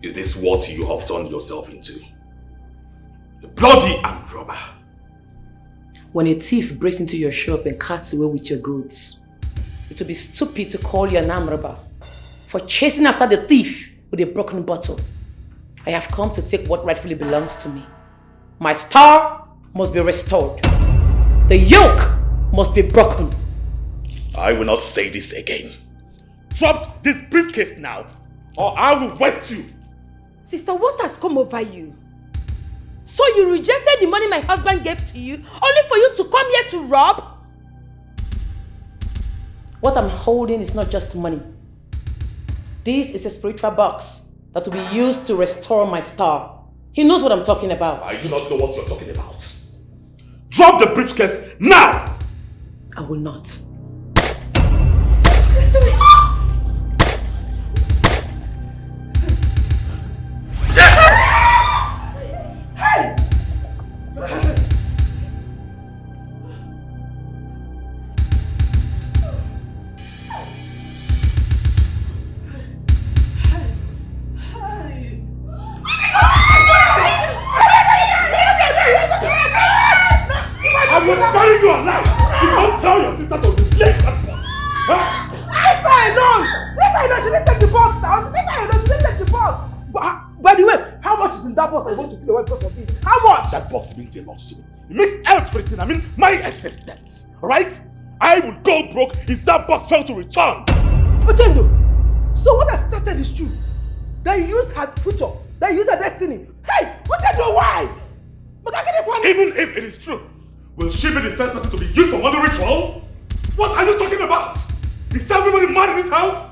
Is this what you have turned yourself into? A bloody armed robber. When a thief breaks into your shop and cuts away with your goods, it would be stupid to call you an armed robber for chasing after the thief with a broken bottle. I have come to take what rightfully belongs to me. My star must be restored. The yoke must be broken. I will not say this again. Drop this briefcase now, or I will waste you. Sister, what has come over you? So you rejected the money my husband gave to you, only for you to come here to rob? What I'm holding is not just money. This is a spiritual box that will be used to restore my star. He knows what I'm talking about. I do not know what you're talking about. Drop the briefcase now! I will not. I will bury you alive! You don't tell your sister to release that box! Huh? Leave her alone! Leave her alone! She didn't take the box now! Leave her alone! She didn't take the box! By the way, how much is in that box I want to kill away because of it? How much? That box means a lot to me. It means everything. I mean, my existence. Alright? I would go broke if that box failed to return. Ochendo, so what her sister said is true? That you use her future, that you use her destiny. Hey, Ochendo, why? Even if it is true, will she be the first person to be used for money ritual? What are you talking about? Is everybody mad in this house?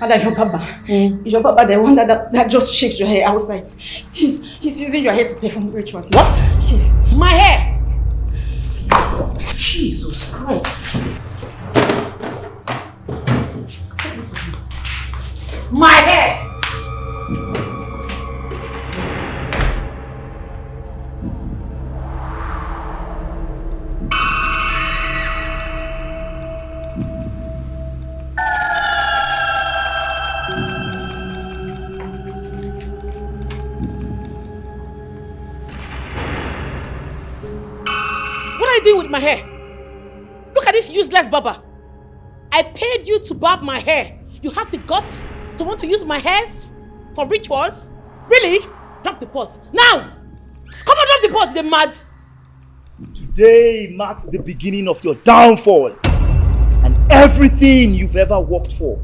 Ada, your baba. Your baba, the one that just shaved your hair outside. He's using your hair to perform rituals. What? Yes. My hair! Jesus Christ. My hair! With my hair. Look at this useless barber. I paid you to barb my hair. You have the guts to want to use my hairs for rituals? Really? Drop the pot. Now! Come on, drop the pot, they're mad. Today marks the beginning of your downfall. And everything you've ever worked for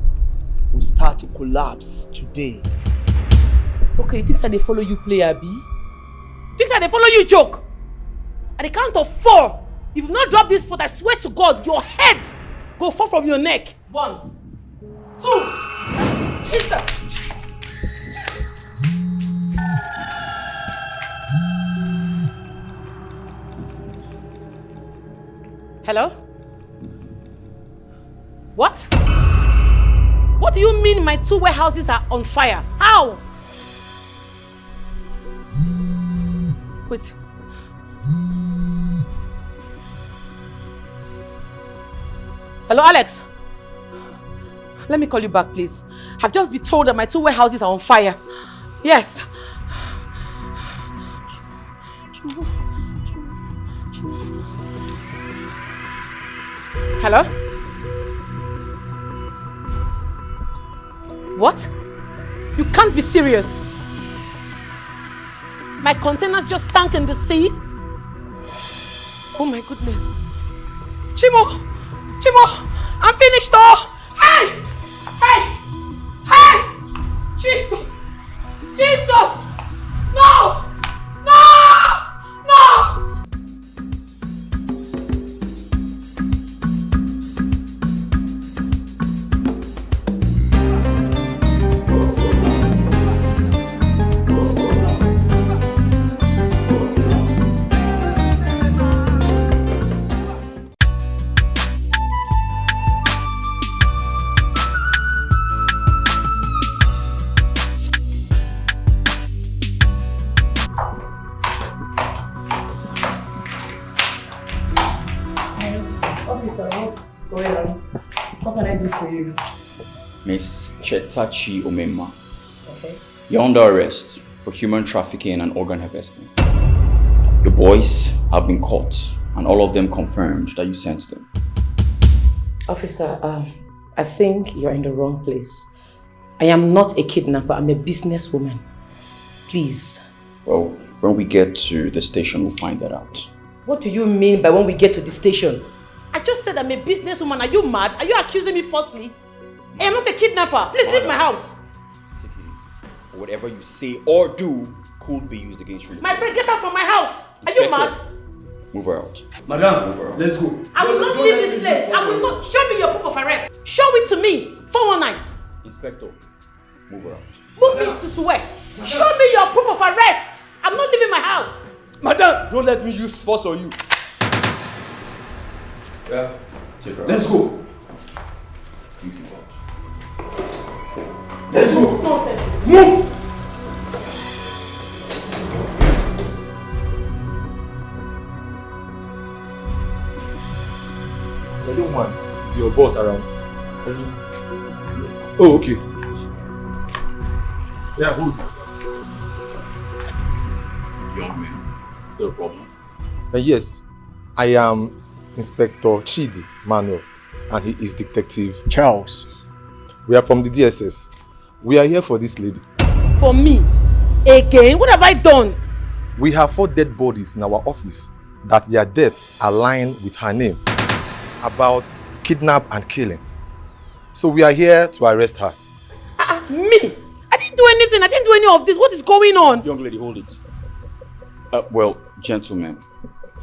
will start to collapse today. Okay, you think that they follow you play, Abi? You think that they follow you joke? At the count of 4, if you not drop this pot, I swear to God, your head go fall from your neck. 1, 2, Jesus. Hello? What? What do you mean my 2 warehouses are on fire? How? Wait. Hello, Alex. Let me call you back, please. I've just been told that my 2 warehouses are on fire. Yes. Hello? What? You can't be serious. My containers just sank in the sea? Oh my goodness. Chimo! I'm finished though! Hey! Jesus! No! What can I do for you? Miss Chetachi Omema. Okay. You're under arrest for human trafficking and organ harvesting. The boys have been caught and all of them confirmed that you sent them. Officer, I think you're in the wrong place. I am not a kidnapper, I'm a businesswoman. Please. Well, when we get to the station, we'll find that out. What do you mean by when we get to the station? I just said I'm a businesswoman. Are you mad? Are you accusing me falsely? I am not a kidnapper. Please leave my house. Take it easy. Whatever you say or do could be used against you. My friend, get out from my house. Are you mad? Move her out. Madam, let's go. I will not leave this place. I will not. Show me your proof of arrest. Show it to me. 419. Inspector, move her out. Move me to where? Show me your proof of arrest. I'm not leaving my house. Madam, don't let me use force on you. Yeah, take her out. Let's go. Please move out. Let's go. Nonsense. Move. I don't want. Is your boss around? Oh, okay. Yeah, hold it. Young man, is there a problem? Yes, I am Inspector Chidi Manuel, and he is Detective Charles. We are from the DSS. We are here for this lady. For me? Again? What have I done? We have 4 dead bodies in our office that their deaths align with her name about kidnap and killing. So we are here to arrest her. Me? I didn't do anything. I didn't do any of this. What is going on? Young lady, hold it. Well, gentlemen,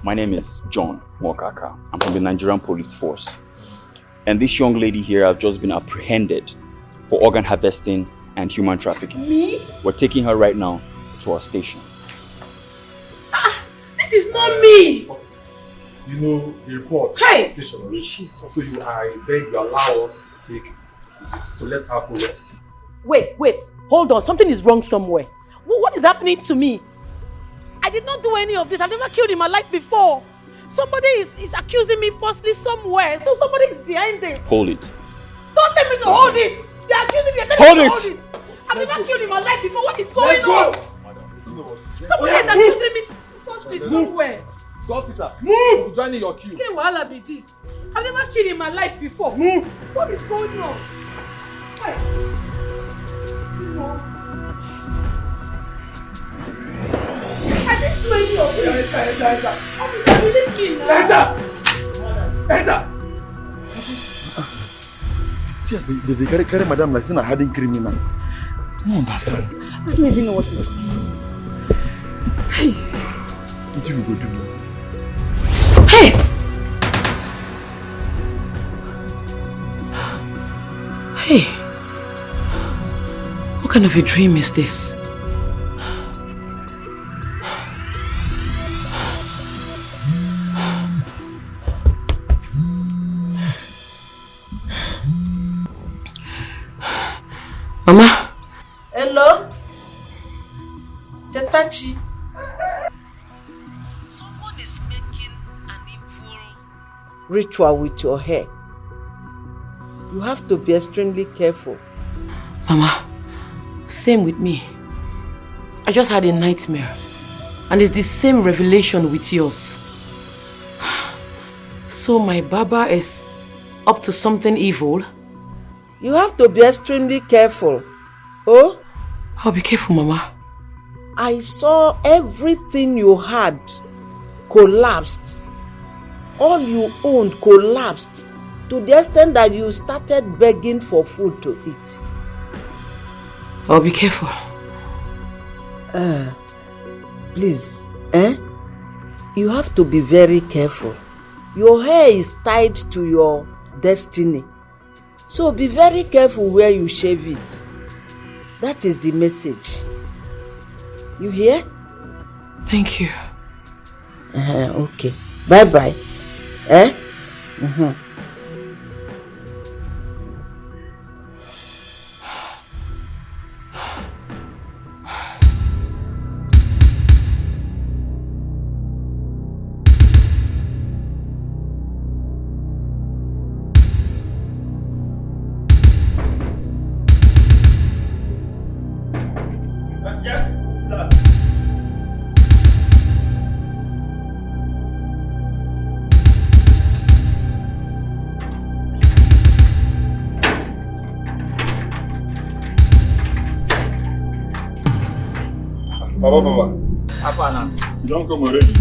my name is John Mokaka. I'm from the Nigerian Police Force. And this young lady here has just been apprehended for organ harvesting and human trafficking. Me? We're taking her right now to our station. This is not me. Officer, you know the report Hey! station already. So I beg you allow us to take to let her follow us. Wait. Hold on. Something is wrong somewhere. What is happening to me? I did not do any of this. I've never killed in my life before. Somebody is accusing me falsely somewhere. So somebody is behind this. Hold it. Don't tell me to hold it. You're accusing me. Hold Me it. to hold it. I've never killed in my life before. What is going go. on? Madam, you know what? Somebody is accusing me falsely somewhere. So officer, move! Join in your queue. Can wahala be this? I've never killed in my life before. Move. What is going on? Hey. I didn't do any of this. Enter. I didn't kill now. Enter. See as they carry madam like saying a hardened criminal. I don't understand. I don't even know what is going on. Hey. What you go do now? Hey! Hey! What kind of a dream is this? Mama? Hello? Chetachi? Someone is making an evil ritual with your hair. You have to be extremely careful. Mama, same with me. I just had a nightmare. And it's the same revelation with yours. So my Baba is up to something evil? You have to be extremely careful. Oh? I'll be careful, Mama. I saw everything you had collapsed all you owned collapsed to the extent that you started begging for food to eat. Oh, be careful. Please, you have to be very careful. Your hair is tied to your destiny. So be very careful where you shave it. That is the message. You hear? Thank you. Okay. Bye-bye. Baba. Apana. You don't come already.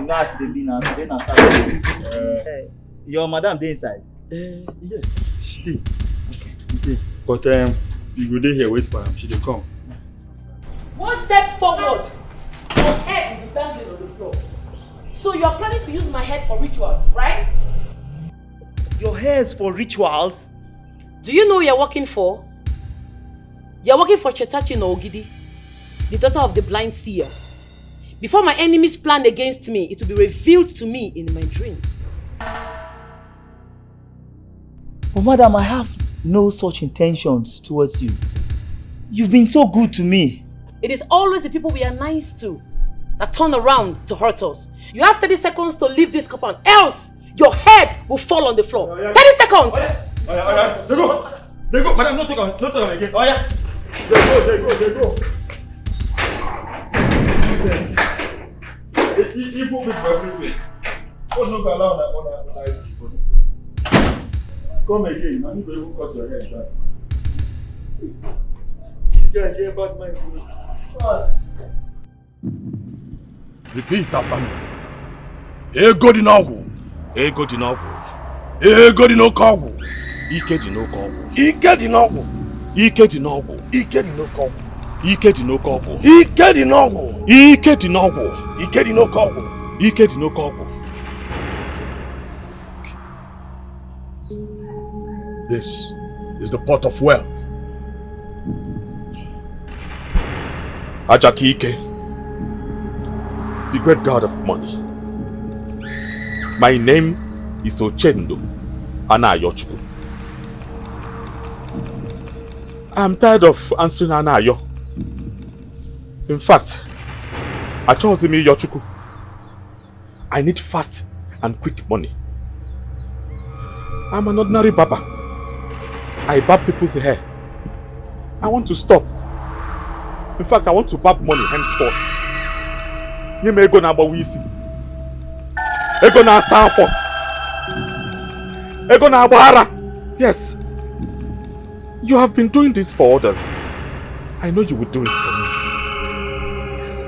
Nice to be now. Your madam dey inside. Yes, she did. Okay. But you go there here, wait for her. She dey come. One step forward, your head will be dangling on the floor. So you are planning to use my head for rituals, right? Your hair is for rituals? Do you know who you're working for? You're working for Chetachi no Ogidi, the daughter of the blind seer. Before my enemies plan against me, it will be revealed to me in my dream. But madam, I have no such intentions towards you. You've been so good to me. It is always the people we are nice to that turn around to hurt us. You have 30 seconds to leave this compound, else your head will fall on the floor. 30 seconds! They go. Madam, not talk on again. Oh yeah. They go. He put me for everything. What's not allowed that one? Come again. I need to cut your hair. Get back my food. Repeat after me. Ego di n'ọgwụ. Ego di n'ọgwụ. Ego di n'oke ọgwụ. Ike di n'oke ọgwụ. Ike di n'ọgwụ. Ike di n'ọgwụ. Ike di n'oke ọgwụ. Ike di n'oke ọgwụ. Ike di n'ọgwụ. Ike di n'ọgwụ. Ike di n'oke ọgwụ. Ike di n'oke ọgwụ. This is the pot of wealth. Ajakike, the great god of money. My name is Ochendo Anayochukwu. I'm tired of answering Anayo. In fact, I chose me Yochukwu. I need fast and quick money. I'm an ordinary barber. I barb people's hair. I want to stop. In fact, I want to barb money henceforth. Nyeme ego na agbawa isi. Ego na asa afọ. Ego na agbahara. Yes. You have been doing this for others. I know you will do it for me. Yes.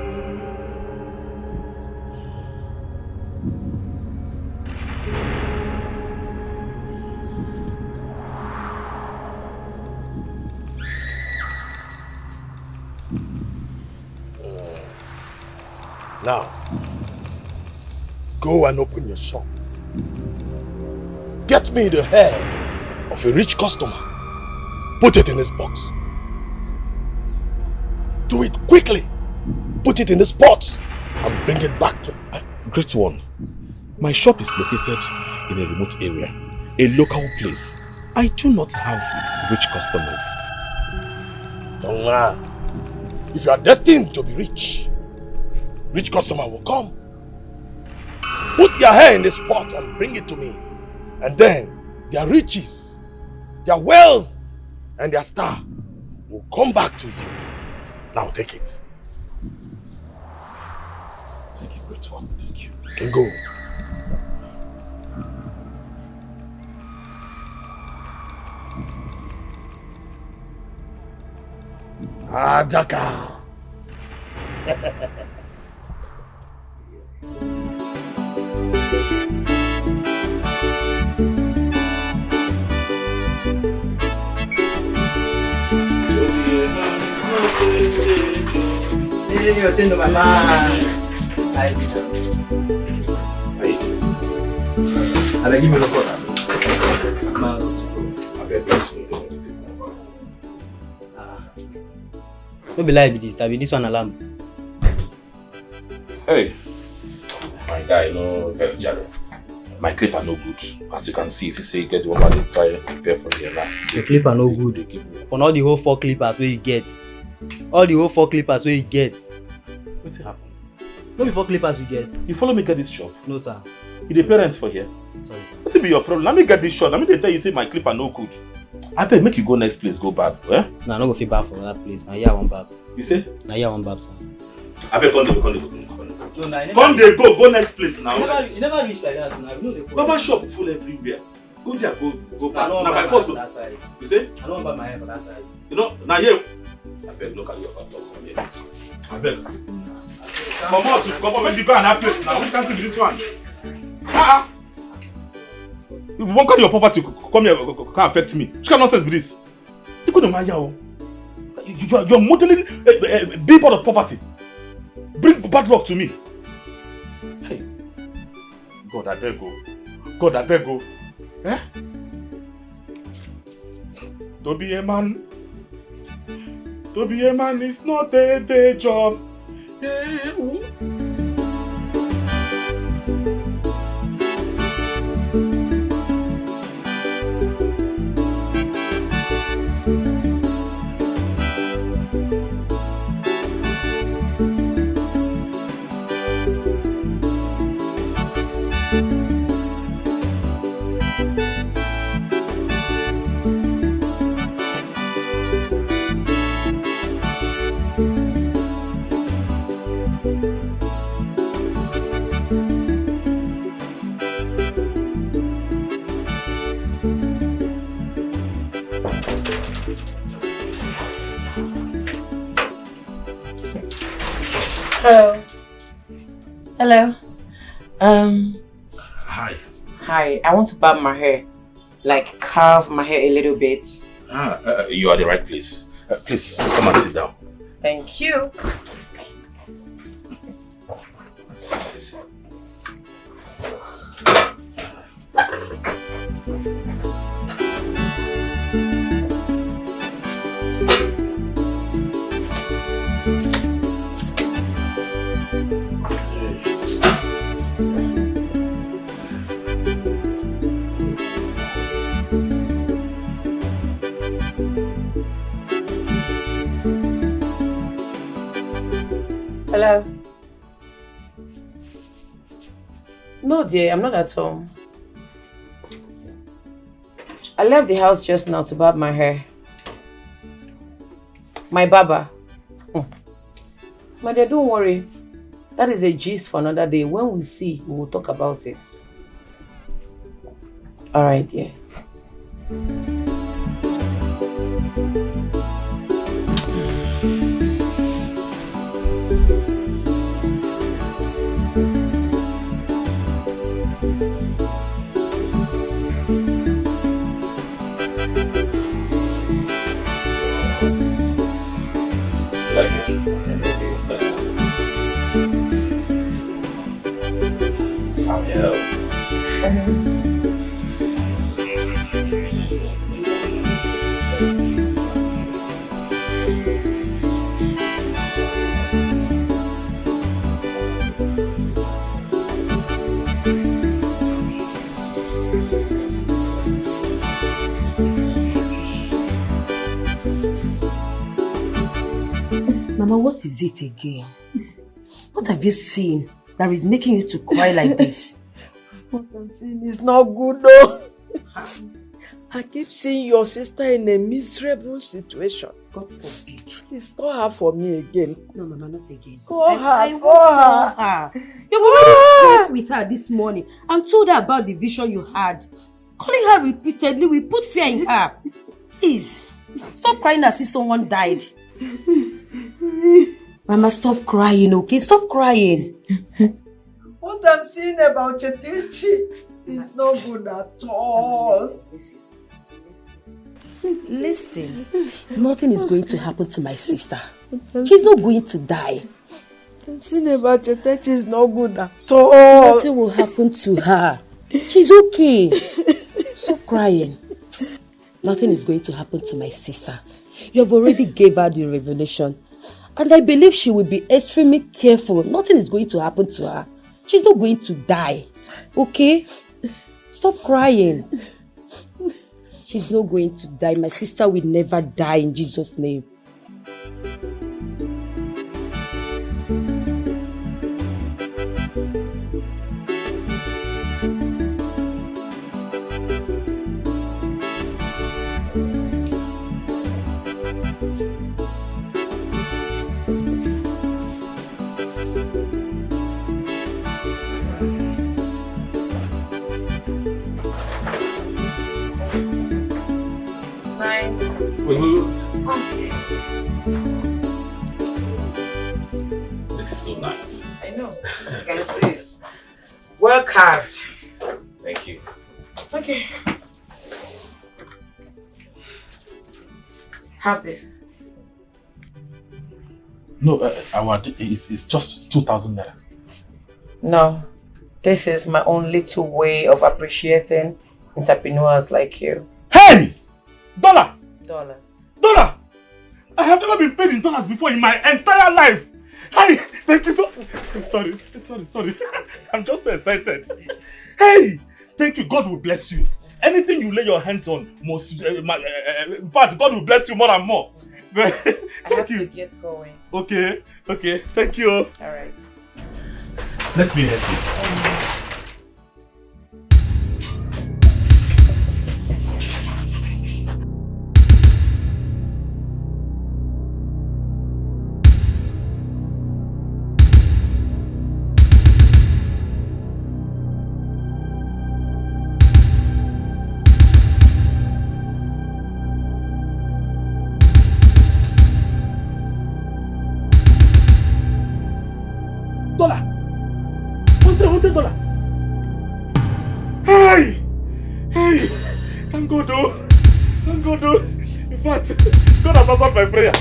Now, go and open your shop. Get me the hair of a rich customer. Put it in this box. Do it quickly. Put it in this pot and bring it back to me. Great one. My shop is located in a remote area, a local place. I do not have rich customers. Young man, if you are destined to be rich, rich customer will come. Put their hair in this pot and bring it to me. And then their riches, their wealth, and their star will come back to you. Now take it. Thank you, great one. Thank you. You can go. Ajaka. Give me your change, my man. I give me the phone. Don't be like this. I be this one alarm. Hey, my guy, no, best Jaro. My clip are no good. As you can see, he say get the one they try and prepare for the now. Your clip are no good. On all the whole 4 clippers where you get. All the whole 4 clippers where you get. What's happened? No be 4 clippers you get. You follow me get this shop? No, sir. You the parents for here? Sorry, sir. What be your problem? Let me get this shot. Let me tell you say my clip are no good. I bet make you go next place, go back. Eh? Nah, I no go feel bad for that place. Now here I want back. You say? Now here I want back, sir. I bet come they go next place now. You never reach like that. Now. You know the Baba shop full everywhere. Go there, go back. Now my first that side. You say? I don't buy my hair for that side. You know, now here. I beg, look at your father's from here. I beg. Come on to government the and that place now. Which country be this one? You won't call your poverty come here can affect me. Which kind of nonsense be this? You couldn't mind you. You're modeling a big part of poverty. Bring bad luck to me. Hey, God, I beg you. God, I beg you. Eh? To be a man. To be a man is not a day job. Yeah. Hello. Hello. Hi. Hi. I want to barb my hair. Like carve my hair a little bit. You are the right place. Please come and sit down. Thank you. Hello? No, dear, I'm not at home. I left the house just now to barb my hair. My barber. My dear, don't worry. That is a gist for another day. When we see, we will talk about it. Alright, dear. Mama, what is it again? What have you seen that is making you to cry like this? What I'm seeing is not good though. I keep seeing your sister in a miserable situation. God forbid. Please call her for me again. No, Mama, not again. Call her. I won't call her. You've already spoke with her this morning and told her about the vision you had. Calling her repeatedly will put fear in her. Please, stop crying as if someone died. Mama, stop crying, okay? Stop crying. What I'm seeing about Chetachi is not good at all. Listen. Nothing is going to happen to my sister. She's not going to die. I'm saying about Chetachi is not good at all. Nothing will happen to her. She's okay. Stop crying. Nothing is going to happen to my sister. You have already gave her the revelation. And I believe she will be extremely careful. Nothing is going to happen to her. She's not going to die. Okay? Stop crying. She's not going to die. My sister will never die in Jesus' name. Okay. This is so nice. I know. I can see it. Well carved. Thank you. Okay. Have this. No, it's just 2,000 naira. No. This is my own little way of appreciating entrepreneurs like you. Hey! $1! Dollars. $1! I have never been paid in dollars before in my entire life. Hey, thank you so. Sorry. I'm just so excited. Hey, thank you. God will bless you. Anything you lay your hands on, in fact, God will bless you more and more. I have to get going. Okay. Thank you. All right. Let me help you. $100. Hey! Thank God, oh. In fact, God has answered my prayer.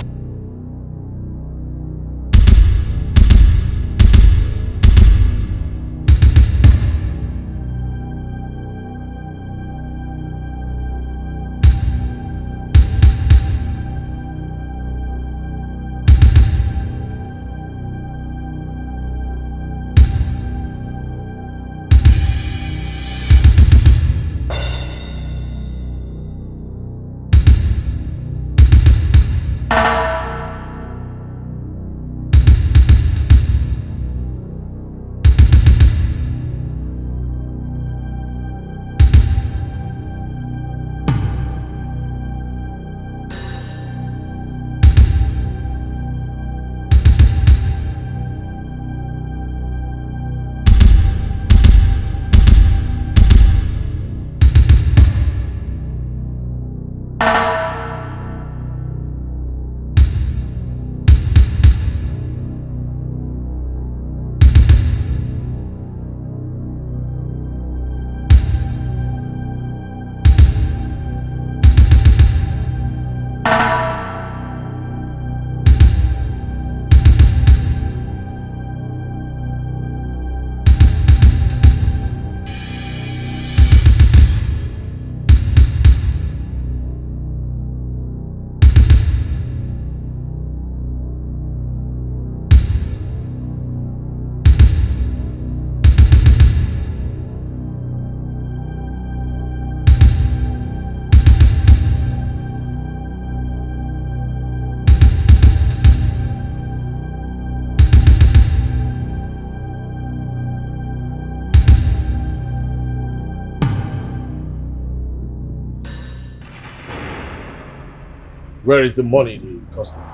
Where is the money the customer?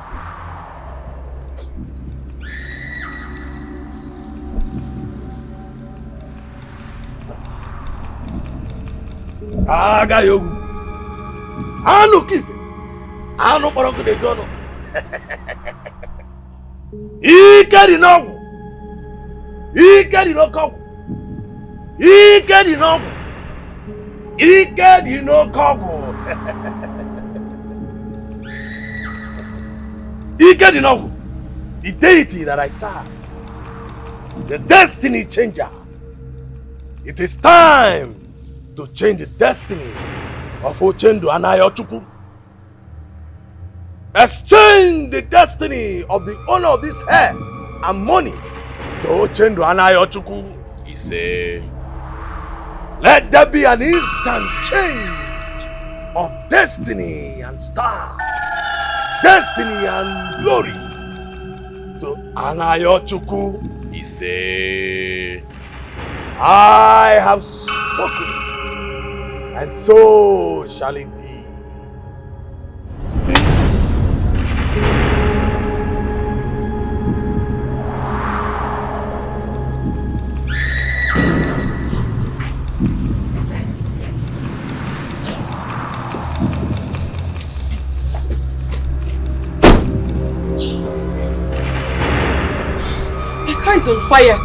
Agayogu. Anu kife. Anu parangu de jono. Ikeri no. Ikeri no ko. Ikeri no. Ikeri no ko. Ike the deity that I serve, the destiny changer. It is time to change the destiny of Ochendo Anayochukwu. Exchange the destiny of the owner of this hair and money to Ochendo Anayochukwu. He say, let there be an instant change of destiny and star, destiny and glory to Anayochukwu. He say, I have spoken, and so shall it be. My car is on fire.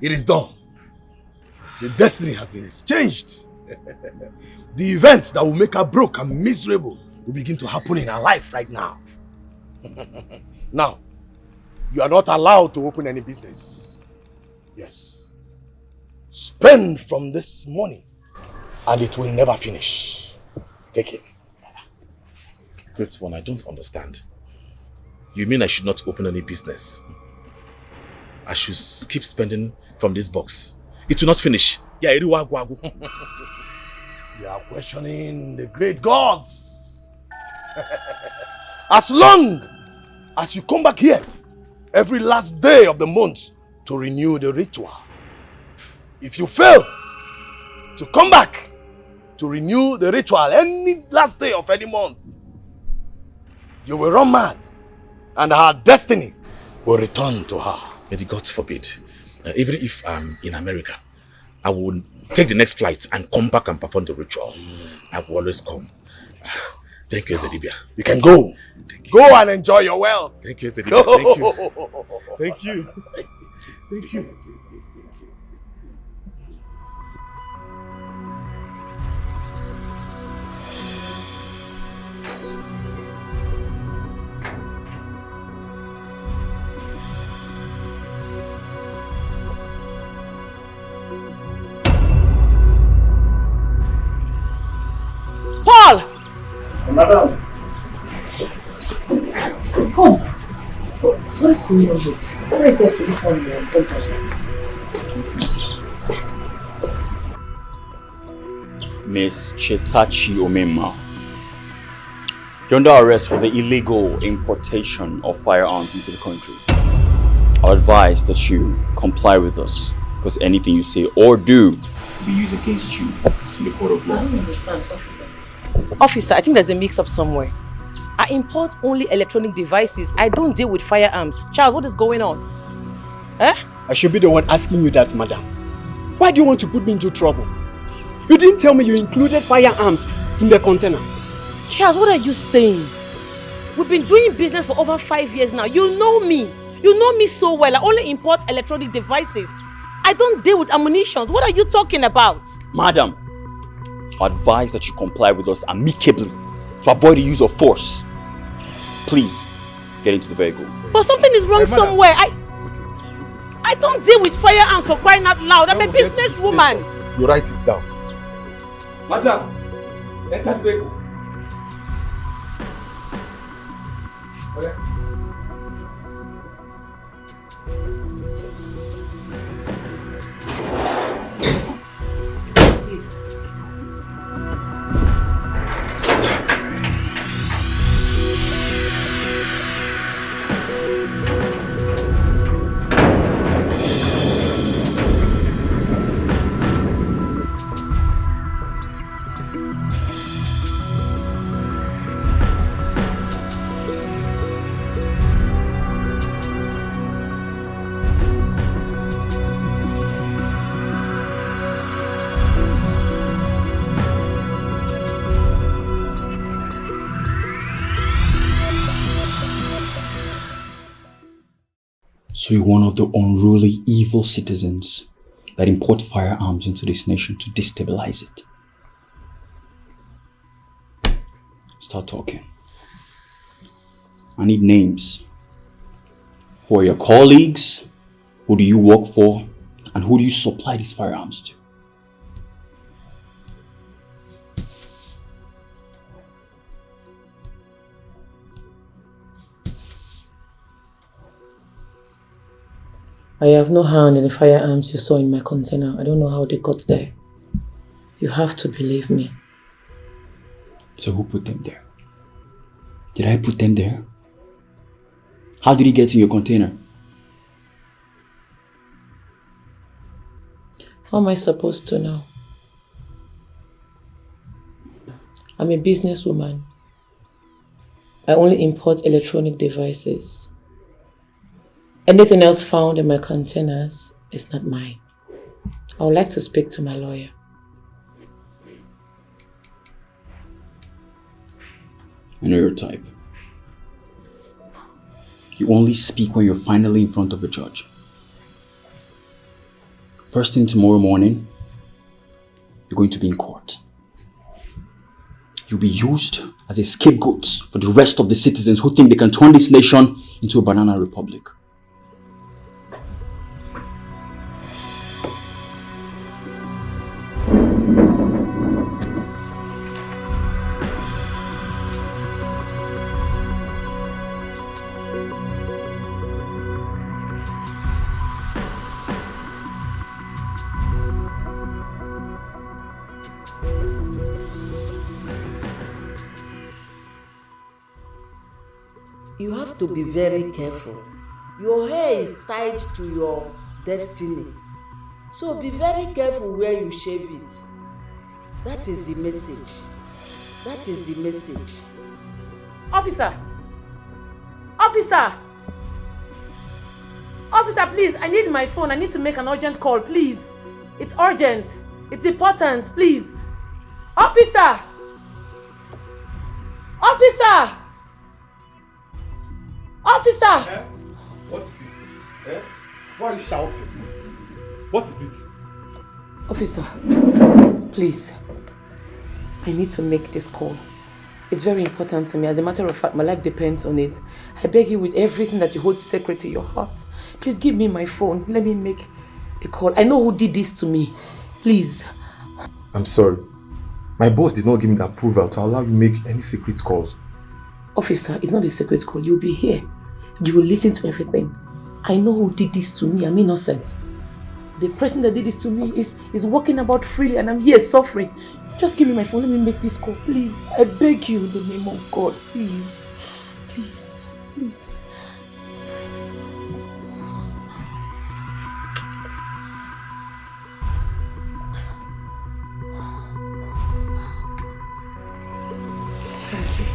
It is done. The destiny has been exchanged. The events that will make her broke and miserable will begin to happen in her life right now. Now, you are not allowed to open any business. Yes. Spend from this money and it will never finish. Take it. Great one, I don't understand. You mean I should not open any business? I should keep spending from this box. It will not finish. Yeah, you are questioning the great gods. As long as you come back here every last day of the month to renew the ritual. If you fail to come back to renew the ritual any last day of any month, you will run mad and her destiny will return to her. May the gods forbid. Even if I'm in America, I will take the next flight and come back and perform the ritual. I will always come. Thank you, Zedibia. You can go. Go and enjoy your wealth. Thank you, Zedibia. Thank you. Thank you. Thank you. Paul! Madam. Come. What is going on here? Where is the police on the person? Miss Chetachi Omema, you're under arrest for the illegal importation of firearms into the country. I advise that you comply with us, because anything you say or do will be used against you in the court of law. I don't understand, officer. Officer, I think there's a mix-up somewhere. I import only electronic devices. I don't deal with firearms. Charles, what is going on? Eh? I should be the one asking you that, madam. Why do you want to put me into trouble? You didn't tell me you included firearms in the container. Charles, what are you saying? We've been doing business for over 5 years now. You know me. You know me so well. I only import electronic devices. I don't deal with ammunition. What are you talking about? Madam, I advise that you comply with us amicably to avoid the use of force. Please, Get into the vehicle. But something is wrong somewhere. I don't deal with firearms for crying out loud. I'm a businesswoman. You write it down. Madam, enter the vehicle. Okay. So you're one of the unruly, evil citizens that import firearms into this nation to destabilize it. Start talking. I need names. Who are your colleagues? Who do you work for? And who do you supply these firearms to? I have no hand in the firearms you saw in my container. I don't know how they got there. You have to believe me. So who put them there? Did I put them there? How did he get in your container? How am I supposed to know? I'm a businesswoman. I only import electronic devices. Anything else found in my containers is not mine. I would like to speak to my lawyer. I know your type. You only speak when you're finally in front of a judge. First thing tomorrow morning, you're going to be in court. You'll be used as a scapegoat for the rest of the citizens who think they can turn this nation into a banana republic. You have to be very careful. Your hair is tied to your destiny. So be very careful where you shave it. That is the message. That is the message. Officer! Officer! Officer, please, I need my phone. I need to make an urgent call, please. It's urgent. It's important, please. Officer! Officer! Officer! Eh? What is it? Eh? Why are you shouting? What is it? Officer, please. I need to make this call. It's very important to me. As a matter of fact, my life depends on it. I beg you with everything that you hold sacred to your heart. Please give me my phone. Let me make the call. I know who did this to me. Please. I'm sorry. My boss did not give me the approval to allow you to make any secret calls. Officer, it's not a secret call. You'll be here. You will listen to everything. I know who did this to me. I'm innocent. The person that did this to me is walking about freely and I'm here suffering. Just give me my phone. Let me make this call, please. I beg you in the name of God. Please. Please. Please. Thank you.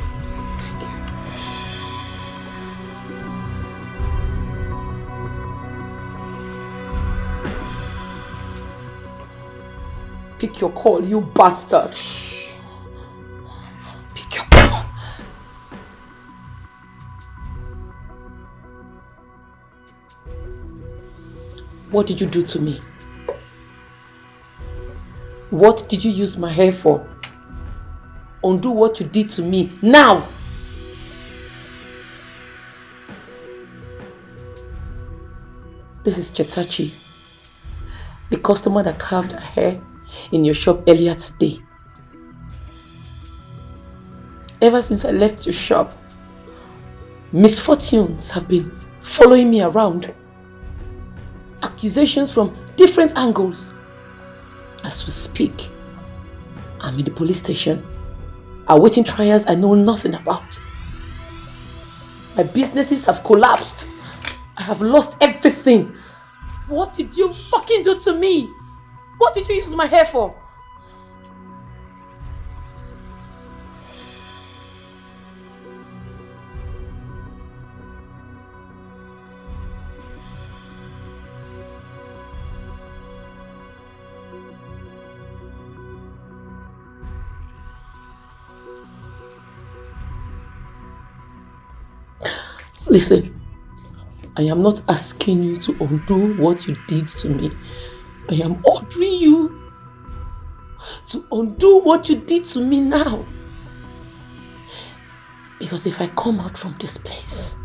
Pick your call, you bastard. Pick your call. What did you do to me? What did you use my hair for? Undo what you did to me now. This is Chetachi, the customer that carved her hair in your shop earlier today. Ever since I left your shop, misfortunes have been following me around. Accusations from different angles. As we speak, I'm in the police station, awaiting trials I know nothing about. My businesses have collapsed. I have lost everything. What did you fucking do to me? What did you use my hair for? Listen, I am not asking you to undo what you did to me. I am ordering you to undo what you did to me now. Because if I come out from this place,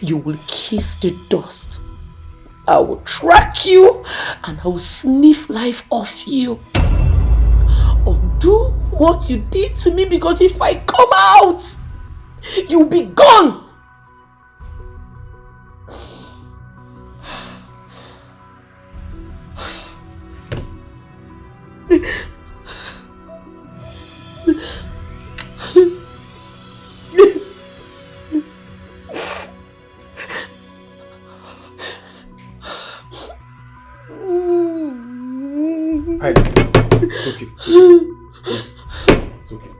you will kiss the dust. I will track you and I will sniff life off you. Undo what you did to me, because if I come out, you'll be gone. Hi. It's okay. It's okay.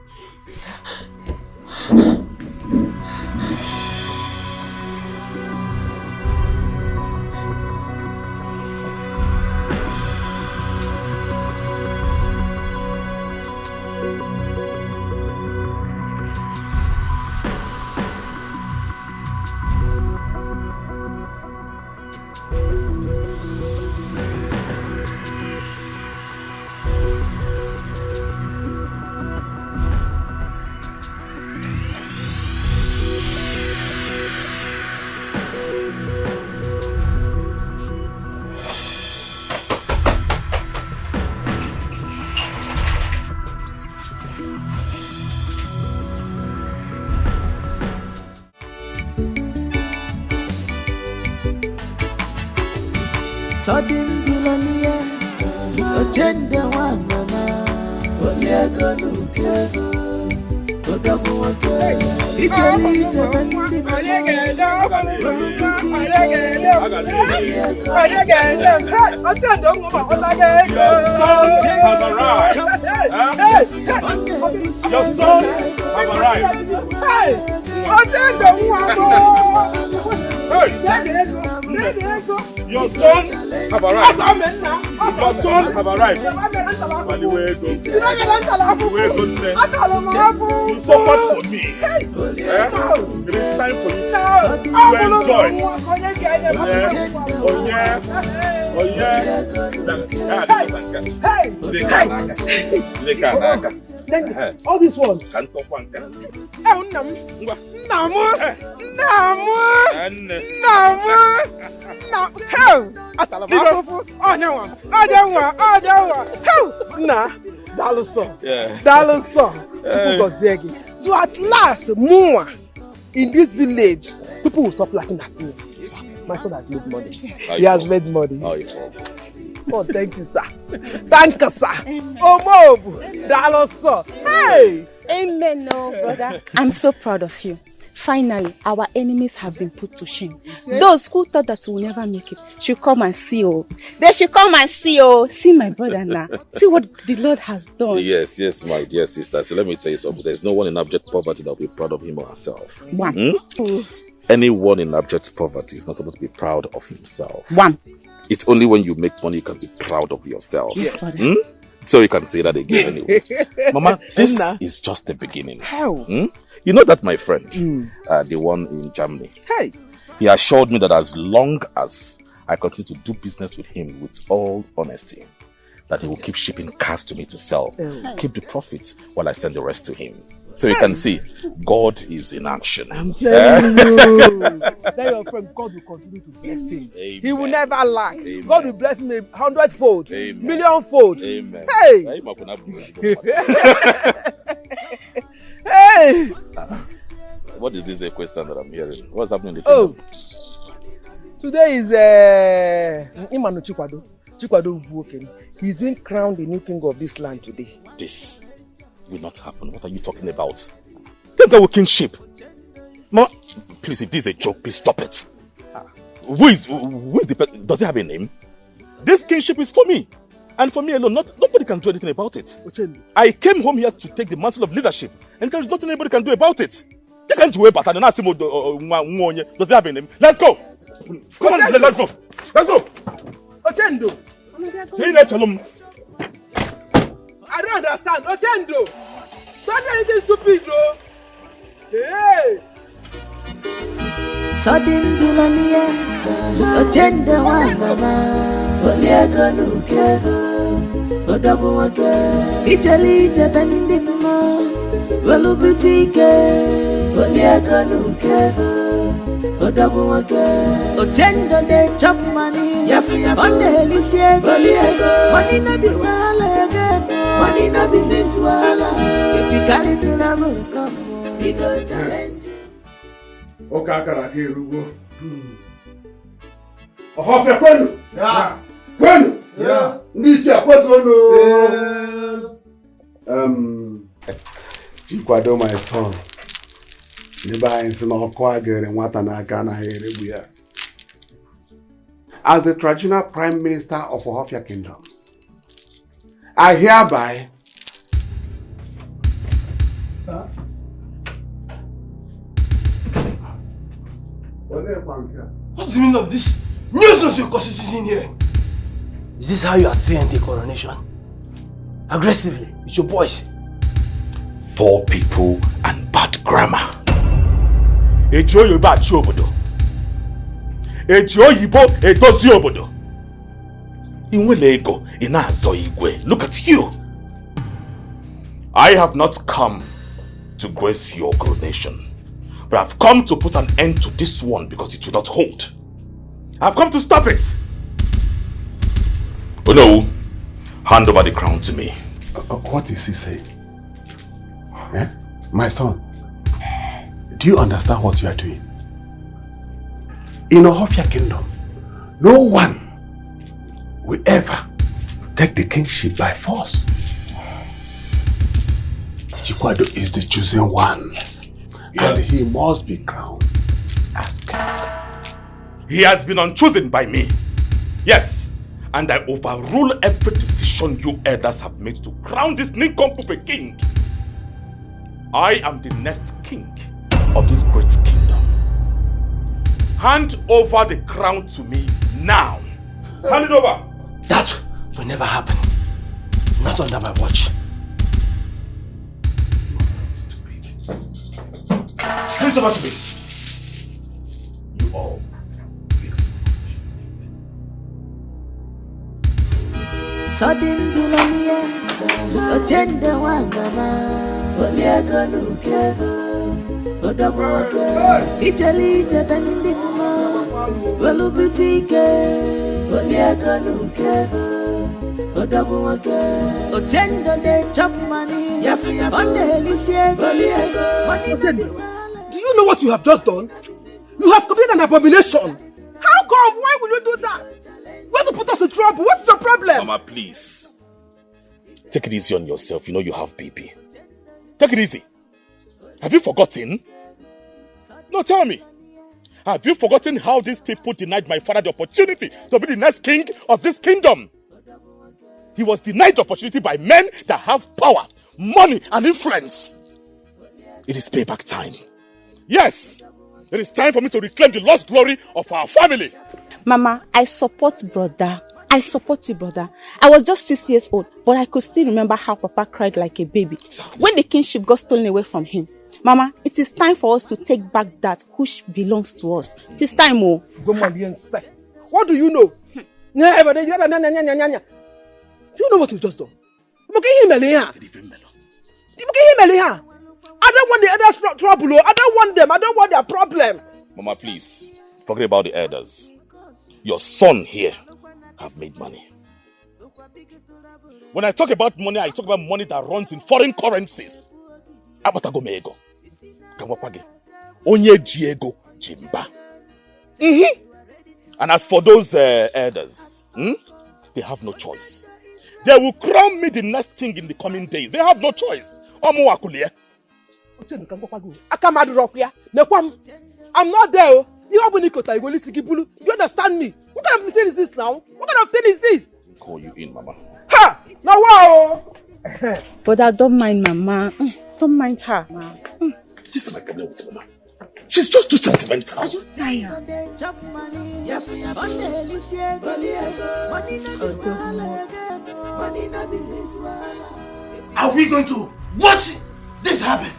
Sudden billionaire, agenda one mama, Oliego Nukego, Odamuaka, Italy, Japan, Your son have arrived. Your son have arrived. You suffered for me. It is time for you to enjoy. Oh yeah. All this one. So at last, more in this village, people will stop laughing at me. My son has made money. He has made money. Oh, thank you, sir. Thank you, sir. Oh, Mob, Daloso. Hey! Amen, no, brother. I'm so proud of you. Finally, our enemies have been put to shame. Those who thought that we'll never make it should come and see, oh. They should come and see, oh. See my brother now. See what the Lord has done. Yes, my dear sister. So let me tell you something. There's no one in abject poverty that will be proud of him or herself. One. Anyone in abject poverty is not supposed to be proud of himself. One. It's only when you make money you can be proud of yourself. Yes, brother. So you can say that again anyway. Mama, this is just the beginning. How? You know that my friend, the one in Germany, Hey. he assured me that as long as I continue to do business with him with all honesty, that he will keep shipping cars to me to sell, keep the profits while I send the rest to him. So you can see, God is in action. I'm telling you. Tell your friend, God will continue to bless him. Amen. He will never lack. Amen. God will bless him 100-fold, Amen. million-fold. Amen. Hey! Hey! What is this question that I'm hearing? What's happening in the Oh, kingdom? today is Imanu Chikwado. Chikwado Ubuoken. He's been crowned the new king of this land today. This will not happen. What are you talking about? Don't go with kingship. Ma, please, if this is a joke, please stop it. Who is the person? Does he have a name? This kingship is for me. And for me alone, nobody can do anything about it. I came home here to take the mantle of leadership, and there is nothing anybody can do about it. They can't do it, but does he have a name? Let's go! Come on, let's go! Let's go! Ochendo! I don't understand. Ochendo! Don't do anything stupid, bro! Hey! Sudden billionaire, Ochendo one mama, Oliego Nukego, Odogo Wake, Italy Jabendimo, Welu Boutique, Oliego Nukego, Odogo Wake, Ochendo de chop money, on the Lycée, Oliego, money no be wala again, money no be his wala. If you carry to the will come, he go challenge. Okay, I got here, Rugo. Half a kwenu? Yeah. Kwenu? Yeah. Nicha, what's on? Chikwado, my son. Never in some Okwagere and Watanagana here. As the traditional Prime Minister of Ohofia Kingdom, I hereby What's the meaning of this nuisance you're constituting here? Is this how you are saying the coronation? Aggressively, with your voice? Poor people and bad grammar. Ejo Yoruba achi obodo. Ejo Yibo edozi obodo. Inwele ego inazo igwe. Look at you. I have not come to grace your coronation, but I've come to put an end to this one because it will not hold. I've come to stop it. Oh no, hand over the crown to me. What is he saying? Eh? My son, do you understand what you are doing? In Ohofia Kingdom, no one will ever take the kingship by force. Chikwado is the chosen one, and he must be crowned as king. He has been unchosen by me. Yes, and I overrule every decision you elders have made to crown this nincompoop a king. I am the next king of this great kingdom. Hand over the crown to me now. Hand it over. That will never happen. Not under my watch. Hand it over to me. You all. Sudden billionaire, Ochendo one mama, Oliego Nukego, Odogo Wake, Italy Jabendimo, Welu Boutique, Oliego Nukego, Odogo Wake, Ochendo de chop money, on the Lycée, Oliego, money no be wala. Do you know what you have just done? You have committed an abomination. How come? Why will you do that? You want to put us in trouble? What's your problem? Mama, please. Take it easy on yourself. You know you have baby. Take it easy. Have you forgotten? No, tell me. Have you forgotten how these people denied my father the opportunity to be the next king of this kingdom? He was denied the opportunity by men that have power, money, and influence. It is payback time. Yes, it is time for me to reclaim the lost glory of our family. Mama, I support brother. I support you, brother. I was just 6 years old, but I could still remember how Papa cried like a baby when the kingship got stolen away from him. Mama, it is time for us to take back that which belongs to us. It is time, oh. What do you know? Do you know what you've just done? I I don't want the elders' trouble. I don't want them. I don't want their problem. Mama, please, forget about the elders. Your son here have made money. When I talk about money, I talk about money that runs in foreign currencies. Abatago meego. Kawapage. Onye jiego jimba. And as for those elders, they have no choice. They will crown me the next king in the coming days. They have no choice. Omo akulie. I'm not there. You understand me? What kind of thing is this now? What kind of thing is this? Call you in, Mama. Ha! Now wow! But I don't mind Mama. Don't mind her. This is my problem with Mama. She's just too sentimental. I just tired. Are we going to watch this happen?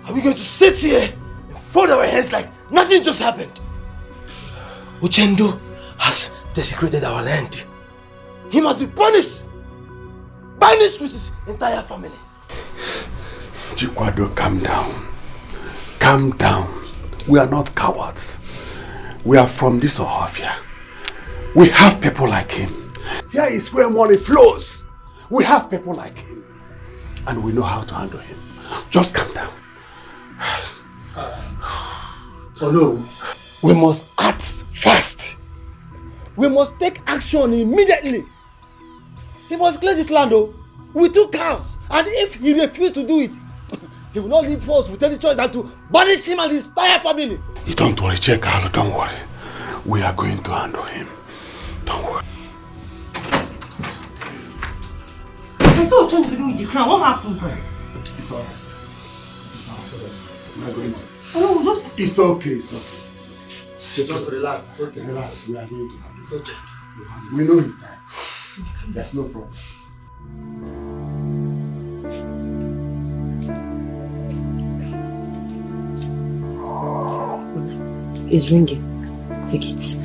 Are we going to sit here and fold our hands like nothing just happened? Uchendo has desecrated our land. He must be punished. Banished with his entire family. Chikwado, calm down. Calm down. We are not cowards. We are from this Ohafia. We have people like him. Here is where money flows. We have people like him. And we know how to handle him. Just calm down. Oh no. We must act fast. We must take action immediately. He must clear this land with 2 cows. And if he refuses to do it, he will not leave us with any choice than to banish him and his entire family. You don't worry, Chekalo, don't worry. We are going to handle him. Don't worry. I saw John to do with the crown. What happened? It's alright. It's alright. We are going to. Oh, just... It's okay, it's okay. Just relax. It's okay. Relax. We are going to handle it. It's okay. We know his time. There's no problem. It's ringing. Take it.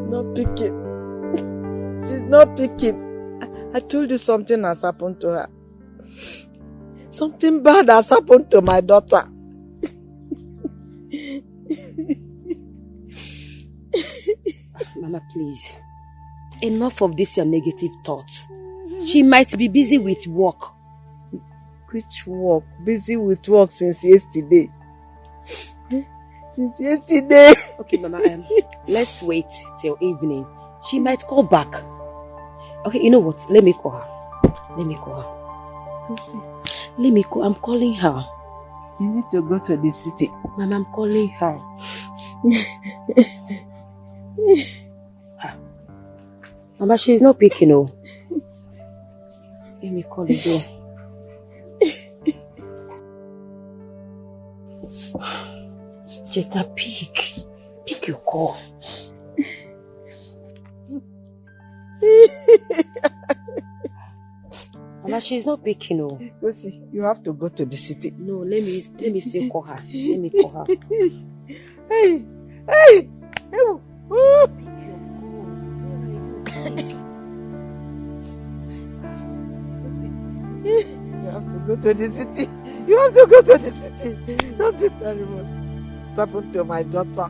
Not picking. She's not picking. I told you something has happened to her. Something bad has happened to my daughter. Mama, please. Enough of this your negative thoughts. She might be busy with work. Which work? Busy with work since yesterday. Since yesterday. Okay, Mama, let's wait till evening. She might call back. Okay, you know what? Let me call her. Let me call her. Let me call. I'm calling her. You need to go to the city. Mama, I'm calling her. Mama, she's not picking, oh. Let me call again. Jetta, pick. Pick your call. Mama, she's not picking, oh. Go see, you have to go to the city. No, let me still call her. Let me call her. Hey! Oh. You have to go to the city. You have to go to the city. Don't do terrible. What's happened to my daughter?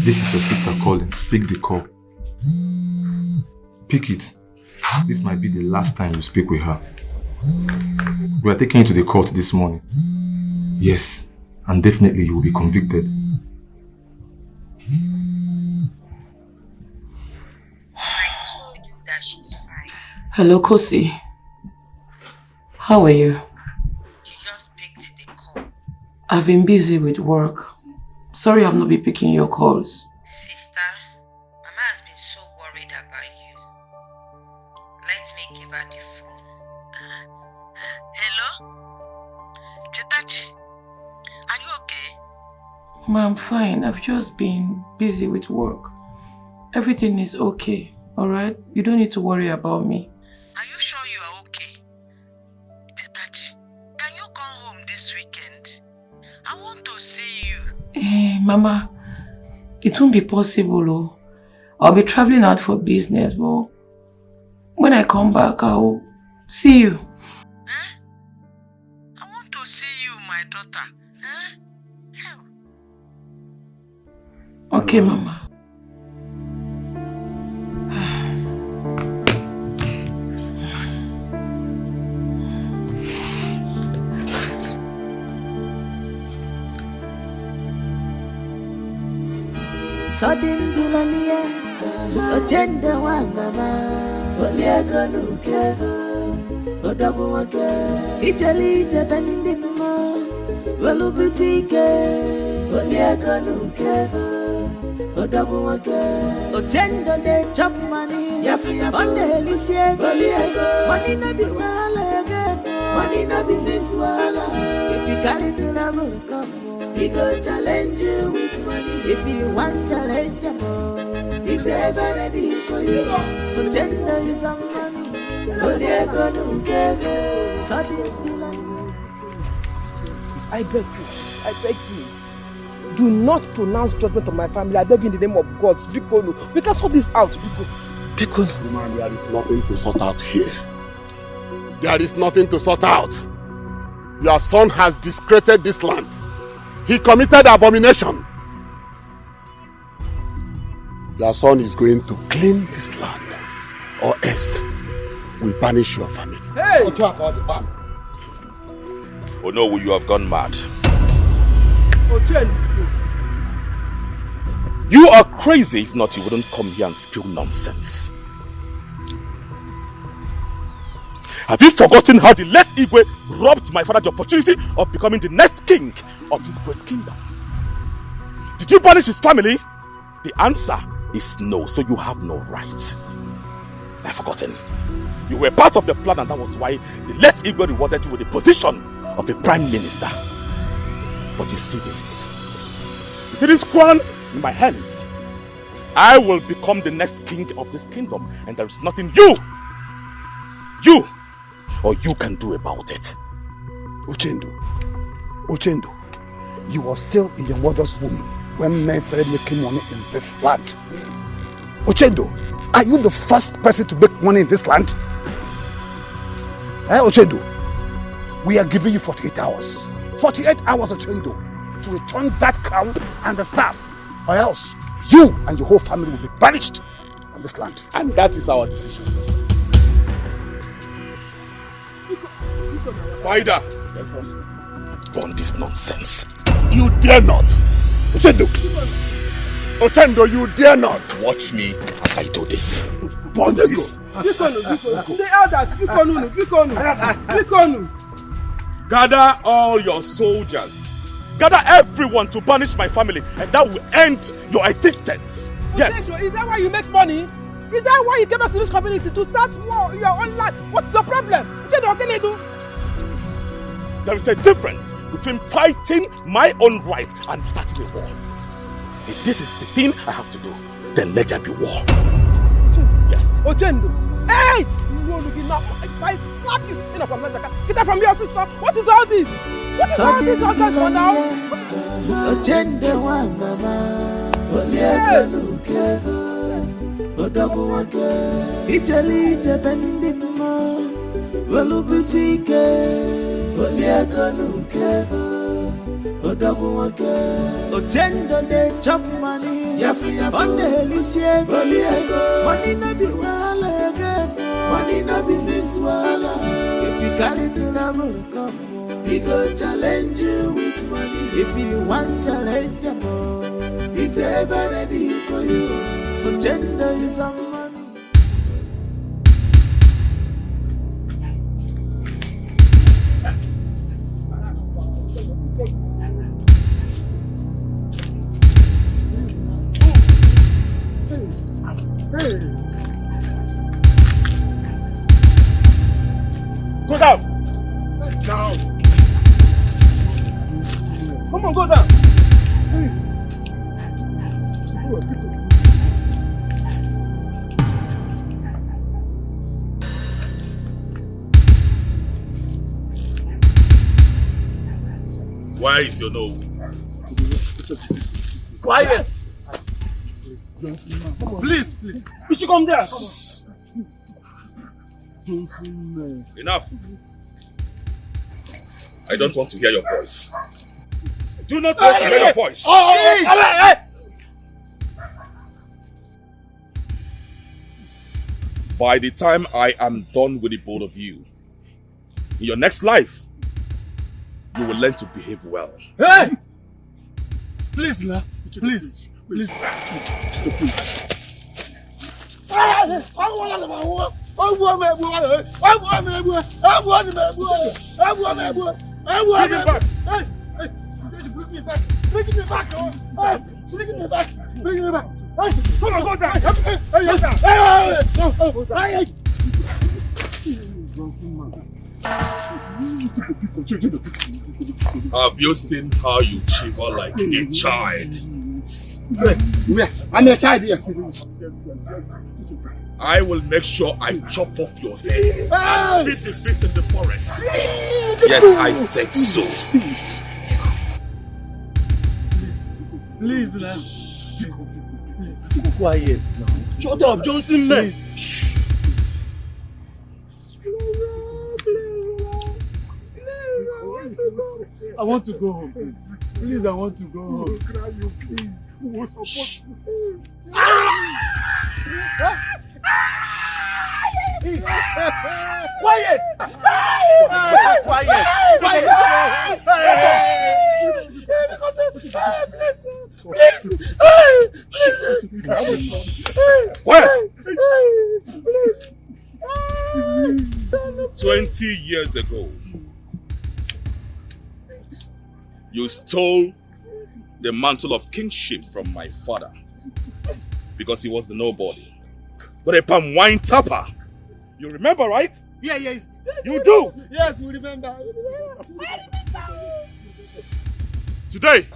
This is your sister calling. Pick the call. Pick it. This might be the last time you speak with her. We are taking you to the court this morning. Yes, and definitely you will be convicted. I told you that she's fine. Hello, Kosi. How are you? She just picked the call. I've been busy with work. Sorry I've not been picking your calls. Sister, Mama has been so worried about you. Let me give her the phone. Hello? Chetachi, are you okay? Ma, I'm fine. I've just been busy with work. Everything is okay, alright? You don't need to worry about me. Are you sure you are okay? Chetachi, can you come home this weekend? I want to see you. Mama, it won't be possible, oh. I'll be traveling out for business, but when I come back, I'll see you. I want to see you, my daughter. Okay, Mama. Sudden billionaire, agenda one mama, Oliago Nukego, Odogo Wake, Italy, Jabandimo, Velubutike, Oliago Nukego, Odogo Wake, Ogendo de chop money, on the Lycia, money no be wala again, money no be his wala. If you carry to the come. He go challenge you with money. If you want challenge him, he's ever ready for you. Agenda is on money. Oliego Nukego, sudden villain. I beg you. Do not pronounce judgment on my family. I beg you in the name of God. Speak on. We can sort this out. Speak on. Woman, there is nothing to sort out here. There is nothing to sort out. Your son has discredited this land. He committed abomination. Your son is going to clean this land, or else we banish your family. Hey! Oh no, you have gone mad. You are crazy. If not, you wouldn't come here and spew nonsense. Have you forgotten how the late Igwe robbed my father the opportunity of becoming the next king of this great kingdom? Did you banish his family? The answer is no, so you have no right. I've forgotten. You were part of the plan, and that was why the late Igwe rewarded you with the position of a prime minister. But you see this? You see this crown in my hands? I will become the next king of this kingdom, and there is nothing you can do about it. Uchendo, you were still in your mother's womb when men started making money in this land. Uchendo, are you the first person to make money in this land? Uchendo, we are giving you 48 hours. 48 hours, Uchendo, to return that crown and the staff, or else you and your whole family will be banished from this land. And that is our decision. Spider! Burn this nonsense. You dare not! Ochendo, you dare not! Watch me as I do this. Burn this! The elders, Gather all your soldiers. Gather everyone to banish my family, and that will end your existence. Yes. Is that why you make money? Is that why you came back to this community to start war in your own life? What's the problem? What can I do? There is a difference between fighting my own rights and starting a war. If this is the thing I have to do, then let there be war. Yes. Ochendo! Hey! You want to be now? If I slap you in a commander, get that from your sister. What is all this? What is all this nonsense for now? Ochendo one mama, Oliego Nukego, Odogo Wake, Italy Jabandimo, Velubutike. Oliego Nukego, Odogo Wake, Ogendo de chop money, on the Lycia, money no be wala again, money no be his wala. If you carry to the come, he go challenge you with money. If you want challenge him, he's ever ready for you. Ogendo is on money. Go down! Down! Come on, go down! Where is your nose? Quiet! Please, please. You should come there. Enough. I don't want to hear your voice. Do not want to hear your voice. By the time I am done with the both of you, in your next life, you will learn to behave well. Hey! Please, la. Please. Please. Bring me back. Come on, go down. Have you seen how you shiver like a child? I'm a child here. I will make sure I chop off your head and beat the beast in the forest. Yes, I said so. Please, man. Please, quiet now. Shut up, Johnson, man. Shh. I want to go home, please. Please, I want to go home. Cry, you please. Shh. Quiet! Quiet! 20 years ago, you stole the mantle of kingship from my father because he was the nobody. But a palm wine tapper. You remember, right? Yeah, yes. You do? Yes, we remember. Today,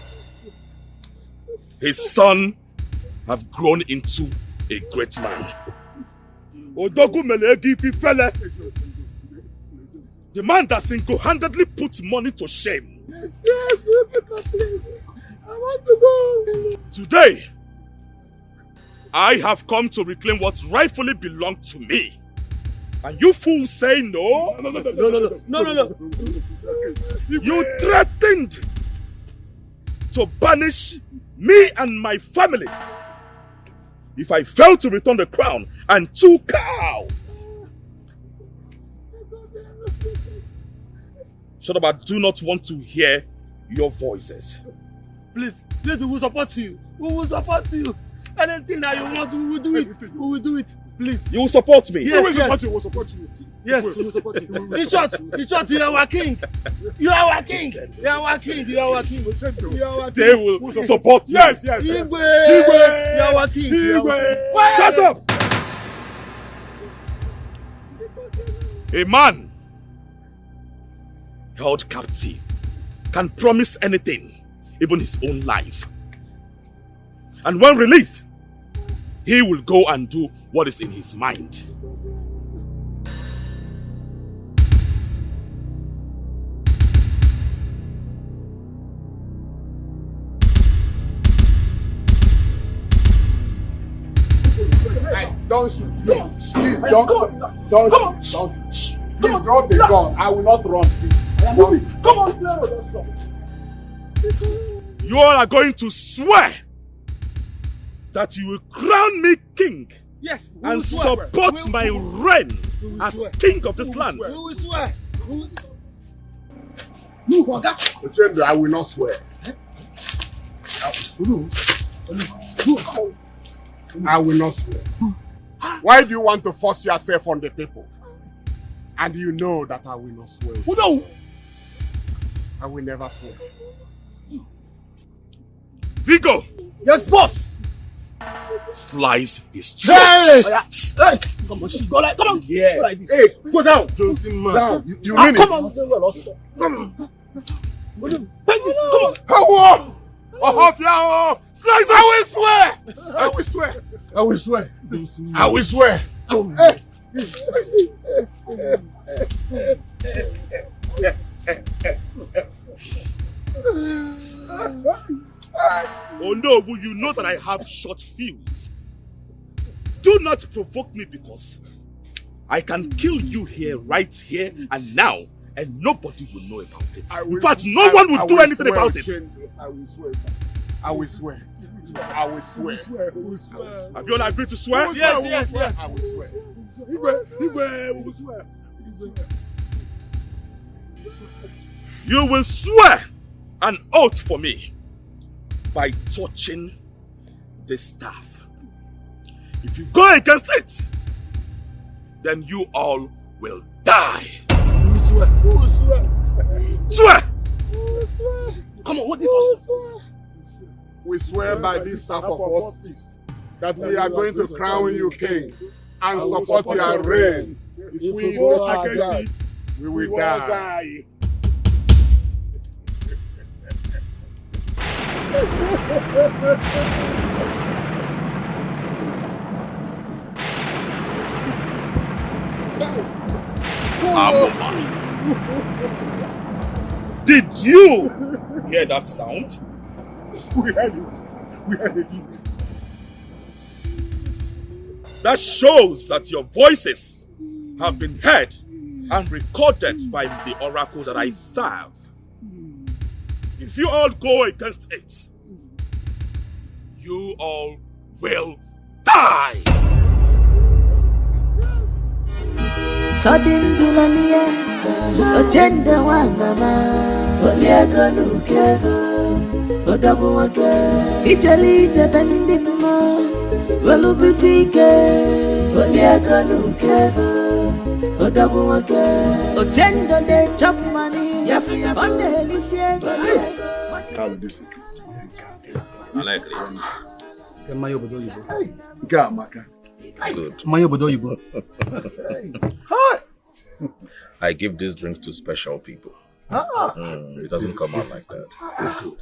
his son have grown into a great man. The man that single-handedly puts money to shame. Yes, please. I want to go. Today, I have come to reclaim what rightfully belonged to me. And you fools say no? No. You threatened to banish me and my family if I fail to return the crown and 2 cows. Shut up, I do not want to hear your voices. Please, we will support you. We will support you. Anything that you want, we will do it. We will do it. Please. You will support me? Yes, we will support you. Yes, we will support you. In short, you are our king. You are our king. You are our king. You are our king. They will support you. Yes. You are our king. Shut up! A man held captive can promise anything, even his own life. And when released, he will go and do what is in his mind. Don't shoot. Please, don't shoot. Please drop the gun. I will not run, please. Come on, You all are going to swear that you will crown me king. Yes, and support my reign as king of this land. We will swear. Ochendo, I will not swear. I will not swear. Why do you want to force yourself on the people? And you know that I will not swear. No. I will never swear. Vigo! Yes, boss! Slice his throat. Hey! Come on, go like, come on. Yeah. Go like this. Hey, go down. Johnson, man. Down. You mean come it? on. Come on. How? Ohofia! Slice it! I will swear! I will swear! I will swear! I will swear! Oh no, will you know that I have short fuse? Do not provoke me because I can kill you here, right here and now, and nobody will know about it. In fact, no one will do anything about it. I will swear, sir. I will swear. I will swear. Have you all agreed to swear? Yes. I will swear. We will swear. You will swear an oath for me by touching this staff. If you go against it, then you all will die. Swear! Come on, what did you swear? We swear by this staff of office that we are going to crown you king and support your reign. If we go against it, we will die. Did you hear that sound? We heard it. We heard it. That shows that your voices have been heard and recorded by the oracle that I serve. If you all go against it, you all will die. Sudden billionaire, agenda one mama, Oliago Nukego, Odabuake, Italy, Jabendimo, Velubutike, Oliago Nukego, Odabuake, agenda de chop money, on the Lycia. This is good. Alex. Gamaka. Good. I give these drinks to special people. It doesn't come out like that. It's good.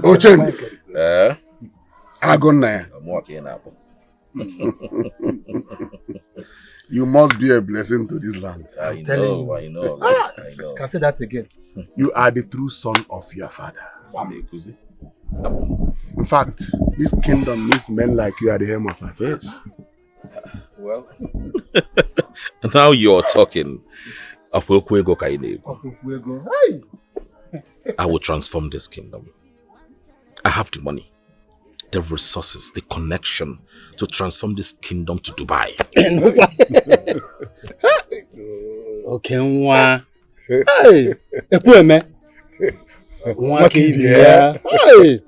Ochen. Agonaya. I'm walking up. You must be a blessing to this land. I know. Can I say that again? You are the true son of your father. In fact, this kingdom needs men like you at the helm of affairs. Well, now you're talking. I will transform this kingdom. I have the money, the resources, the connection to transform this kingdom to Dubai. Okay, hey, Ekweme. Hey,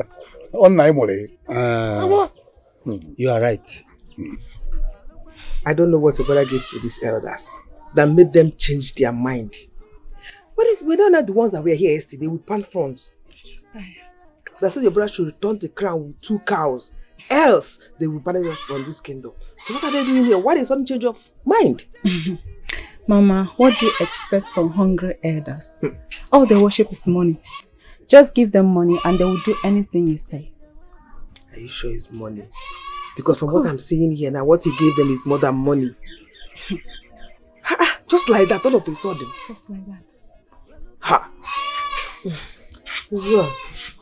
you are right. I don't know what your brother gave to these elders that made them change their mind. But if we don't have the ones that were here yesterday with pan funds. That says your brother should return the crown with 2 cows. Else, they will banish us from this kingdom. So what are they doing here? Why is sudden change of mind? Mama, what do you expect from hungry elders? All they worship is money. Just give them money and they will do anything you say. Are you sure it's money? Because from what I'm seeing here now, what he gave them is more than money. Just like that, all of a sudden. Just like that. Ha! Well,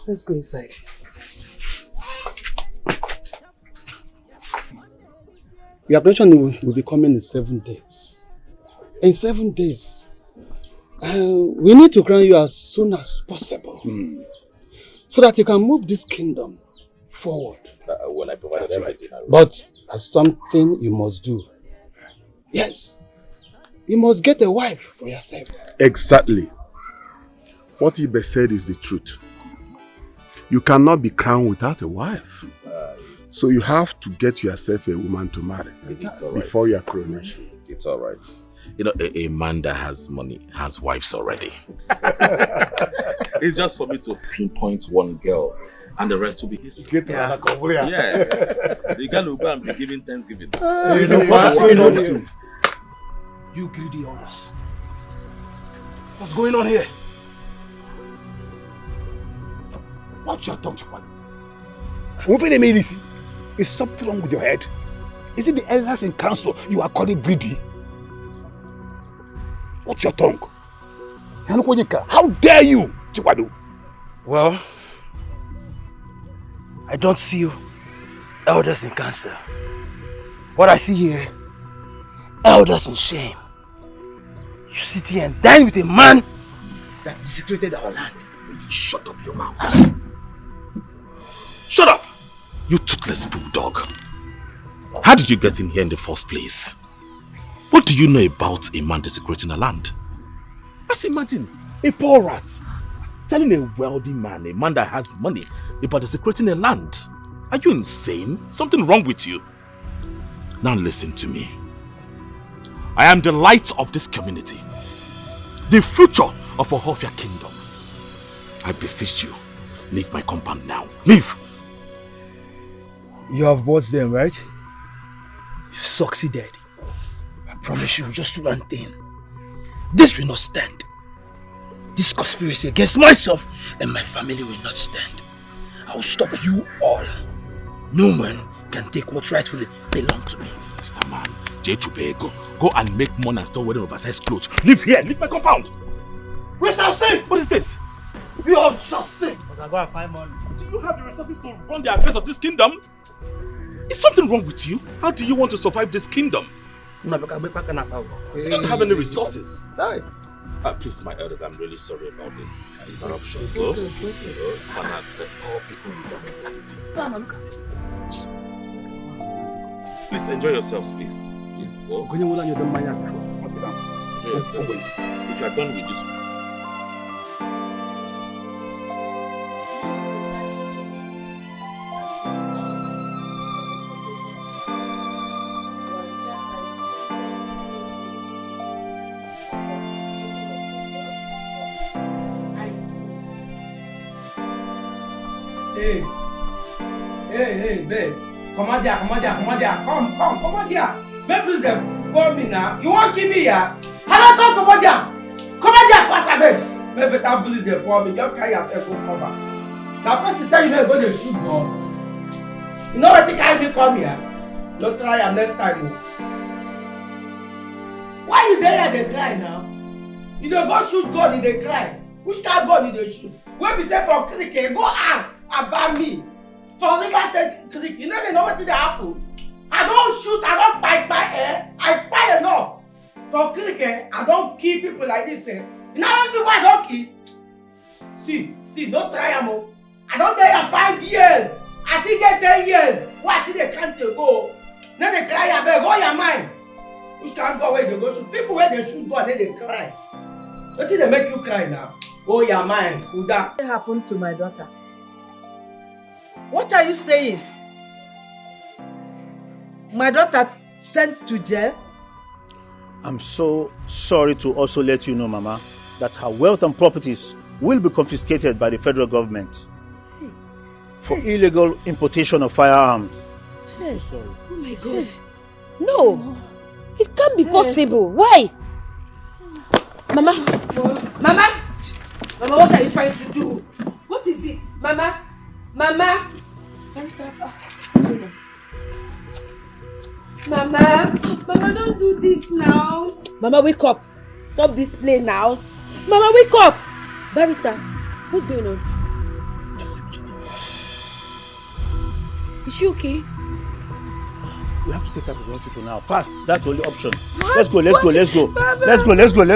let's go inside. Your operation will be coming in 7 days. In 7 days, we need to crown you as soon as possible. So that you can move this kingdom forward. When I provide everything. But there's something you must do. Yes. You must get a wife for yourself. Exactly. What Ibe said is the truth. You cannot be crowned without a wife. So you have to get yourself a woman to marry before your coronation. It's all right. You know, a man that has money has wives already. It's just for me to pinpoint one girl and the rest will be history. Yes. The girl will go and be giving Thanksgiving. You know what's going on here? You greedy others. What's going on here? Watch your tongue, Chapal. Is something wrong with your head? Is it the elders in council you are calling greedy? Watch your tongue. How dare you, Chikwado? Well, I don't see you elders in council. What I see here, elders in shame. You sit here and dine with a man that desecrated our land. Shut up your mouth. Shut up! You toothless bulldog. How did you get in here in the first place? What do you know about a man desecrating a land? Just imagine a poor rat telling a wealthy man, a man that has money, about desecrating a land. Are you insane? Something wrong with you? Now listen to me. I am the light of this community, the future of Ohofia kingdom. I beseech you, leave my compound now. Leave! You have watched them, right? You've succeeded. I promise you just one thing. This will not stand. This conspiracy against myself and my family will not stand. I will stop you all. No man can take what rightfully belongs to me. Mr. Man, go and make money and start wearing oversized clothes. Leave here, leave my compound. We shall see. What is this? We all shall see. Go and find money. Do you have the resources to run the affairs of this kingdom? Is something wrong with you? How do you want to survive this kingdom? You don't have any resources. Please, my elders, I'm really sorry about this interruption. Poor people with your mentality. Please enjoy yourselves, please. Please. Oh. Enjoy yourselves. If you are done with this. Hey, babe. Come on there. Come on there. Babe, please call me now. You won't kill me here? How about come on there? Come on there fast, babe. Babe, better please they call me. Just carry yourself to cover. Now, person tell you may go to shoot gun. You know what you can't come here? Don't try am next time. Why you there they cry now? You don't go shoot gun, they cry. Which kind of gun they shoot? When we say for cricket, go ask about me. For River State Creek, you know they know what did happen. I don't shoot, I don't bite by air. I bite enough. For cricket, I don't kill people like this. You know how many people I don't kill? See, don't try am. I don't tell you 5 years. I still get 10 years. Why see they can't go? Then they cry, I beg, go your mind. Which can't go where they go shoot? People where they shoot go and then they cry. What did they make you cry now? Oh, your mind, Uda. What happened to my daughter? What are you saying? My daughter sent to jail? I'm so sorry to also let you know, Mama, that her wealth and properties will be confiscated by the federal government for illegal importation of firearms. Hey. Sorry. Oh my God. No, it can't be possible. Why? Mama, what are you trying to do? What is it? Mama. Mama, don't do this now. Mama, wake up. Stop this play now. Mama, wake up. Barrister, what's going on? Is she okay? We have to take her to the hospital now. Fast. That's the only option. What? Let's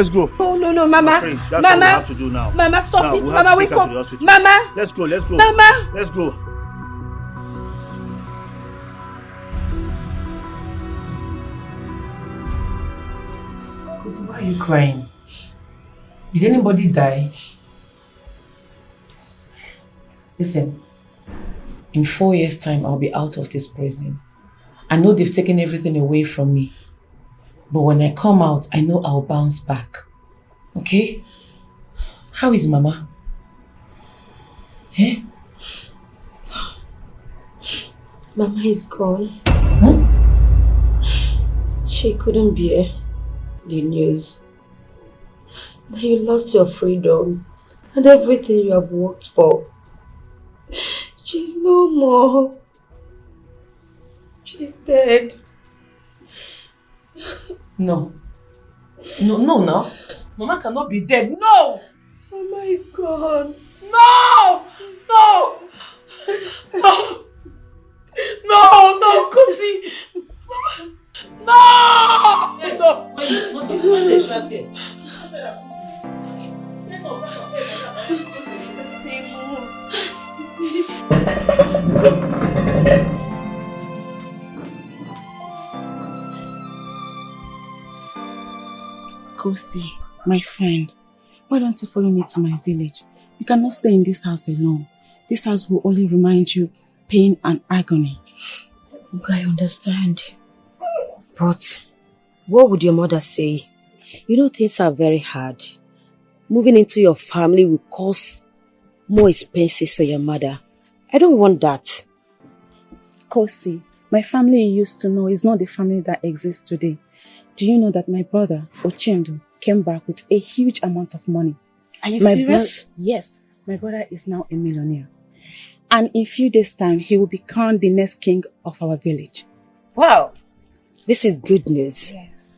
go. Mama. No, Mama. That's what we have to do now. Mama, stop now, it. Mama, wake up. Mama. Let's go. Mama. Let's go. Why are you crying? Did anybody die? Listen, in 4 years' time, I'll be out of this prison. I know they've taken everything away from me. But when I come out, I know I'll bounce back. Okay? How is Mama? Eh? Mama is gone. She couldn't bear the news that you lost your freedom and everything you have worked for. No more. She's dead. No. No. Mama cannot be dead. No! Mama is gone. No! No! No! No, Kosi! Mama! No! No! Wait, shut here. Sister, stay home. Kosi, my friend, why don't you follow me to my village? You cannot stay in this house alone. This house will only remind you pain and agony. Look, I understand. But what would your mother say? You know things are very hard. Moving into your family will cause more expenses for your mother. I don't want that. Kosi, my family you used to know is not the family that exists today. Do you know that my brother, Ochendo, came back with a huge amount of money? Are you serious? Yes, my brother is now a millionaire. And in a few days' time, he will be crowned the next king of our village. Wow, this is good news. Yes.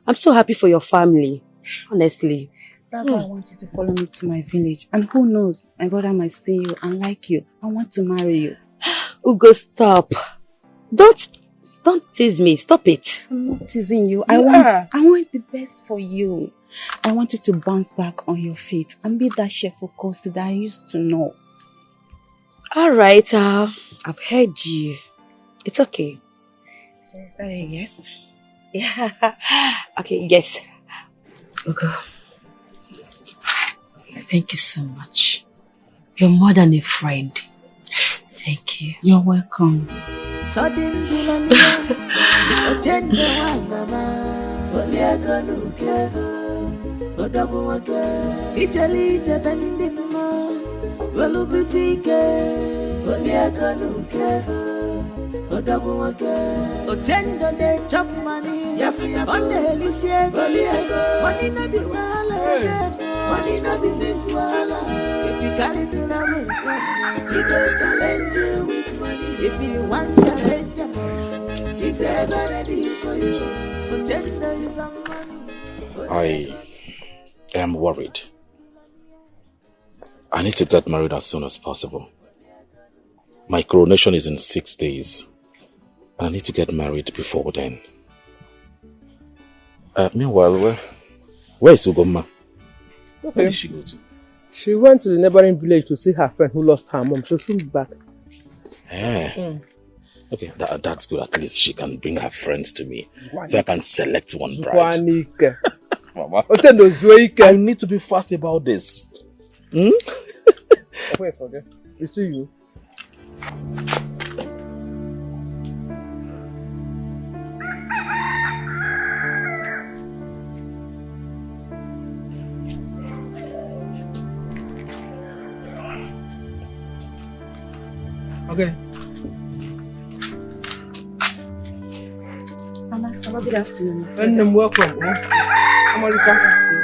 I'm so happy for your family, honestly. That's why I want you to follow me to my village. And who knows, my brother might see you and like you. I want to marry you. Ugo, stop. Don't tease me. Stop it. I'm not teasing you. I want the best for you. I want you to bounce back on your feet and be that cheerful Kosi that I used to know. All right, I've heard you. It's okay. So is that a yes? Yeah. Okay, yes. Ugo, thank you so much. You're more than a friend. Thank you. You're welcome. Ochendo de chop money, on the helice, money no be wala again, money no be this wala. If you carry to the moon, he go challenge you with money. If you want challenge him, he's ever ready for you. Ochendo is some money. I am worried. I need to get married as soon as possible. My coronation is in 6 days. I need to get married before then. Meanwhile, where is Ugomma? Okay. Where did she go to? She went to the neighboring village to see her friend who lost her mom, so she'll be back. Okay, that's good. At least she can bring her friends to me, so I can select one bride. Mama. I need to be fast about this. Wait for them. It's you. Okay. Mama, good afternoon. And welcome. I'm already talking to you.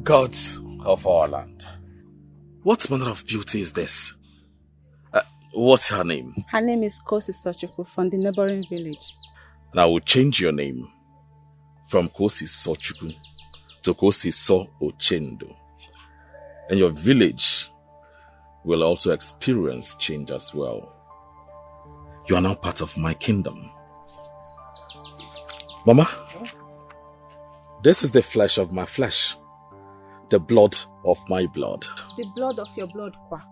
Gods of our land, what manner of beauty is this? What's her name? Her name is Kosi Sochukwu from the neighboring village. And I will change your name from Kosi Sochukwu to Kosi So Ochendo. And your village will also experience change as well. You are now part of my kingdom. Mama, this is the flesh of my flesh, the blood of my blood. The blood of your blood, Kwa.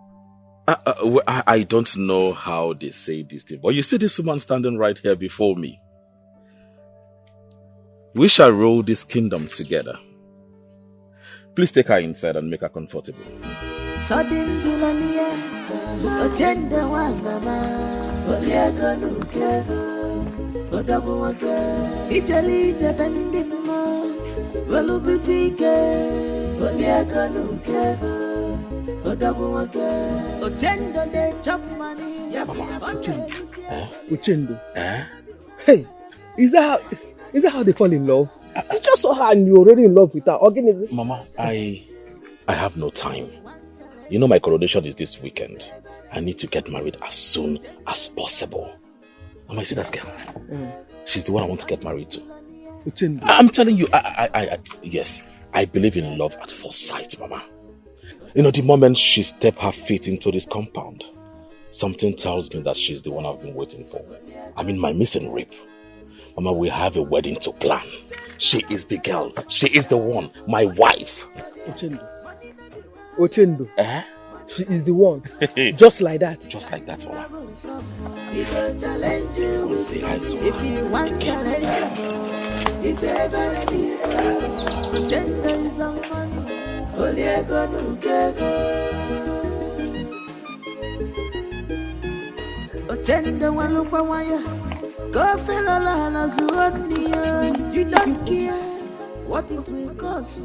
I don't know how they say this thing, but you see this woman standing right here before me. We shall rule this kingdom together. Please take her inside and make her comfortable. Ochendo de chop money, Uchendu. Hey, is that how they fall in love? You just saw her and you're already in love with her. Organism. Mama, I have no time. You know my coronation is this weekend. I need to get married as soon as possible. Am I see that girl? She's the one I want to get married to. Uchendu. I'm telling you, yes, I believe in love at first sight, Mama. You know, the moment she stepped her feet into this compound, something tells me that she's the one I've been waiting for. I mean, my missing rib. Mama, we have a wedding to plan. She is the girl. She is the one. My wife. Uchendu. She is the one. Just like that. Just like that, Mama. Say hi to her. If you want challenge, it's ever ready. Gender is on money. Oliego nukego. Ochenda walupa waya. Go fella la zuania. You don't care what it will cost.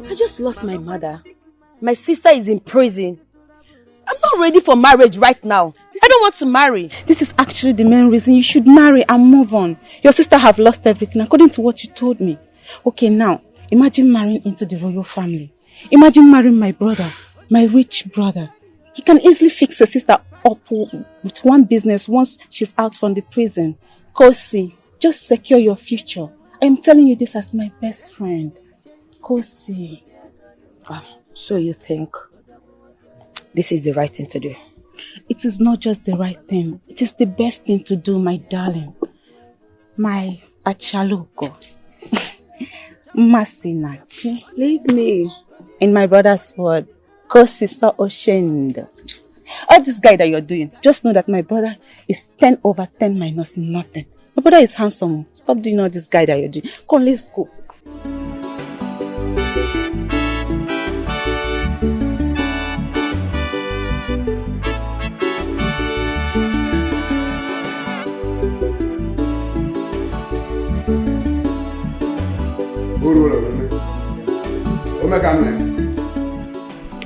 I just lost my mother. My sister is in prison. I'm not ready for marriage right now. I don't want to marry. This is actually the main reason you should marry and move on. Your sister have lost everything according to what you told me. Okay, now, imagine marrying into the royal family. Imagine marrying my brother, my rich brother. He can easily fix your sister up with one business once she's out from the prison. Kosi, just secure your future. I'm telling you this as my best friend. Kosi. So you think this is the right thing to do? It is not just the right thing. It is the best thing to do, my darling. My achaloko. Masinachi. Leave me. In my brother's word, Kosi so oshendo. All this guy that you're doing, just know that my brother is 10 over 10 minus nothing. My brother is handsome. Stop doing all this guy that you're doing. Come, let's go.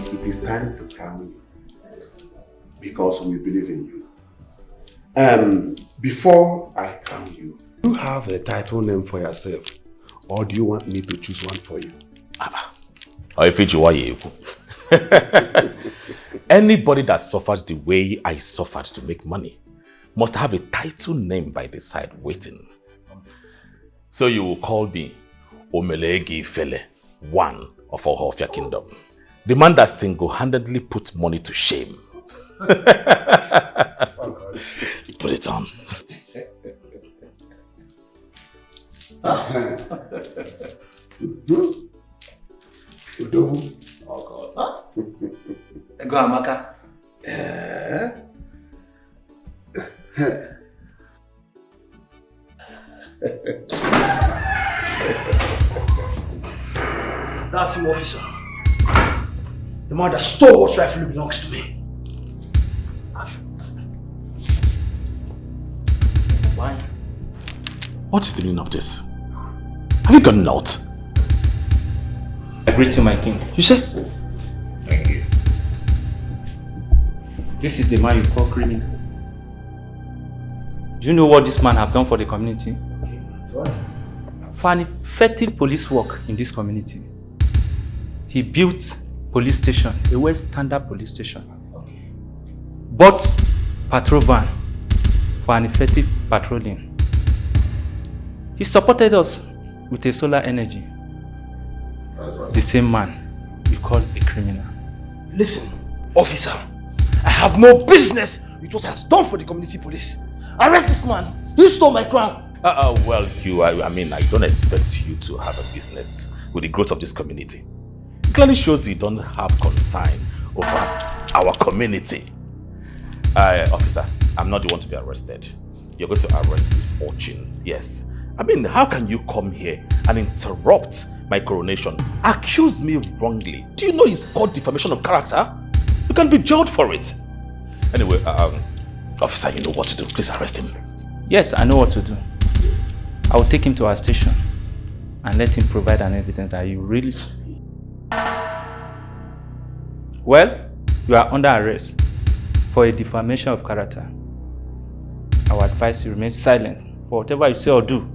It is time to crown you because we believe in you. Before I crown you, do you have a title name for yourself, or do you want me to choose one for you? Anybody that suffered the way I suffered to make money must have a title name by the side waiting. So you will call me Omelegi Fele, one of Ohofia Kingdom. The man that single-handedly puts money to shame. Put it on. Oh God. Go Amaka. That's him, officer. The man that stole what rightfully belongs to me. Why? What is the meaning of this? Have you gone out? I greet you, my king. You say? Thank you. This is the man you call criminal. Do you know what this man have done for the community? What? For an effective police work in this community, he built police station, a well-standard police station. Bought patrol van for an effective patrolling. He supported us with a solar energy. That's right. The same man we call a criminal. Listen, officer, I have no business with what I have done for the community police. Arrest this man. He stole my crown. Well, I don't expect you to have a business with the growth of this community. It clearly shows you don't have concern over our community. Officer, I'm not the one to be arrested. You're going to arrest this urchin. Yes. How can you come here and interrupt my coronation? Accuse me wrongly. Do you know it's called defamation of character? You can be jailed for it. Anyway, officer, you know what to do. Please arrest him. Yes, I know what to do. I will take him to our station and let him provide an evidence that you really... Well, you are under arrest for a defamation of character I would advise you remain silent. For whatever you say or do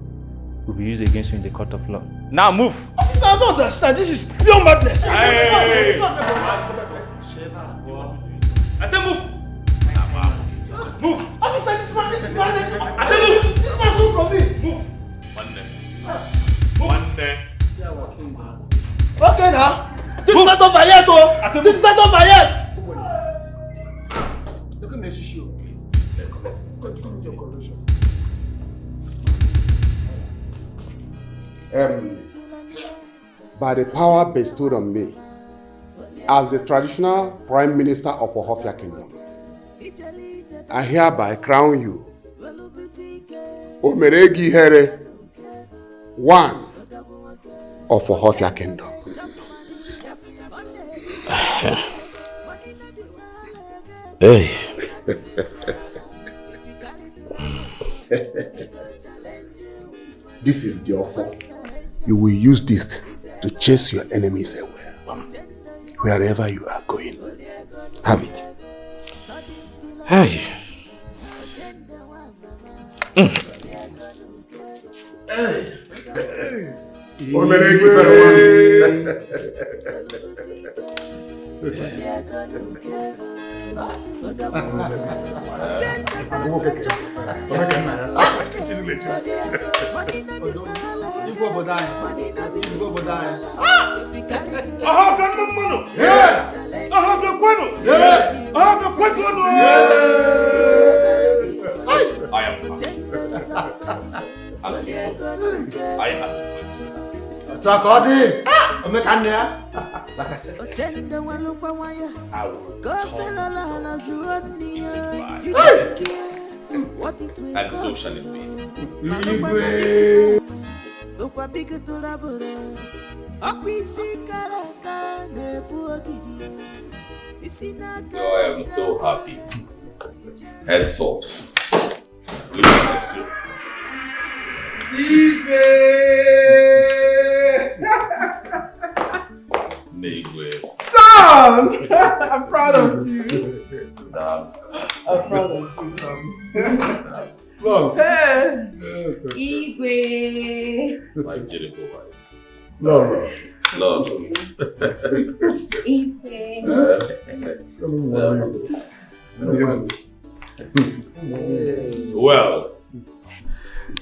will be used against you in the court of law. Now move! Officer, I don't understand. This is pure madness. Hey. I said move! Move! Officer, this man. I said move! This man's moved from me. Move! One day. Okay now. This is not over yet, oh. This is not over yet. Look at me, Shishu. Please, let's come to your conclusion. By the power bestowed on me as the traditional Prime Minister of Ohofia Kingdom, I hereby crown you Omeregi Here, one of Ohofia Kingdom. Hey. This is the offer. You will use this to chase your enemies away, wherever you are going. Have it. Hey. Hey. Like I said, I will and so shall it be. So I am so happy. Henceforth, we will explore. Son! I'm proud of you. I'm proud of you. Igwe. My beautiful wife. Lord. Well,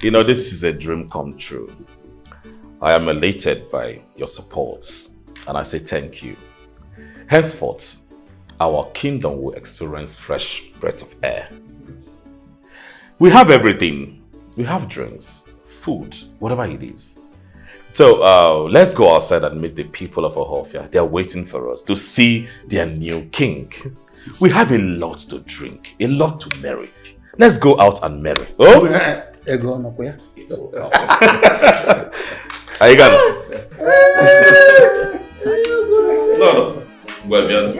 you know, this is a dream come true. I am elated by your supports, and I say thank you. Henceforth, our kingdom will experience fresh breath of air. We have everything. We have drinks, food, whatever it is. So let's go outside and meet the people of Ohofia. They are waiting for us to see their new king. We have a lot to drink, a lot to marry. Let's go out and marry. Oh? Are you gonna? No. Well, bien.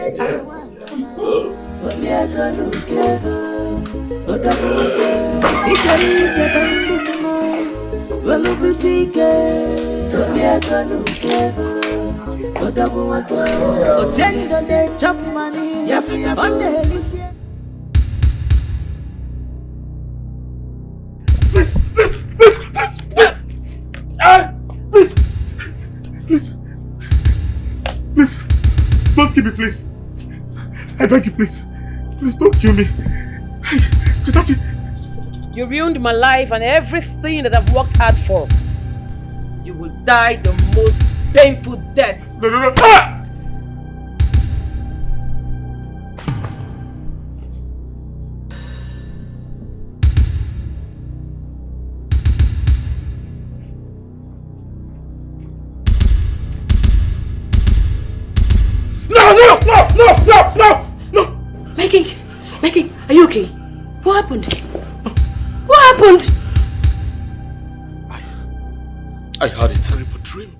Please, don't kill me, please. I beg you, please. Please don't kill me. Hey, Chetachi. You ruined my life and everything that I've worked hard for. You will die the most painful death. No. Ah! No! My king, are you okay? What happened? What happened? I had a terrible dream.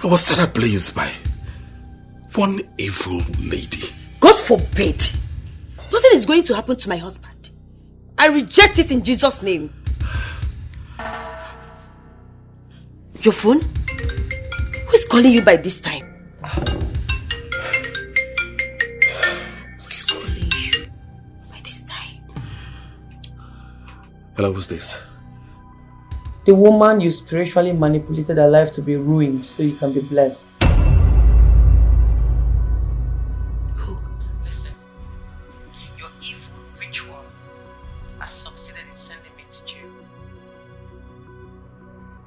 I was set ablaze by one evil lady. God forbid! Nothing is going to happen to my husband. I reject it in Jesus' name. Your phone? Who is calling you by this time? Hello, who's this? The woman you spiritually manipulated her life to be ruined so you can be blessed. Listen, your evil ritual has succeeded in sending me to jail.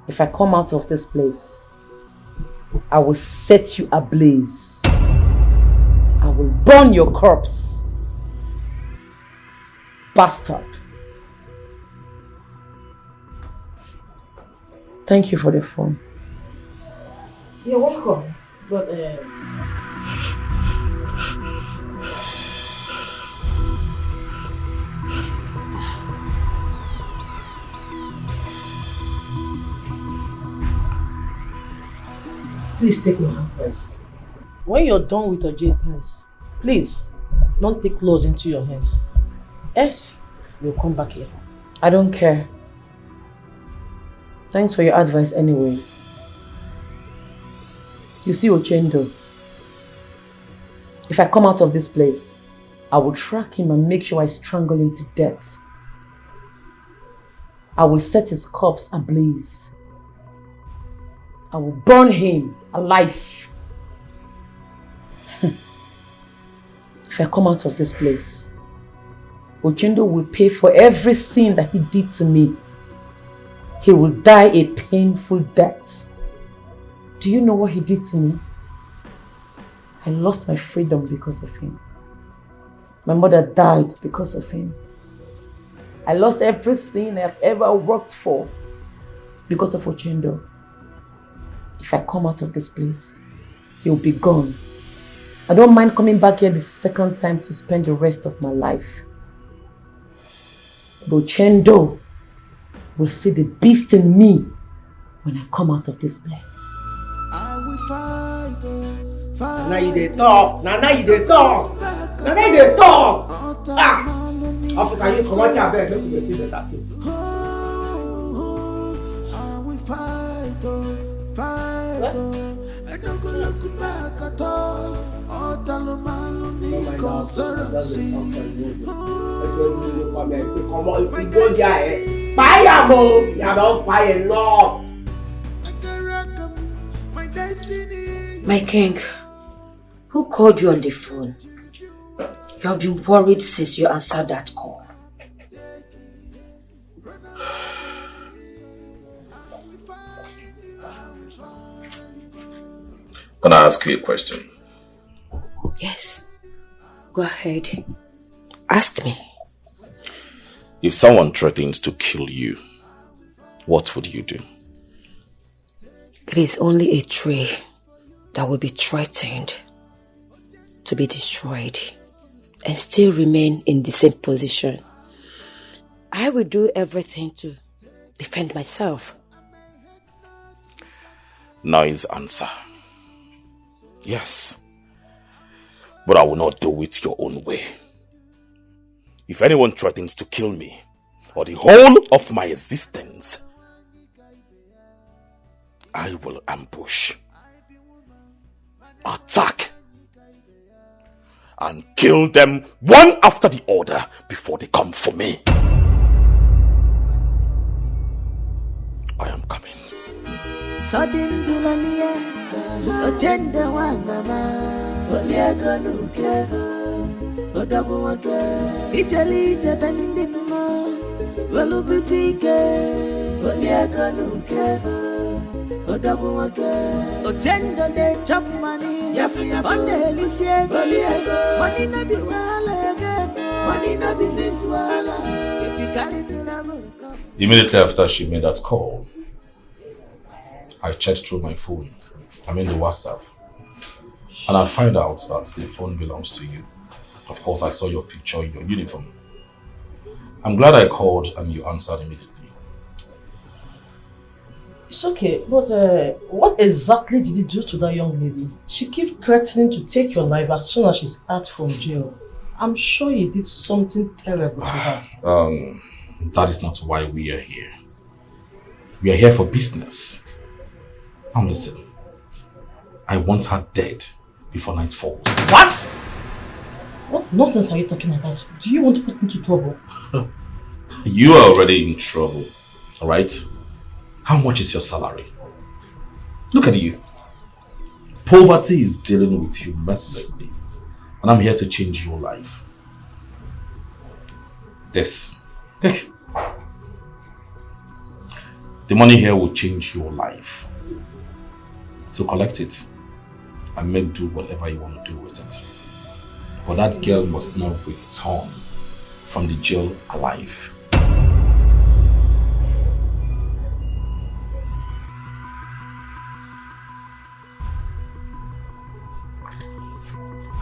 If I come out of this place, I will set you ablaze. I will burn your corpse. Bastard. Thank you for the phone. You're welcome. But please take my advice. When you're done with your jail times, please don't take laws into your hands. Else, you'll come back here. I don't care. Thanks for your advice anyway. You see Ochendo, if I come out of this place, I will track him and make sure I strangle him to death. I will set his corpse ablaze. I will burn him alive. If I come out of this place, Ochendo will pay for everything that he did to me. He will die a painful death. Do you know what he did to me? I lost my freedom because of him. My mother died because of him. I lost everything I've ever worked for because of Ochendo. If I come out of this place, he'll be gone. I don't mind coming back here the second time to spend the rest of my life. But Ochendo will see the beast in me when I come out of this place. Now you dey talk. Now you dey talk. Now you dey talk. Ah! Officer, you come out here, make you see better thing. My king, who called you on the phone? You have been worried since you answered that call. Can I ask you a question? Yes. Go ahead. Ask me. If someone threatens to kill you, what would you do? It is only a tree that will be threatened to be destroyed and still remain in the same position. I will do everything to defend myself. Nice answer. Yes. But I will not do it your own way. If anyone threatens to kill me, or the whole of my existence, I will ambush, attack, and kill them one after the other before they come for me. I am coming. Sudden Bilania, Ochendo Mama, Oliago Nukego, Odaguake, Italy Jabendimo, Velubutike, Oliago Nukego, Odaguake, Ochendo de chop money, on the Lycée, money no be wala again, money no be this wala, if you carry to the Immediately after she made that call, I checked through my phone, the WhatsApp, and I find out that the phone belongs to you. Of course, I saw your picture in your uniform. I'm glad I called and you answered immediately. It's okay, but what exactly did you do to that young lady? She keeps threatening to take your life as soon as she's out from jail. I'm sure you did something terrible to her. That is not why we are here. We are here for business. And listen, I want her dead before night falls. What? What nonsense are you talking about? Do you want to put me into trouble? You are already in trouble, alright? How much is your salary? Look at you. Poverty is dealing with you mercilessly. And I'm here to change your life. This. Take. The money here will change your life. So collect it and make do whatever you want to do with it. But that girl must not return from the jail alive.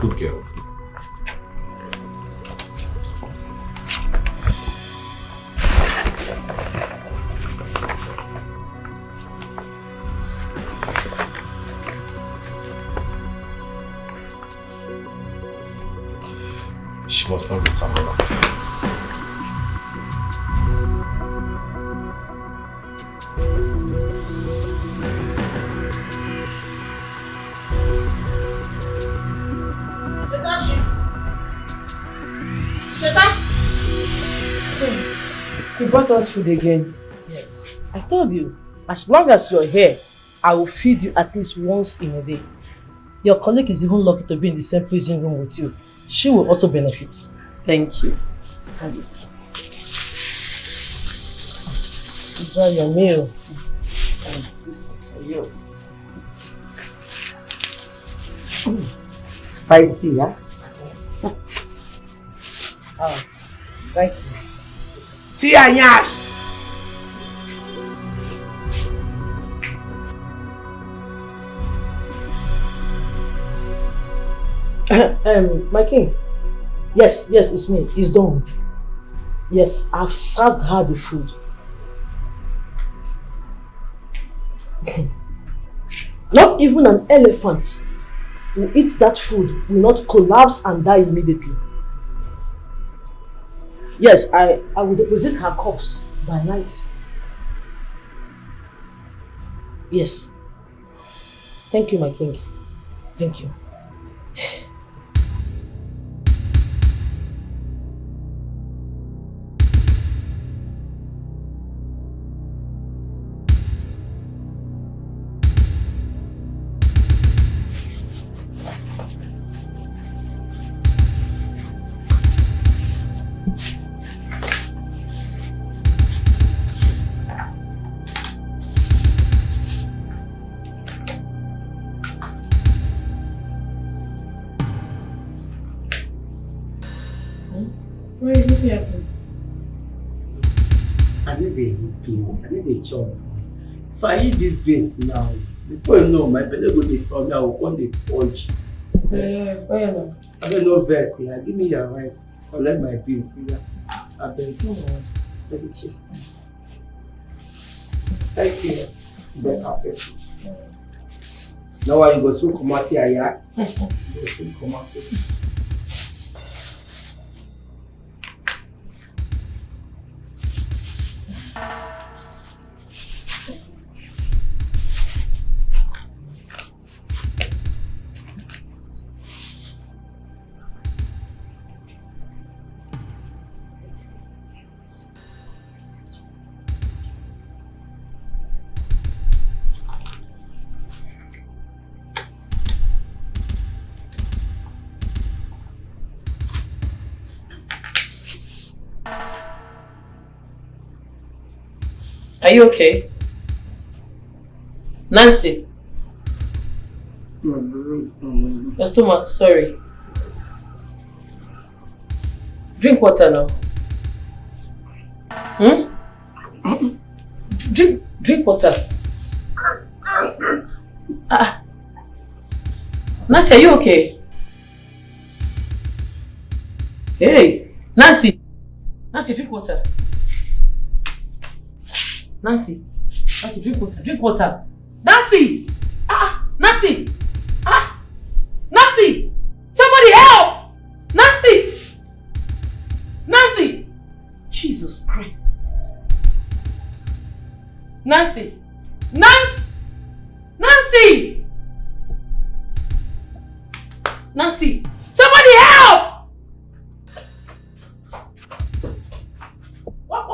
Good girl. She must not return alive. You brought us food again. Yes. I told you, as long as you're here, I will feed you at least once in a day. Your colleague is even lucky to be in the same prison room with you. She will also benefit. Thank you. Have it. Enjoy your meal. And this is for you. Thank you, yeah? Alright. Thank you. See ya, Nyash! My king. Yes, it's me. It's done. Yes, I've served her the food. Not even an elephant who eats that food will not collapse and die immediately. Yes, I will deposit her corpse by night. Yes. Thank you, my king. Thank you. What is this happening? I need a beans. I need a chop. If I eat this beans now, before you know, my belly will be from me. I will come the punch. I don't know verse here. Give me your rice. I'll let my beans here. I beg you. Let me check. Thank you. Better person. Now I go so come out here, yeah? Go so come out here. Are you okay? Nancy? Your stomach, sorry. Drink water now. Drink water. Nancy, are you okay? Hey, Nancy! Nancy, drink water. Nancy, drink water. Drink water. Nancy! Nancy! Nancy! Somebody help! Nancy! Nancy! Jesus Christ. Nancy! Nancy! Nancy! Somebody help! What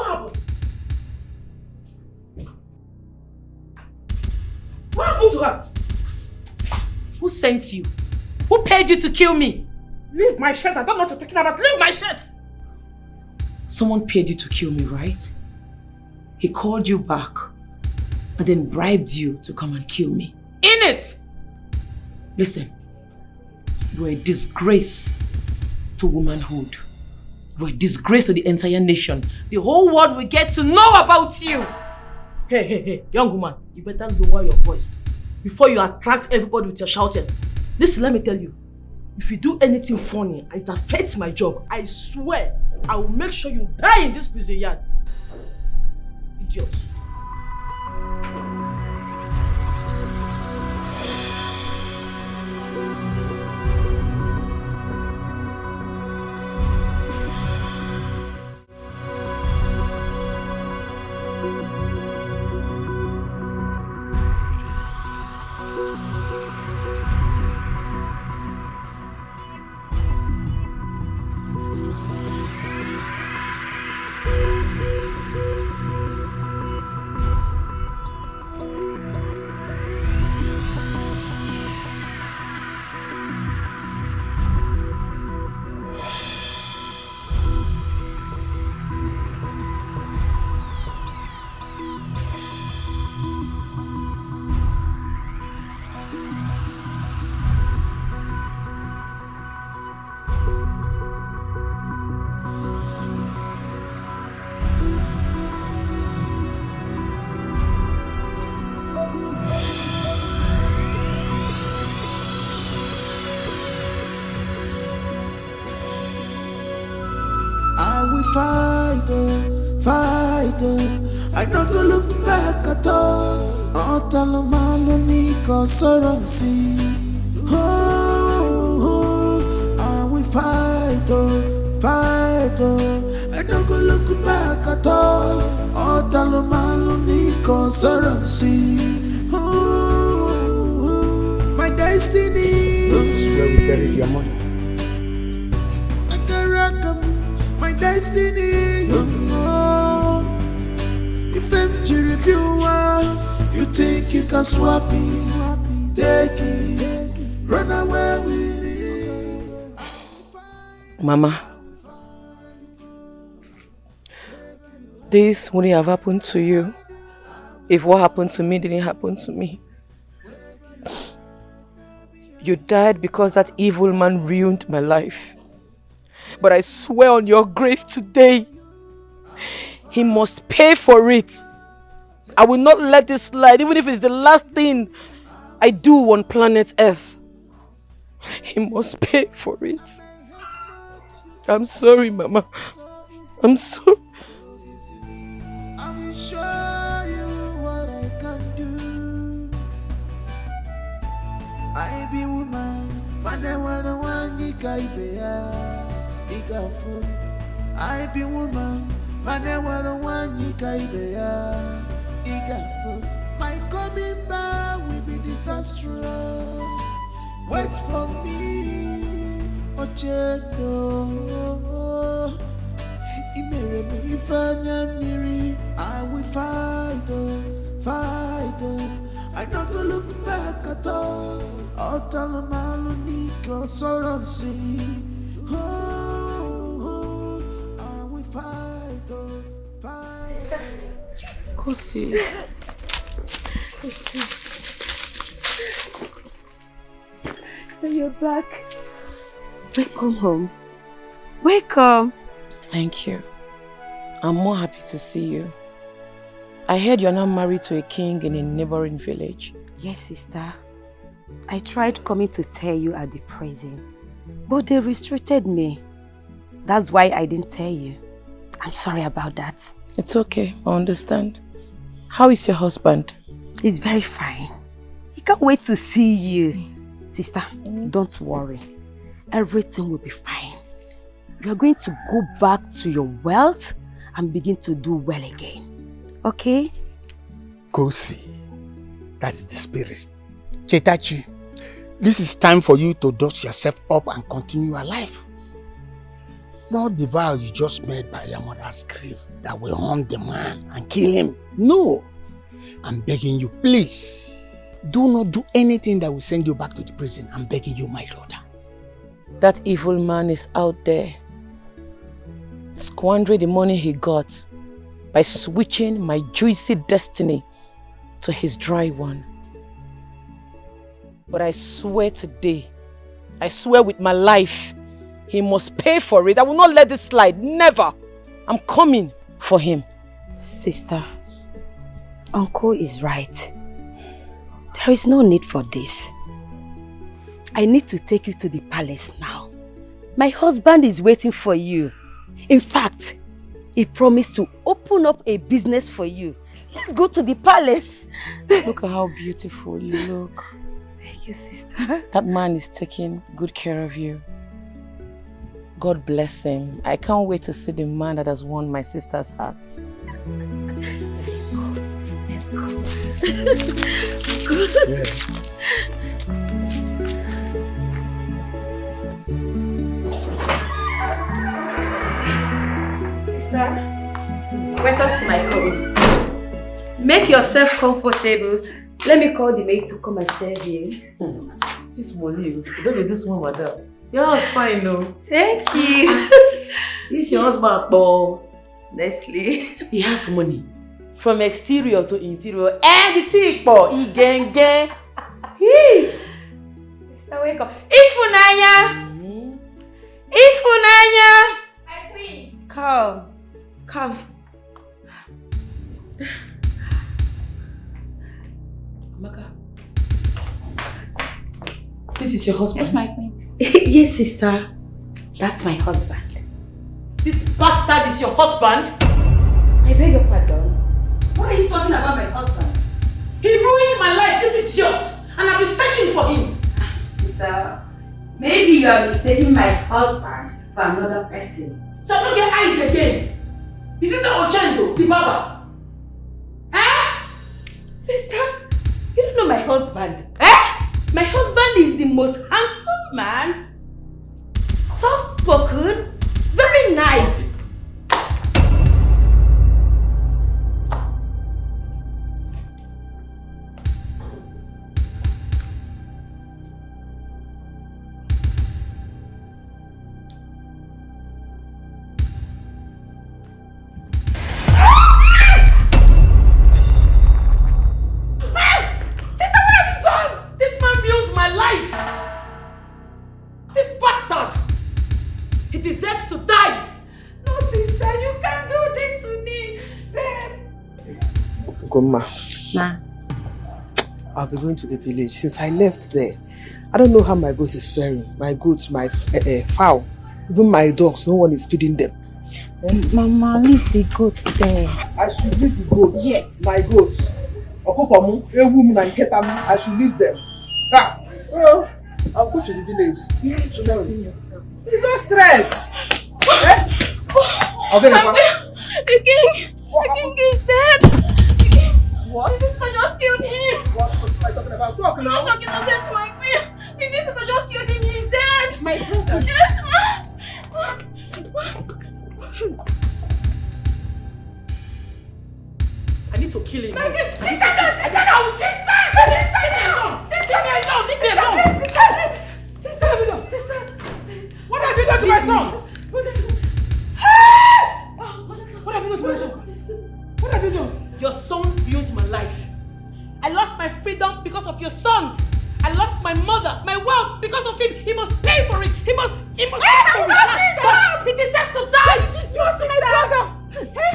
to her. Who sent you? Who paid you to kill me? Leave my shirt. I don't know what you're talking about. Leave my shirt. Someone paid you to kill me, right? He called you back and then bribed you to come and kill me. In it! Listen, you are a disgrace to womanhood. You are a disgrace to the entire nation. The whole world will get to know about you. Hey, young woman, you better lower your voice before you attract everybody with your shouting. Listen, let me tell you, if you do anything funny and it affects my job, I swear I will make sure you die in this prison yard. Idiot. Fight, I don't go look back at all. Oh, tell me, consolidate. I will fight, I don't go look back at all. Oh, tell me, consolidate. My destiny. This is where we bury your money. My destiny, if I'm you think you can swap it, take it, run away with it. Mama, this wouldn't have happened to you if what happened to me didn't happen to me. You died because that evil man ruined my life. But I swear on your grave today, he must pay for it. I will not let this slide, even if it's the last thing I do on planet Earth. He must pay for it. I'm sorry, Mama. I'm sorry. I will show you what I can do. I be woman, but I want the one you can be. I be woman, but I want the one you can be. My coming back will be disastrous. Wait for me, Ochendo. I will fight, I don't go look back at all. I'll tell them I'll need consolidate. I will fight. Sister, go see. So you're back. Welcome home. Welcome. Thank you. I'm more happy to see you. I heard you're now married to a king in a neighboring village. Yes, sister. I tried coming to tell you at the prison, but they restricted me. That's why I didn't tell you. I'm sorry about that. It's okay, I understand. How is your husband? He's very fine. He can't wait to see you. Sister, don't worry. Everything will be fine. You are going to go back to your wealth and begin to do well again. Okay? Go see. That's the spirit. Chetachi, this is time for you to dust yourself up and continue your life. Not the vow you just made by your mother's grave that will hunt the man and kill him. No. I'm begging you, please. Do not do anything that will send you back to the prison. I'm begging you, my daughter. That evil man is out there, squandering the money he got by switching my juicy destiny to his dry one. But I swear today, I swear with my life, he must pay for it. I will not let this slide, never. I'm coming for him. Sister, Uncle is right. There is no need for this. I need to take you to the palace now. My husband is waiting for you. In fact, he promised to open up a business for you. Let's go to the palace. Look at how beautiful you look. Thank you, sister. That man is taking good care of you. God bless him. I can't wait to see the man that has won my sister's heart. Let's go. Let's go. Yeah. Sister, welcome to my home. Make yourself comfortable. Let me call the maid to come and serve you. This money, don't do this one, madam. Your husband fine, no? Thank you. This your husband, Paul. Nestle. He has money. From exterior to interior. And the thing, Paul. He gang. Sister, wake up. Ifunanya! Ifunanya! My queen. Come. Amaka. This is your husband? Yes, my queen. Yes, sister. That's my husband. This bastard is your husband? I beg your pardon. What are you talking about my husband? He ruined my life, this idiot! And I've been searching for him. Sister, maybe you are mistaking my husband for another person. So I don't get eyes again. Is this the Ochendo, the Baba? Sister, you don't know my husband. My husband is the most handsome man, soft-spoken, very nice. Ma. I'll be going to the village. Since I left there, I don't know how my goat is faring. My goats, my fowl, even my dogs, no one is feeding them. Mama, leave the goats there. I should leave the goats? Yes. My goats. I should leave them. Well, I'll go to the village. Yes, listen yourself. It's no stress. The king is dead. What? The visitor just killed him. What am I talking about? Talk now. You're talking nonsense, my queen. The visitor just killed him. He's dead. My brother. Yes, ma. I need to kill him. My queen, Sister, no. What have you done to my son? What have you done to my son? What have you done? Your son ruined my life. I lost my freedom because of your son. I lost my mother, my wealth because of him. He must pay for it. He must pay for it. He deserves to die. What did you do to my brother? Hey?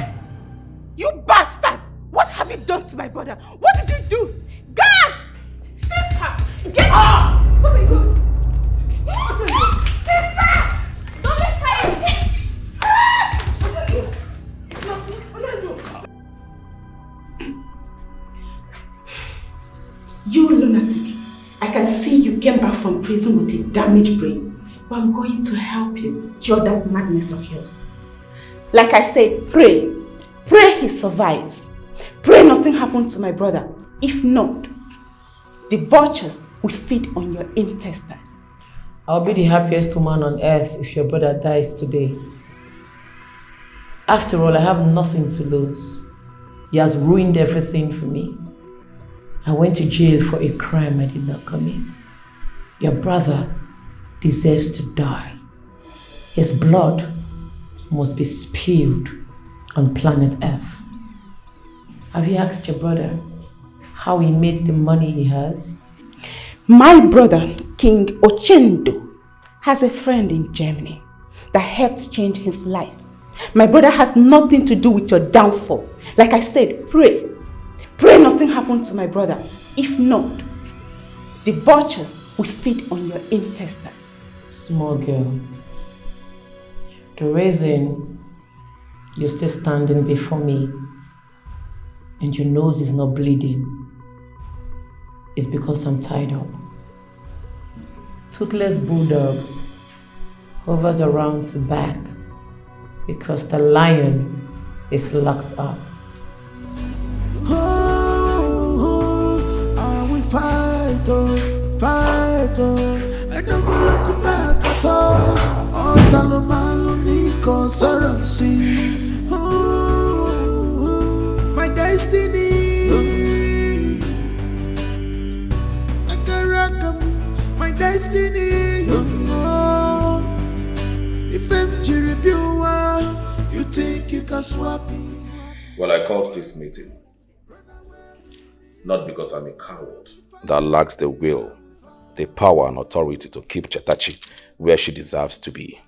You bastard! What have you done to my brother? What did you do? God! Sister! Get up! Oh my God! Sister! Don't let her escape! You lunatic. I can see you came back from prison with a damaged brain. But I'm going to help you cure that madness of yours. Like I said, pray. Pray he survives. Pray nothing happens to my brother. If not, the vultures will feed on your intestines. I'll be the happiest woman on earth if your brother dies today. After all, I have nothing to lose. He has ruined everything for me. I went to jail for a crime I did not commit. Your brother deserves to die. His blood must be spilled on planet Earth. Have you asked your brother how he made the money he has? My brother, King Ochendo, has a friend in Germany that helped change his life. My brother has nothing to do with your downfall. Like I said, pray. Pray nothing happens to my brother. If not, the vultures will feed on your intestines. Small girl, the reason you're still standing before me and your nose is not bleeding is because I'm tied up. Toothless bulldogs hovers around to back because the lion is locked up. I will fight, oh, fight, oh. I don't go look back at all. Oh, Talomalo, Nico, Sorancy. Oh, my destiny. I can rock my destiny. Oh, if I'm Retribution, you think you can swap it? Well, I called this meeting not because I'm a coward that lacks the will, the power and authority to keep Chetachi where she deserves to be,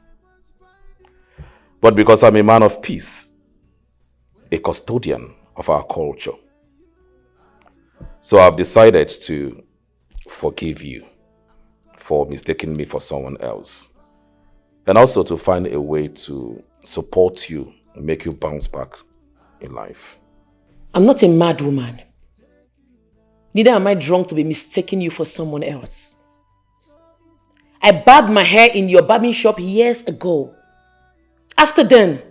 but because I'm a man of peace, a custodian of our culture. So I've decided to forgive you for mistaking me for someone else, and also to find a way to support you and make you bounce back in life. I'm not a mad woman. Neither am I drunk to be mistaking you for someone else. I barbed my hair in your barbing shop years ago. After then,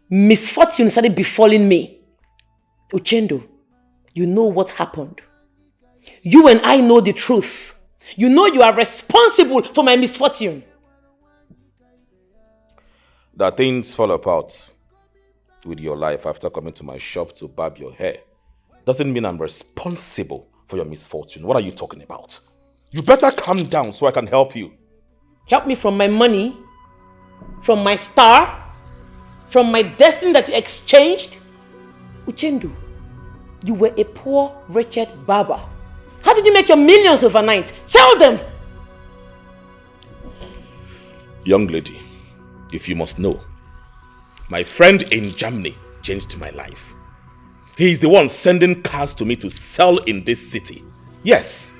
misfortune started befalling me. Ochendo, you know what happened. You and I know the truth. You know you are responsible for my misfortune. That things fall apart with your life after coming to my shop to barb your hair doesn't mean I'm responsible for your misfortune. What are you talking about? You better calm down so I can help you. Help me from my money, from my star, from my destiny that you exchanged. Uchendu, you were a poor, wretched barber. How did you make your millions overnight? Tell them! Young lady, if you must know, my friend in Germany changed my life. He is the one sending cars to me to sell in this city. Yes,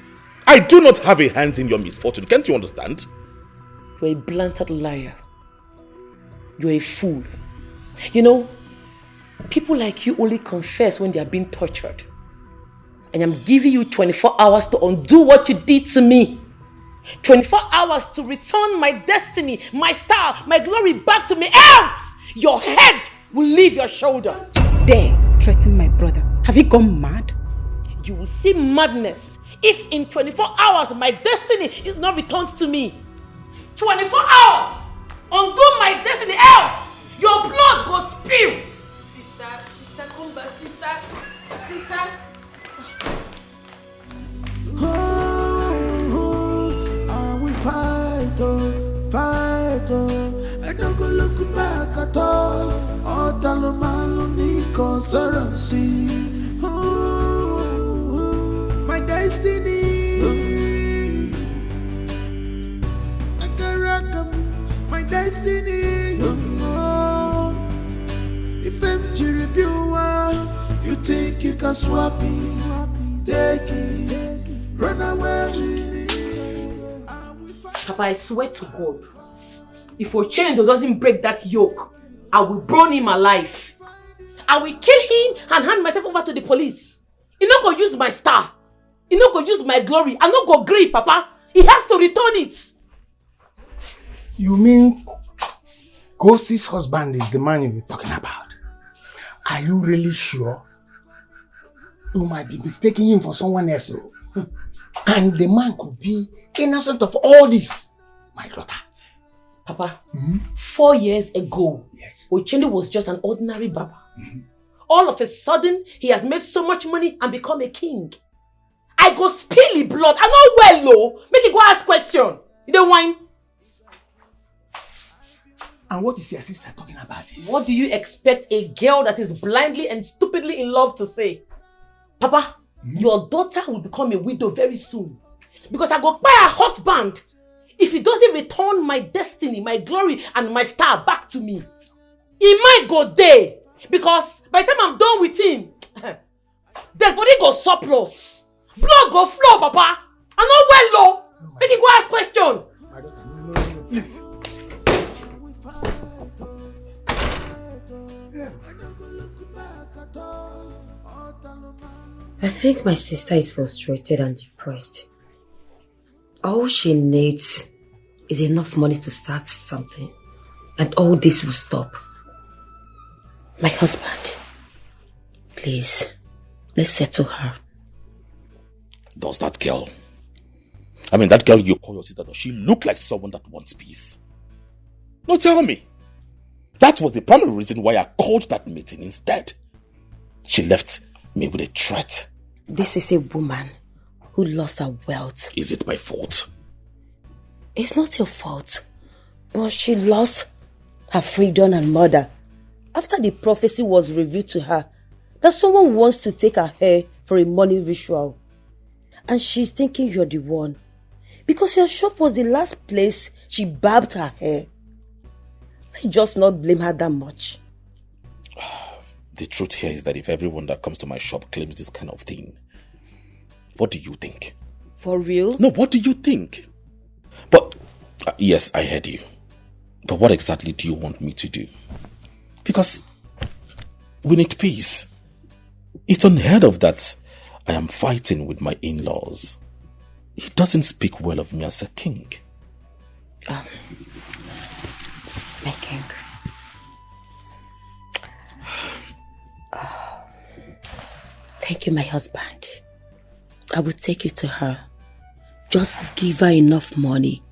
I do not have a hand in your misfortune. Can't you understand? You're a blunted liar. You're a fool. You know, people like you only confess when they are being tortured. And I'm giving you 24 hours to undo what you did to me. 24 hours to return my destiny, my star, my glory back to me. Else, your head will leave your shoulder. Dare threaten my brother. Have you gone mad? You will see madness if in 24 hours my destiny is not returned to me. 24 hours! Undo my destiny, else your blood will spill. Sister, come back, sister. I will fight, oh, fight, oh. I don't go look back at all. Oh, Talomalo, Nico, Sorancy. Oh, my destiny. I can rock my destiny. Oh, if I'm Retribution, you think you can swap it? Take it, run away. Papa, I swear to God, if Ochendo doesn't break that yoke, I will burn him alive. I will kill him and hand myself over to the police. He not gonna use my star. He not gonna use my glory. I'm not gonna agree, Papa. He has to return it. You mean Kosi's husband is the man you were talking about? Are you really sure? You might be mistaking him for someone else. And the man could be innocent of all this. My daughter. Papa, 4 years ago, Ochendo was just an ordinary barber. All of a sudden, he has made so much money and become a king. I go spill the blood. I know well, low. Make it go ask question. You don't whine. And what is your sister talking about this? What do you expect a girl that is blindly and stupidly in love to say? Papa, your daughter will become a widow very soon. Because I go buy a husband if he doesn't return my destiny, my glory, and my star back to me. He might go there. Because by the time I'm done with him, the body go surplus. Blood go flow, Papa. I know well, low. Make it go ask question. Please. I think my sister is frustrated and depressed. All she needs is enough money to start something, and all this will stop. My husband, please, let's settle her. Does that girl, that girl you call your sister, does she look like someone that wants peace? No, tell me. That was the primary reason why I called that meeting instead. She left me with a threat. This is a woman who lost her wealth. Is it my fault? It's not your fault. But she lost her freedom and mother after the prophecy was revealed to her that someone wants to take her hair for a money ritual. And she's thinking you're the one. Because your shop was the last place she barbed her hair. Let's just not blame her that much. The truth here is that if everyone that comes to my shop claims this kind of thing, what do you think? For real? No, what do you think? But, yes, I heard you. But what exactly do you want me to do? Because we need peace. It's unheard of that I am fighting with my in-laws. He doesn't speak well of me as a king. My king. Thank you, my husband. I will take you to her. Just give her enough money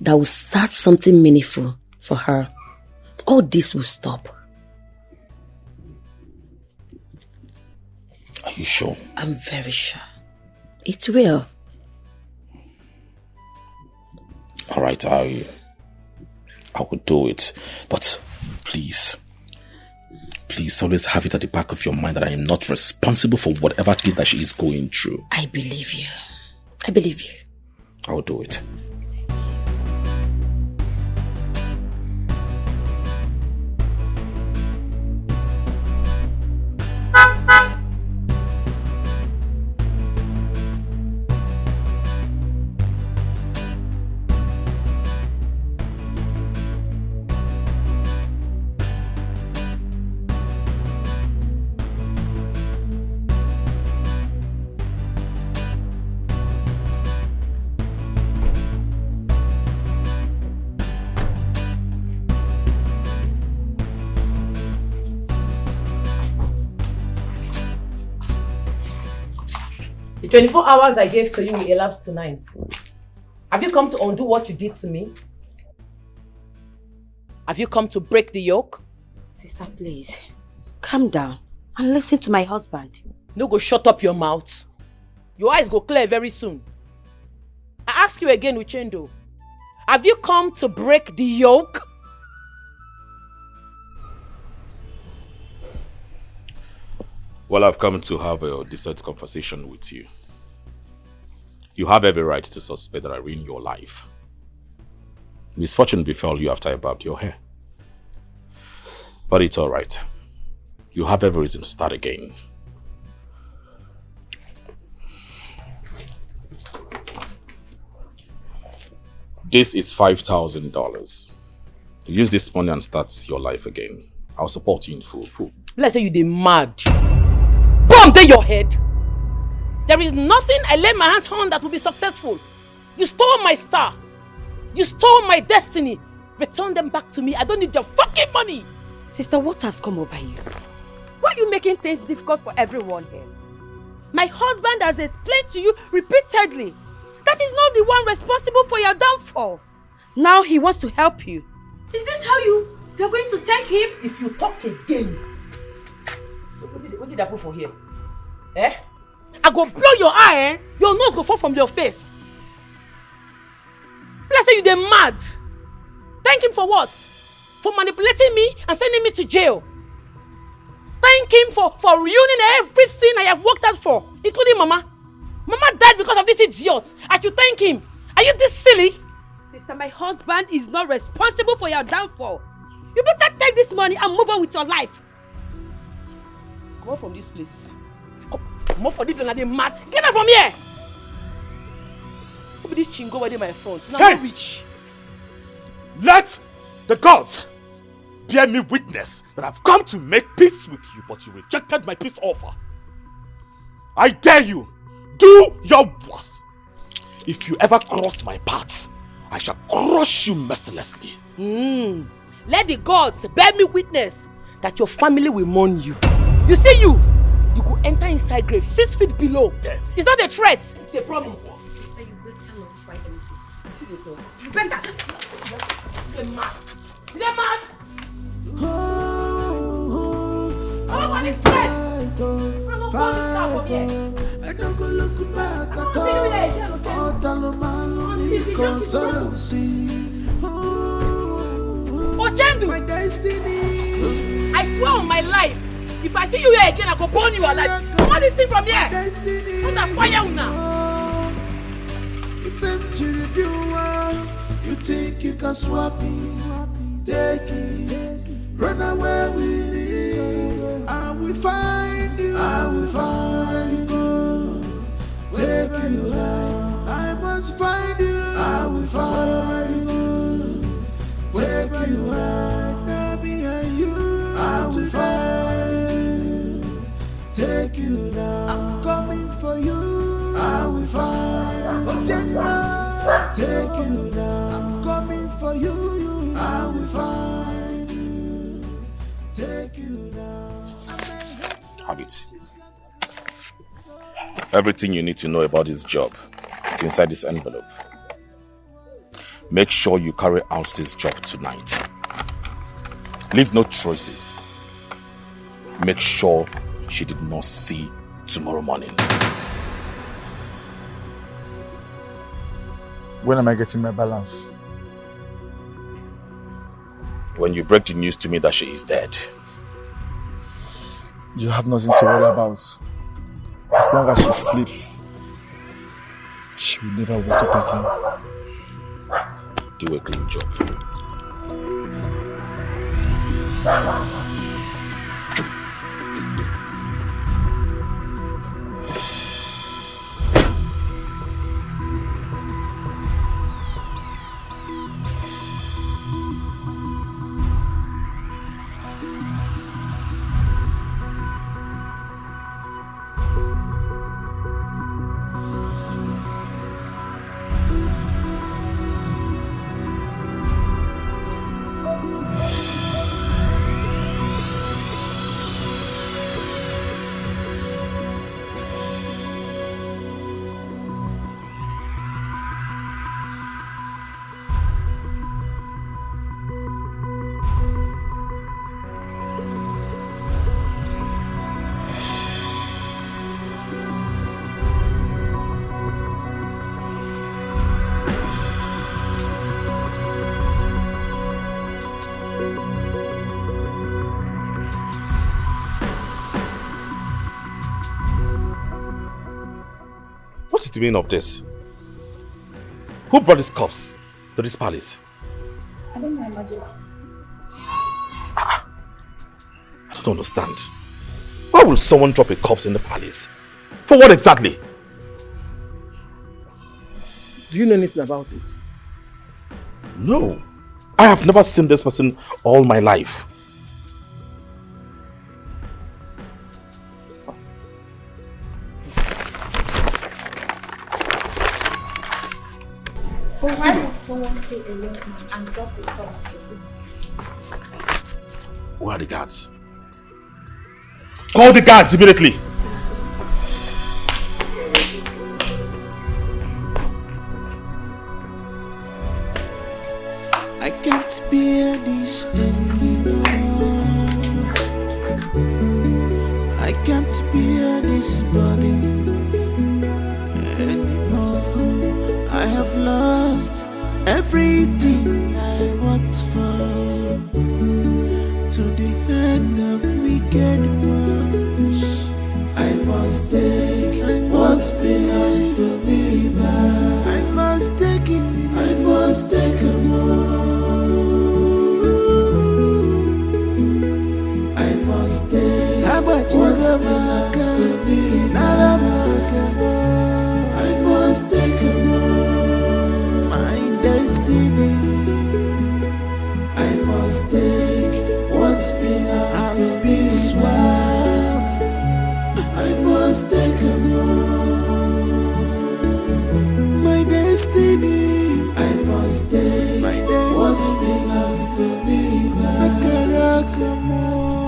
that will start something meaningful for her. All this will stop. Are you sure? I'm very sure. It will. Alright, I will do it. But please always have it at the back of your mind that I am not responsible for whatever thing that she is going through. I believe you. I believe you. I will do it. The 24 hours I gave to you will elapse tonight. Have you come to undo what you did to me? Have you come to break the yoke? Sister, please, calm down and listen to my husband. No go shut up your mouth. Your eyes go clear very soon. I ask you again, Uchendo. Have you come to break the yoke? Well, I've come to have a decent conversation with you. You have every right to suspect that I ruined your life. Misfortune befell you after I barbed your hair. But it's alright. You have every reason to start again. This is $5,000. Use this money and start your life again. I'll support you in full. Let's say you dey mad. Bomb in your head. There is nothing I lay my hands on that will be successful. You stole my star. You stole my destiny. Return them back to me. I don't need your fucking money. Sister, what has come over you? Why are you making things difficult for everyone here? My husband has explained to you repeatedly that he's not the one responsible for your downfall. Now he wants to help you. Is this how you're going to thank him? If you talk again. What did I put for here? Eh? I go blow your eye, your nose go fall from your face. Let's say you dey mad. Thank him for what? For manipulating me and sending me to jail. Thank him for ruining everything I have worked out for, including Mama. Mama died because of this idiot. I should thank him. Are you this silly? Sister, my husband is not responsible for your downfall. You better take this money and move on with your life. Come on from this place. Come on for this place, they mad. Get out from here! Look at this chingo where they my front. Now I'm rich. Let the gods bear me witness that I've come to make peace with you, but you rejected my peace offer. I dare you, do your worst. If you ever cross my path, I shall crush you mercilessly. Let the gods bear me witness that your family will mourn you. You see you could enter inside grave 6 feet below. It's not a threat, it's a promise. Sister, you better not try anything stupid. You better. You're mad. You're mad. Oh, what is that? I don't go look back at all. My destiny. I swear on my life, if I see you here again, I go burn you alive. Come on, this thing from here. Put a fire now. If empty reviewer, you think you can swap it, take it, run away with it. I will find you. I will find you. Take you out. I must find you. I will find you. Take you out. Now behind you. I will find. Take you down. I'm coming for you. I will find. Oh, Jenna. Take you down. I'm coming for you. I will find you. Take you down. Have it. Everything you need to know about this job is inside this envelope. Make sure you carry out this job tonight. Leave no traces. Make sure she did not see tomorrow morning. When am I getting my balance? When you break the news to me that she is dead. You have nothing to worry about. As long as she sleeps, she will never wake up again. Do a clean job. What is the meaning of this? Who brought these corpse to this palace? I don't know, Majesty. I don't understand. Why will someone drop a corpse in the palace? For what exactly? Do you know anything about it? No. I have never seen this person all my life. But why would someone kill a young man and drop the corpse away? Where are the guards? Call the guards immediately! I can't bear this anymore. I I can't bear this body anymore. I have lost everything I worked for, to the end of wicked ones. I must take what's belongs to me back. I must take it, I must take it more. I must take what's belongs to me back. I must take it more. My destiny, I must take what's belongs to me swept. I must take a more. My destiny, I must take what belongs to me back.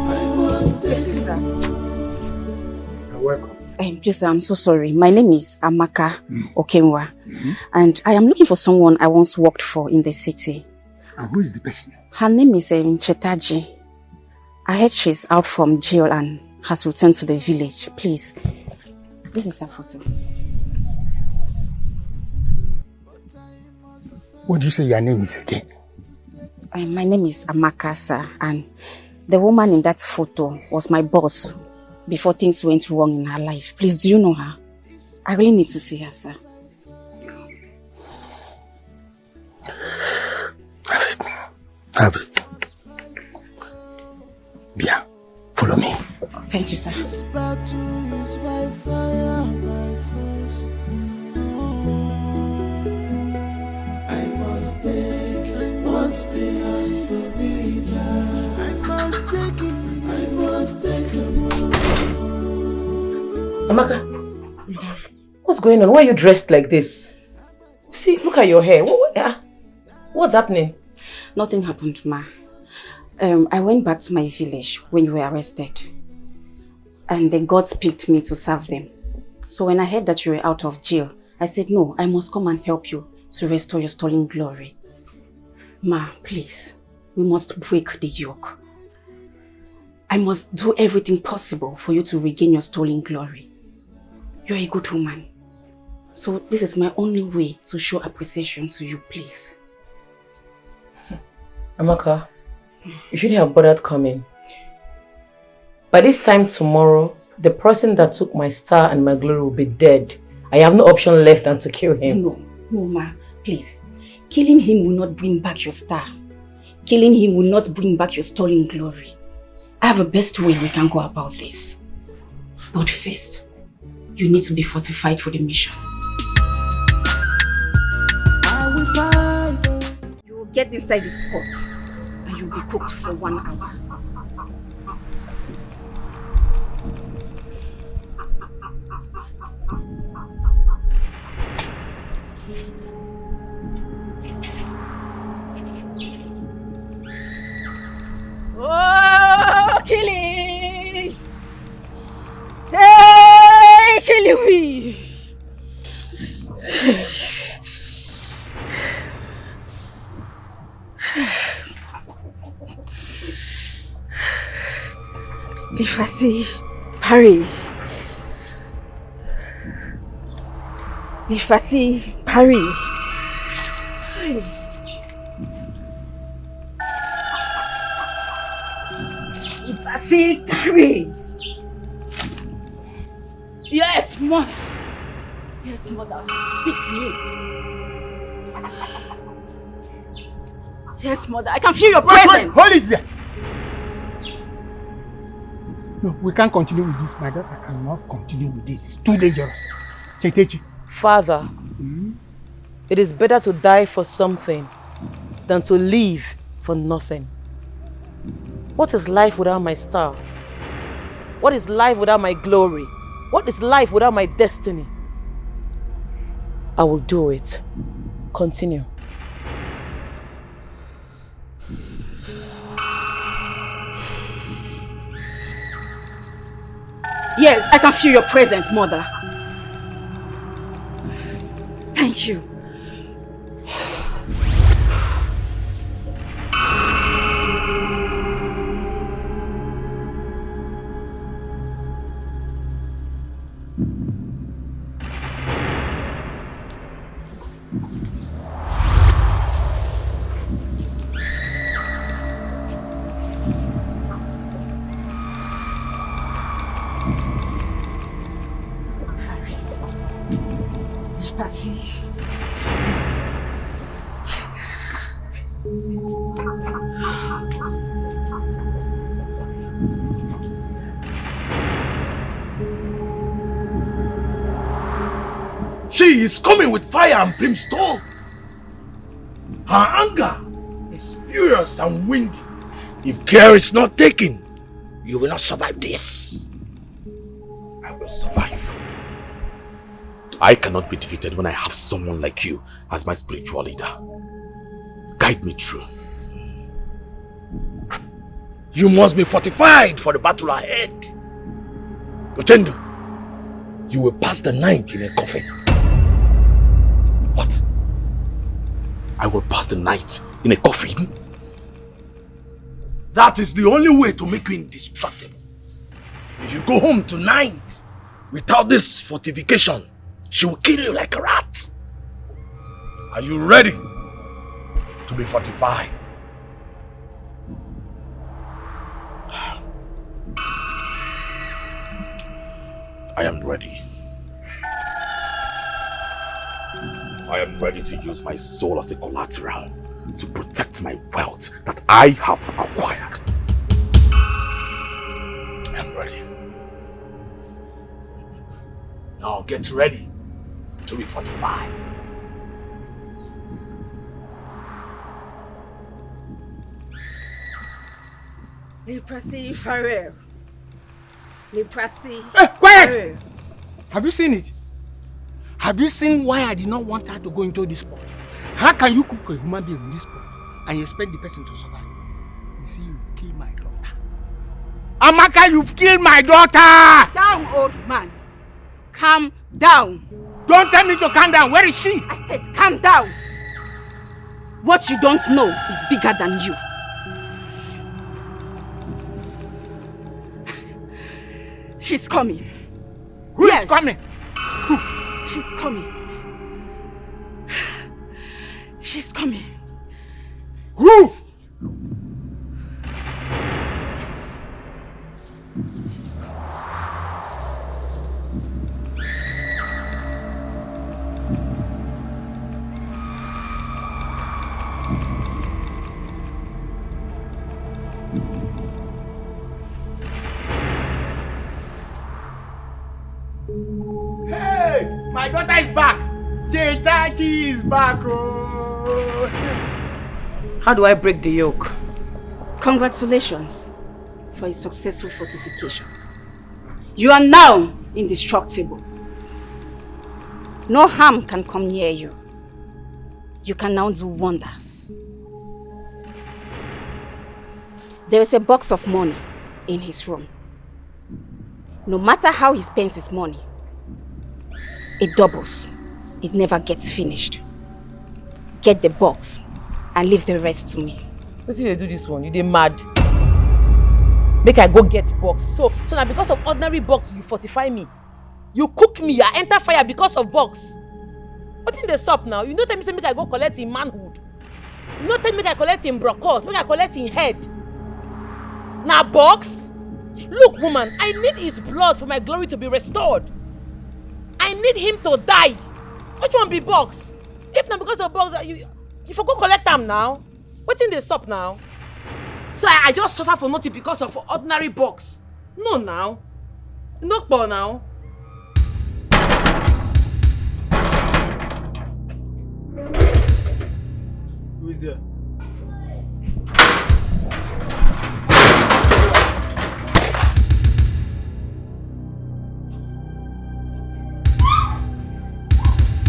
I must take a more. You're welcome. Please, I'm so sorry. My name is Amaka Okenwa, and I am looking for someone I once worked for in the city. And who is the person? Her name is Chetachi. I heard she's out from jail and has returned to the village. Please, this is her photo. What do you say your name is again? My name is Amaka, sir, and the woman in that photo was my boss before things went wrong in her life. Please, do you know her? I really need to see her, sir. Have it. Bien. Follow me. Thank you, sir. This battle is by fire, by force. I must take what's belongs to me back. I must take it, I must take it more. Amaka, what's going on? Why are you dressed like this? See, look at your hair. What's happening? Nothing happened, ma. I went back to my village when you were arrested, and the gods picked me to serve them. So when I heard that you were out of jail, I said, no, I must come and help you to restore your stolen glory. Ma, please, we must break the yoke. I must do everything possible for you to regain your stolen glory. You're a good woman. So this is my only way to show appreciation to you, please. Amaka, you shouldn't have bothered coming. By this time tomorrow, the person that took my star and my glory will be dead. I have no option left than to kill him. No, ma, please. Killing him will not bring back your star. Killing him will not bring back your stolen glory. I have a best way we can go about this. But first, you need to be fortified for the mission. I will fight. You will get inside this pot and you'll be cooked for 1 hour. Oh, killing! Hey, killing me! If I see Harry, if I see Harry, if I see Harry, Yes, mother. yes, mother, speak to me. Yes, mother, I can feel your presence. Hold it there. No, we can't continue with this. My daughter cannot continue with this. It's too dangerous. Chetachi. Father, it is better to die for something than to live for nothing. What is life without my star? What is life without my glory? What is life without my destiny? I will do it. Continue. Yes, I can feel your presence, mother. Thank you. Percy. She is coming with fire and brimstone. Her anger is furious and windy. If care is not taken, you will not survive this. I will survive. I cannot be defeated when I have someone like you as my spiritual leader. Guide me through. You must be fortified for the battle ahead. Otendo, you will pass the night in a coffin. What? I will pass the night in a coffin? That is the only way to make you indestructible. If you go home tonight without this fortification, she will kill you like a rat. Are you ready to be fortified? I am ready. I am ready to use my soul as a collateral to protect my wealth that I have acquired. I am ready. Now get ready to be fortified. Leprosy Farrell. Leprosy. Hey, quiet! Farrell. Have you seen it? Have you seen why I did not want her to go into this pot? How can you cook a human being in this pot and you expect the person to survive? You see, you've killed my daughter. Amaka, you've killed my daughter! Down, old man. Calm down. Don't tell me to calm down. Where is she? I said calm down. What you don't know is bigger than you. She's coming. Who is coming? She's coming. She's coming. Who? She's coming. Hey, my daughter is back. Chetachi is back. Oh. How do I break the yoke? Congratulations for a successful fortification. You are now indestructible. No harm can come near you. You can now do wonders. There is a box of money in his room. No matter how he spends his money, it doubles. It never gets finished. Get the box and leave the rest to me. What did you do this one? You dey mad? Make I go get box. So now because of ordinary box, you fortify me. You cook me, I enter fire because of box. What in the shop now? You don't tell me say make I go collect in manhood. You don't tell me make I collect in brocos, make I collect in head. Now box? Look woman, I need his blood for my glory to be restored. I need him to die. Which one be box? If not because of box, you forgot collect them now. What in the shop now? So I just suffer for nothing because of ordinary box. No now. No for now. Who is there?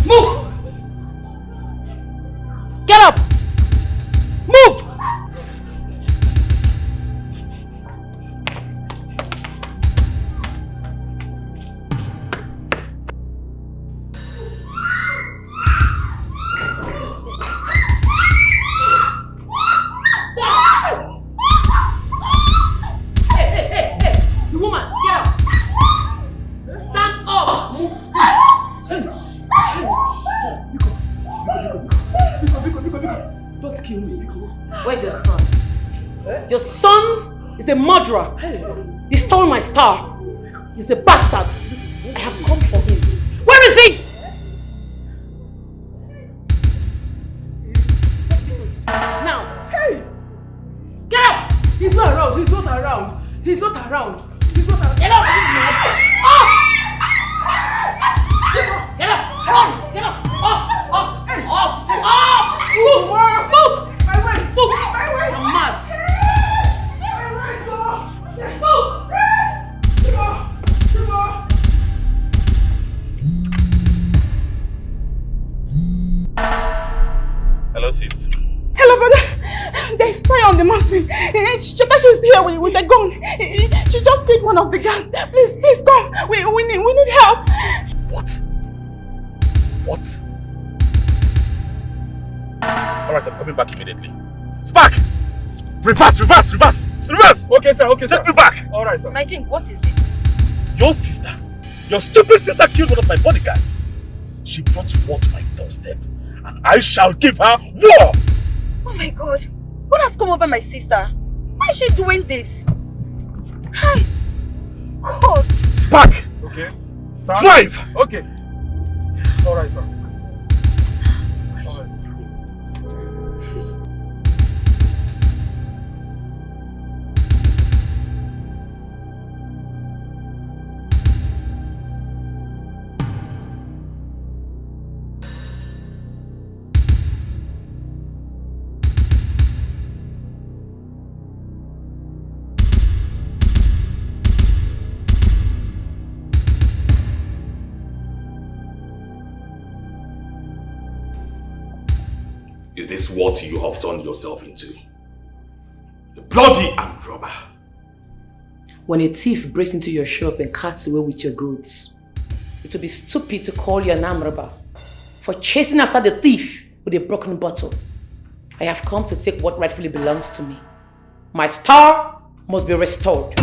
Move! Get up! Move! Hey! You woman, get up! Stand up! Move! Don't kill me, Biko. Where's your son? Your son is a murderer. He stole my star. He's a bastard. I have come for him. Where is he? sis? Hello, brother. There's fire on the mountain. Chetachi is here with a gun. She just killed one of the guards. Please come. We need help. What? What? Alright, I'm coming back immediately. Spark! Reverse! Okay, sir, Take me back! Alright, sir. My king, what is it? Your sister, your stupid sister killed one of my bodyguards. She brought war to my doorstep, and I shall give her war! Oh my God! What has come over my sister? Why is she doing this? Hi! God! Spark! Okay. Sir? Drive! Okay. Alright, sir. Is this what you have turned yourself into? A bloody armed robber. When a thief breaks into your shop and cuts away with your goods, it would be stupid to call you an armed robber for chasing after the thief with a broken bottle. I have come to take what rightfully belongs to me. My star must be restored.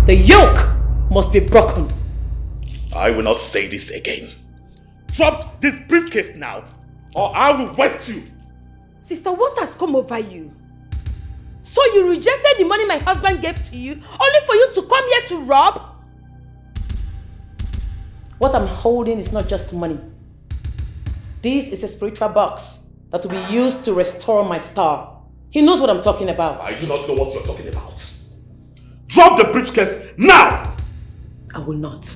The yoke must be broken. I will not say this again. Drop this briefcase now, or I will waste you. Sister, what has come over you? So you rejected the money my husband gave to you, only for you to come here to rob? What I'm holding is not just money. This is a spiritual box that will be used to restore my star. He knows what I'm talking about. I do not know what you're talking about. Drop the briefcase now! I will not.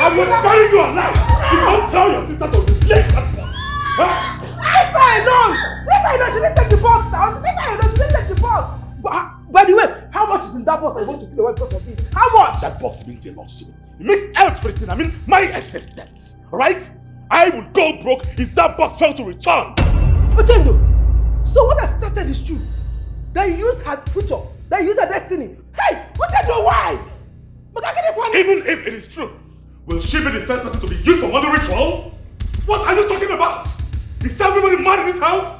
I will bury you alive! You don't tell your sister to release that box! Huh? Leave her alone! Leave her alone! She didn't take the box now! Leave her alone! She didn't take the box! By the way, how much is in that box I want to kill away because of it? How much? That box means a lot to me. It means everything. I mean, my existence. Alright? I would go broke if that box failed to return. Ochendo, so what her sister said is true? That you use her future, that you use her destiny. Hey, Ochendo, why? Even if it is true, will she be the first person to be used for money ritual? What are you talking about? Is everybody mad in this house?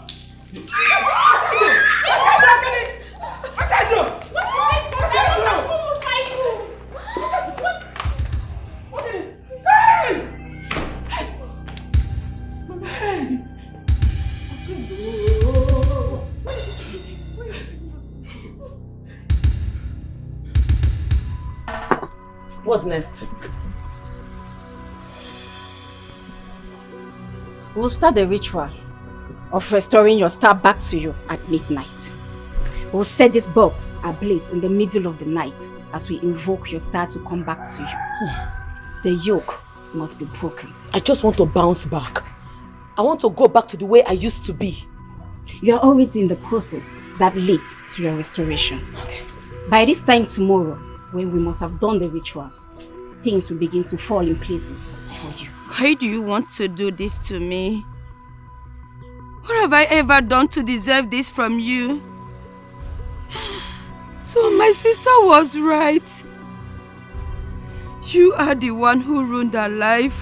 What's next? We'll start the ritual of restoring your star back to you at midnight. We'll set this box ablaze in the middle of the night as we invoke your star to come back to you. The yoke must be broken. I just want to bounce back. I want to go back to the way I used to be. You are already in the process that led to your restoration. Okay. By this time tomorrow, when we must have done the rituals, things will begin to fall in places for you. Why do you want to do this to me? What have I ever done to deserve this from you? So my sister was right. You are the one who ruined her life.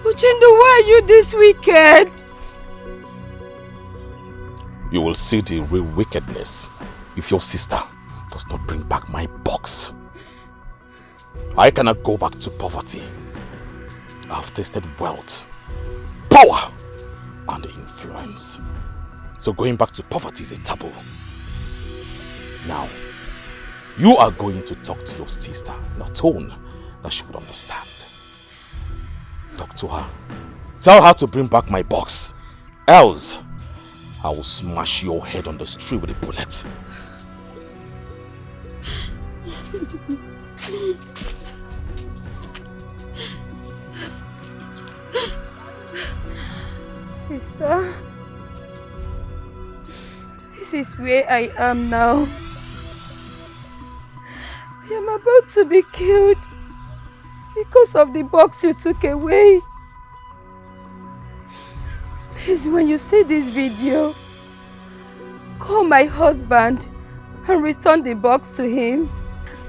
Ochendo, why are you this wicked? You will see the real wickedness if your sister does not bring back my box. I cannot go back to poverty. I've tasted wealth, power, and influence. So going back to poverty is a taboo. Now, you are going to talk to your sister in a tone that she would understand. Talk to her. Tell her to bring back my box. Else, I will smash your head on the street with a bullet. Sister, this is where I am now. I am about to be killed because of the box you took away. Please, when you see this video, call my husband and return the box to him.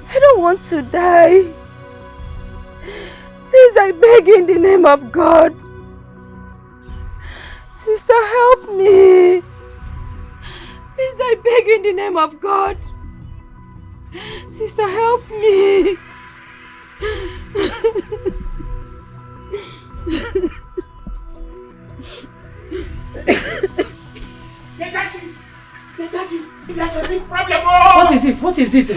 I don't want to die. Please, I beg you in the name of God. Sister, help me. Please, I beg you in the name of God. Sister, help me. Daddy, there's a big problem. Oh! What is it? What is it?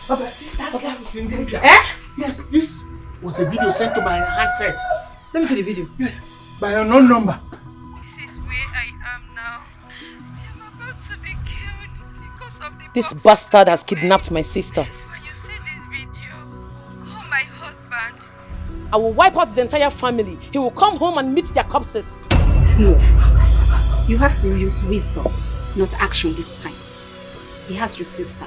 Papa, sister's life is in danger. Eh? Yes, this was a video sent to my handset. Let me see the video. Yes, by an unknown number. This is where I am now. I am about to be killed because of the This bastard has kidnapped my sister. When you see this video, call my husband. I will wipe out his entire family. He will come home and meet their corpses. No. You have to use wisdom, not action this time. He has your sister.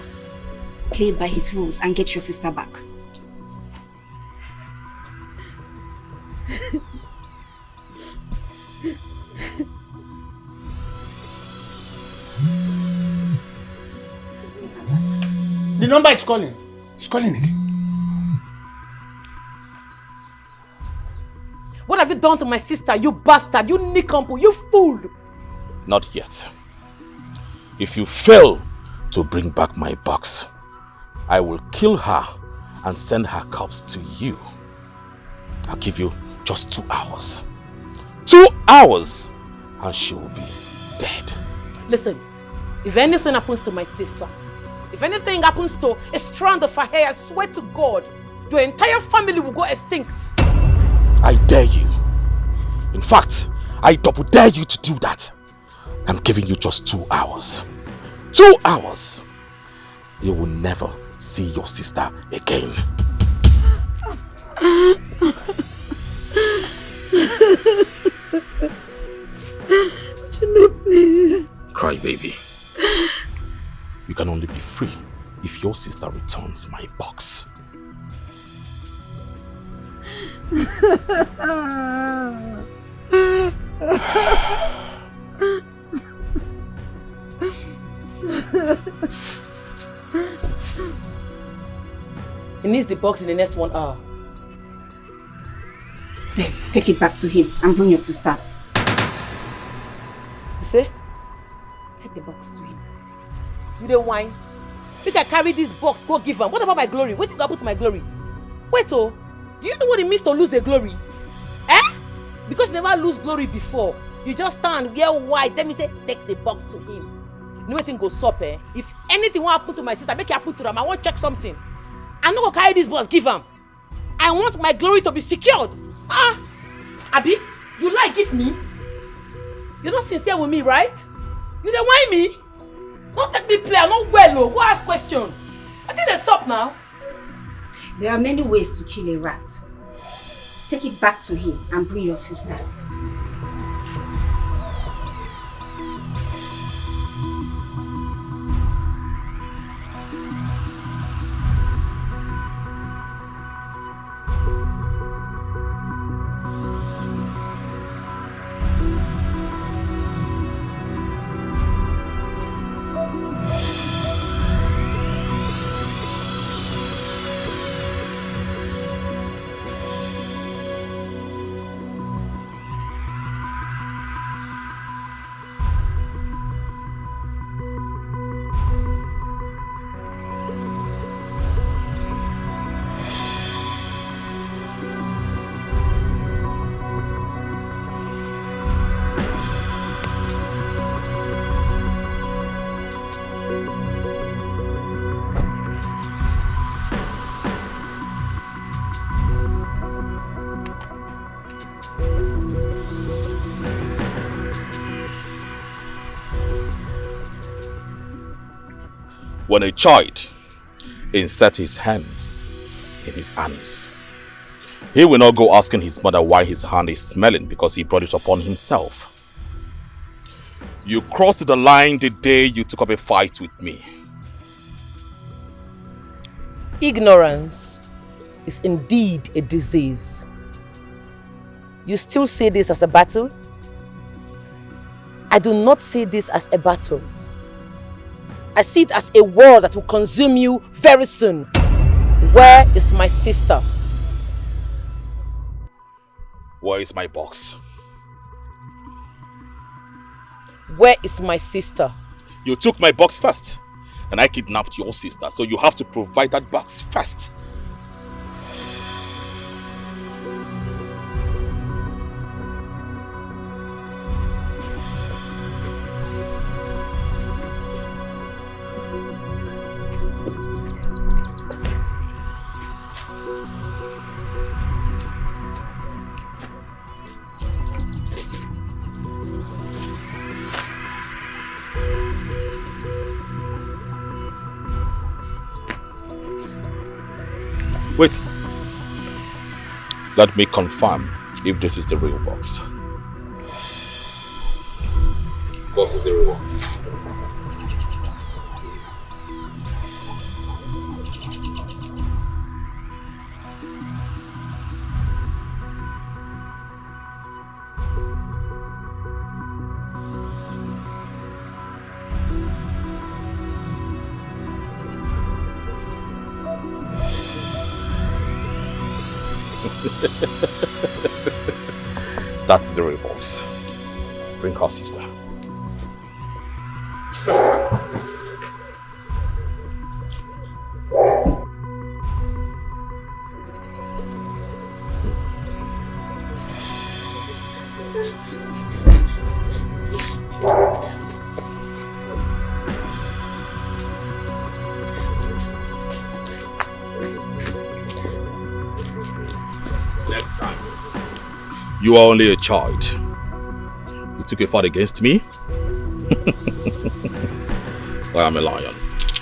Play by his rules and get your sister back. The number is calling. It's calling again. What have you done to my sister, you bastard, you nincompoop, you fool? Not yet. If you fail to bring back my box, I will kill her and send her corpse to you. I'll give you just 2 hours. 2 hours and she will be dead. Listen, if anything happens to my sister, if anything happens to a strand of her hair, I swear to God, your entire family will go extinct. I dare you. In fact, I double dare you to do that. I'm giving you just 2 hours. 2 hours. You will never see your sister again. Please. Cry, baby. You can only be free if your sister returns my box. He needs the box in the next 1 hour. Then take it back to him and bring your sister. You say? Take the box to him. You don't whine. You can carry this box, go give him. What about my glory? What did you happen to my glory? Wait, oh, do you know what it means to lose a glory? Eh? Because you never lose glory before. You just stand, wear white. Let me say, take the box to him. You know what thing goes up, eh? If anything will happen to my sister, make it happen to them. I want to check something. I'm not going to carry this box, give him. I want my glory to be secured. Ah, Abi, you like give me? You're not sincere with me, right? You don't whine me? Don't take me play, I'm not well, oh. Go ask question. I think that's up now. There are many ways to kill a rat. Take it back to him and bring your sister. when a child inserts his hand in his anus, he will not go asking his mother why his hand is smelling because he brought it upon himself. You crossed the line the day you took up a fight with me. Ignorance is indeed a disease. You still see this as a battle? I do not see this as a battle. I see it as a war that will consume you very soon. Where is my sister? Where is my box? Where is my sister? You took my box first, and I kidnapped your sister, so you have to provide that box first. Wait. Let me confirm if this is the real box. What is the real one? That's the real box. Bring her sister. Next time, you are only a child. You took a fight against me? I am a lion.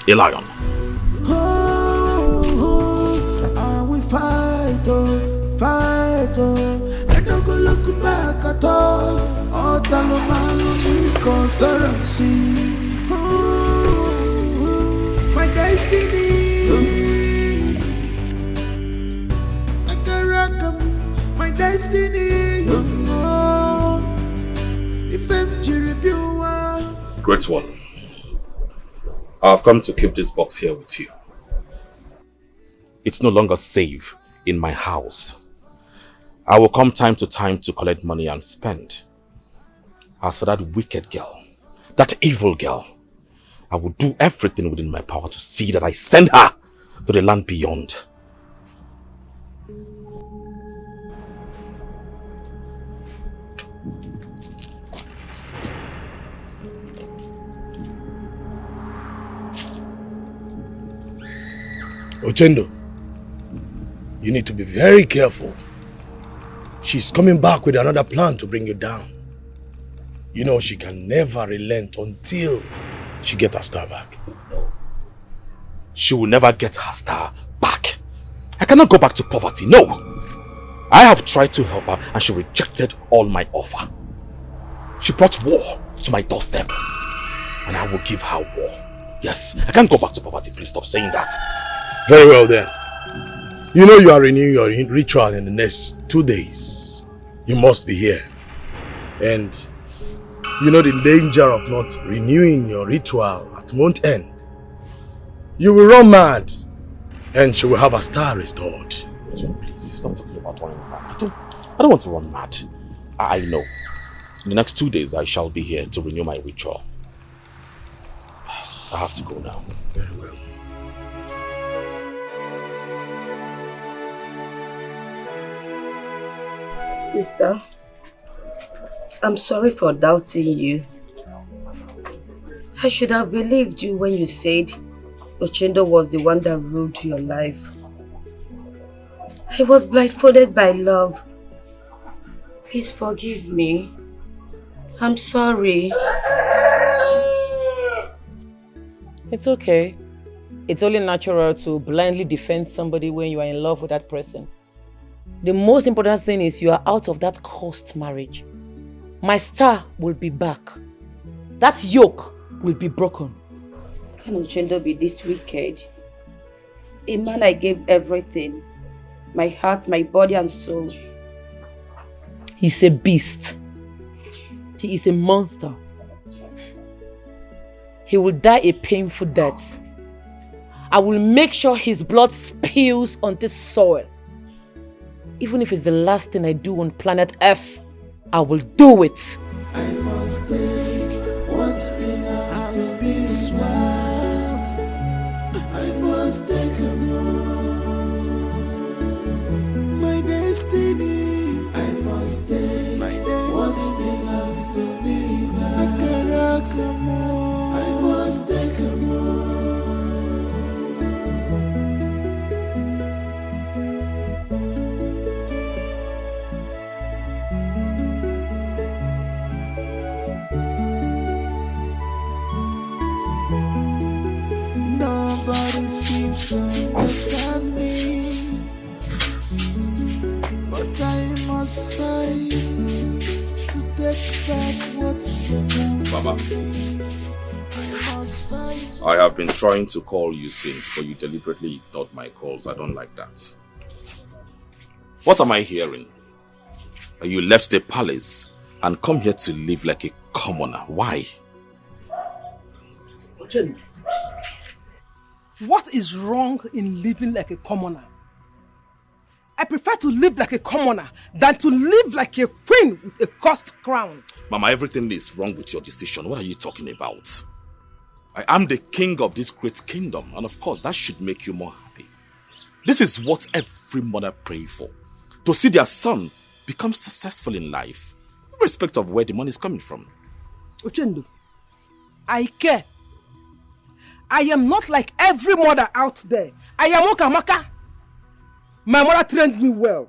A lion. And we fight, fight, and no go look back at all. All Talomalo, conspiracy. My destiny. My destiny, Great one. I've come to keep this box here with you. It's no longer safe in my house. I will come time to time to collect money and spend. As for that wicked girl, that evil girl, I will do everything within my power to see that I send her to the land beyond. Ochendo, you need to be very careful. She's coming back with another plan to bring you down. You know she can never relent until she gets her star back. She will never get her star back. I cannot go back to poverty, no. I have tried to help her and she rejected all my offer. She brought war to my doorstep and I will give her war. Yes, I can't go back to poverty. Please stop saying that. Very well then. You know you are renewing your ritual in the next 2 days. You must be here. And you know the danger of not renewing your ritual at month end. You will run mad and she will have her star restored. Please stop talking about running mad. I don't want to run mad. I know. In the next 2 days I shall be here to renew my ritual. I have to go now. Very well. Sister, I'm sorry for doubting you. I should have believed you when you said Ochendo was the one that ruled your life. I was blindfolded by love. Please forgive me. I'm sorry. It's okay. It's only natural to blindly defend somebody when you are in love with that person. The most important thing is you are out of that cursed marriage. My star will be back. That yoke will be broken. Can Ochendo be this wicked? A man I gave everything. My heart, my body and soul. He's a beast. He is a monster. He will die a painful death. I will make sure his blood spills on this soil. Even if it's the last thing I do on planet Earth, I will do it. I must take what's been asked to be swapped. I must take a move. My destiny. I must take what's been asked to me back. I must take a move. Nobody seems to understand me, but I must fight to take back what you done. Baba, to me. I must fight. I have been trying to call you since, but you deliberately ignored my calls. I don't like that. What am I hearing? You left the palace and come here to live like a commoner. Why? Ochendo, what is wrong in living like a commoner? I prefer to live like a commoner than to live like a queen with a cursed crown. Mama, everything is wrong with your decision. What are you talking about? I am the king of this great kingdom, and of course that should make you more happy. This is what every mother prays for. To see their son become successful in life, irrespective of where the money is coming from. Ochendo, I care. I am not like every mother out there. I am Okamaka. My mother trained me well.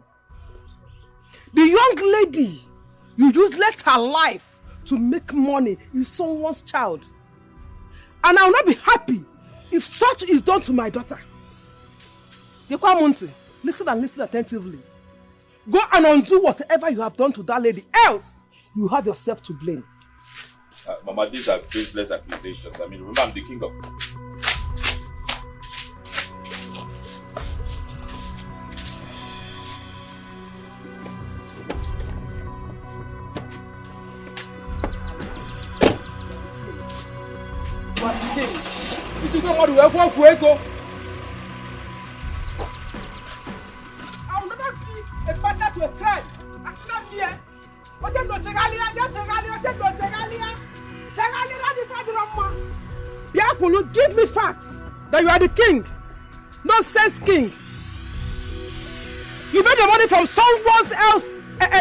The young lady you useless her life to make money is someone's child. And I will not be happy if such is done to my daughter. Gekwa Monte, listen and listen attentively. Go and undo whatever you have done to that lady, else you have yourself to blame. Mama, these are baseless accusations. I mean, remember, I'm the king of... I will never give a partner to a crime. I cannot hear. Biakulu, give me facts that you are the king. Nonsense king. You made the money from someone else's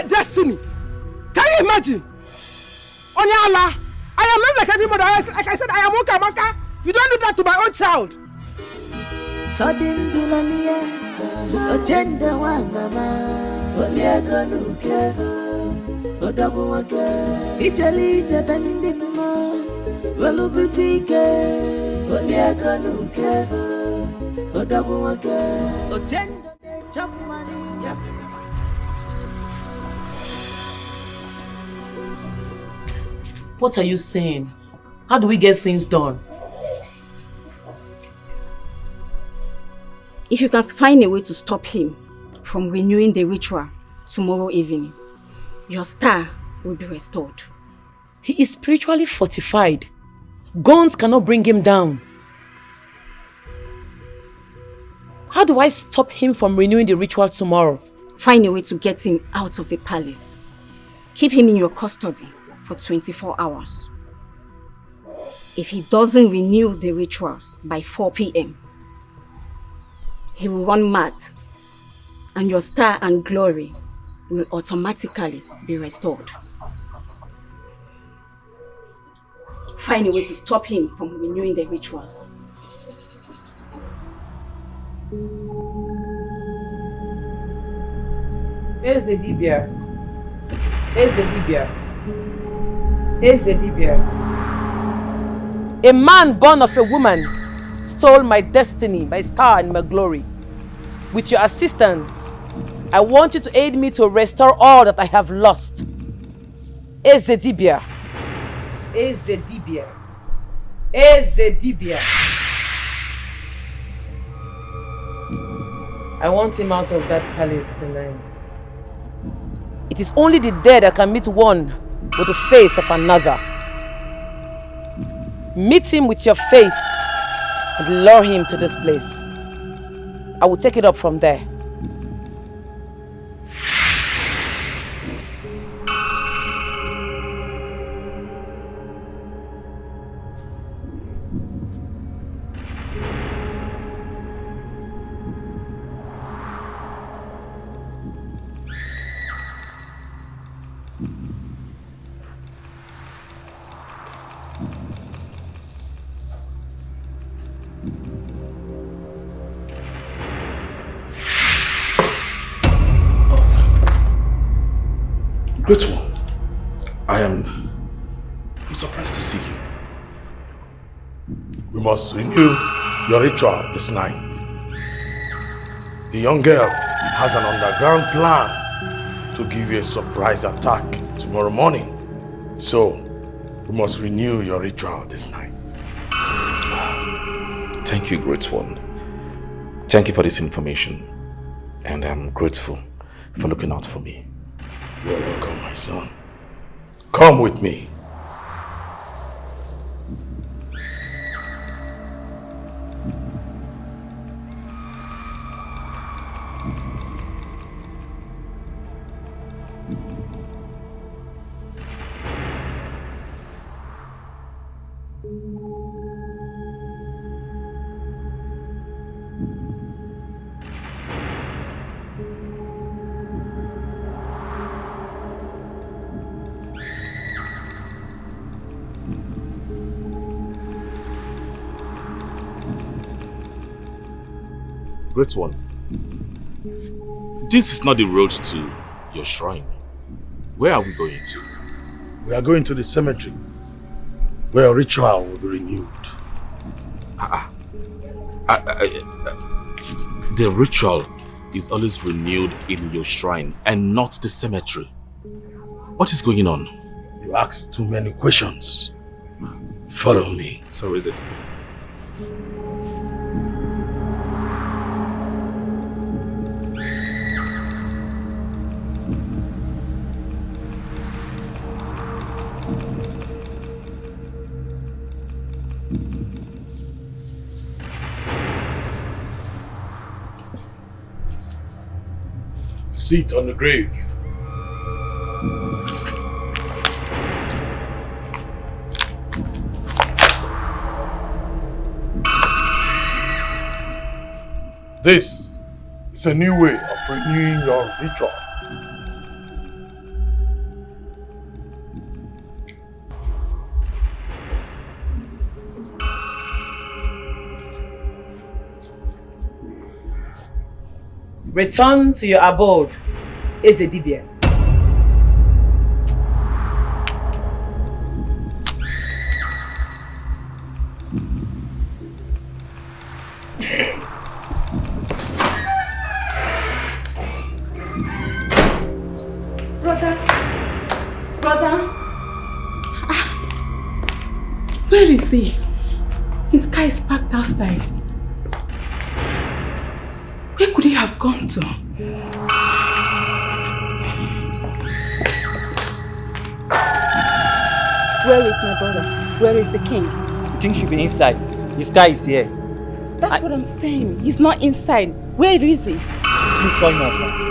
destiny. Can you imagine? Onyala, I am not like every mother. Like I said, I am Okamaka. You don't do that to my own child. Sudden Dilania, Ochendo one mama, Oliago Nukego, Odaguake, Italy, Jabendimo, Velubutike, Oliago Nukego, Odaguake, Ochendo, they chop money. What are you saying? How do we get things done? If you can find a way to stop him from renewing the ritual tomorrow evening, your star will be restored. He is spiritually fortified. Guns cannot bring him down. How do I stop him from renewing the ritual tomorrow? Find a way to get him out of the palace. Keep him in your custody for 24 hours. If he doesn't renew the rituals by 4 p.m., he will run mad, and your star and glory will automatically be restored. Find a way to stop him from renewing the rituals. Eze Dibia. Eze Dibia. Eze Dibia. A man born of a woman stole my destiny, my star and my glory. With your assistance, I want you to aid me to restore all that I have lost. Ezedibia. Ezedibia. Ezedibia. I want him out of that palace tonight. It is only the dead that can meet one with the face of another. Meet him with your face and lure him to this place. I will take it up from there. Great one. I'm surprised to see you. We must renew your ritual this night. The young girl has an underground plan to give you a surprise attack tomorrow morning. So, we must renew your ritual this night. Thank you, Great One. Thank you for this information. And I'm grateful for looking out for me. You're welcome, my son. Come with me. Great One. This is not the road to your shrine. Where are we going to? We are going to the cemetery, where a ritual will be renewed. The ritual is always renewed in your shrine and not the cemetery. What is going on? You ask too many questions. Follow me. So is it? Sit on the grave. This is a new way of renewing your ritual. Return to your abode, Ezedibia. Brother. Where is he? His car is parked outside. Where could he have gone to? Where is my brother? Where is the king? The king should be inside. His car is here. That's what I'm saying. He's not inside. Where is he? Please call him out.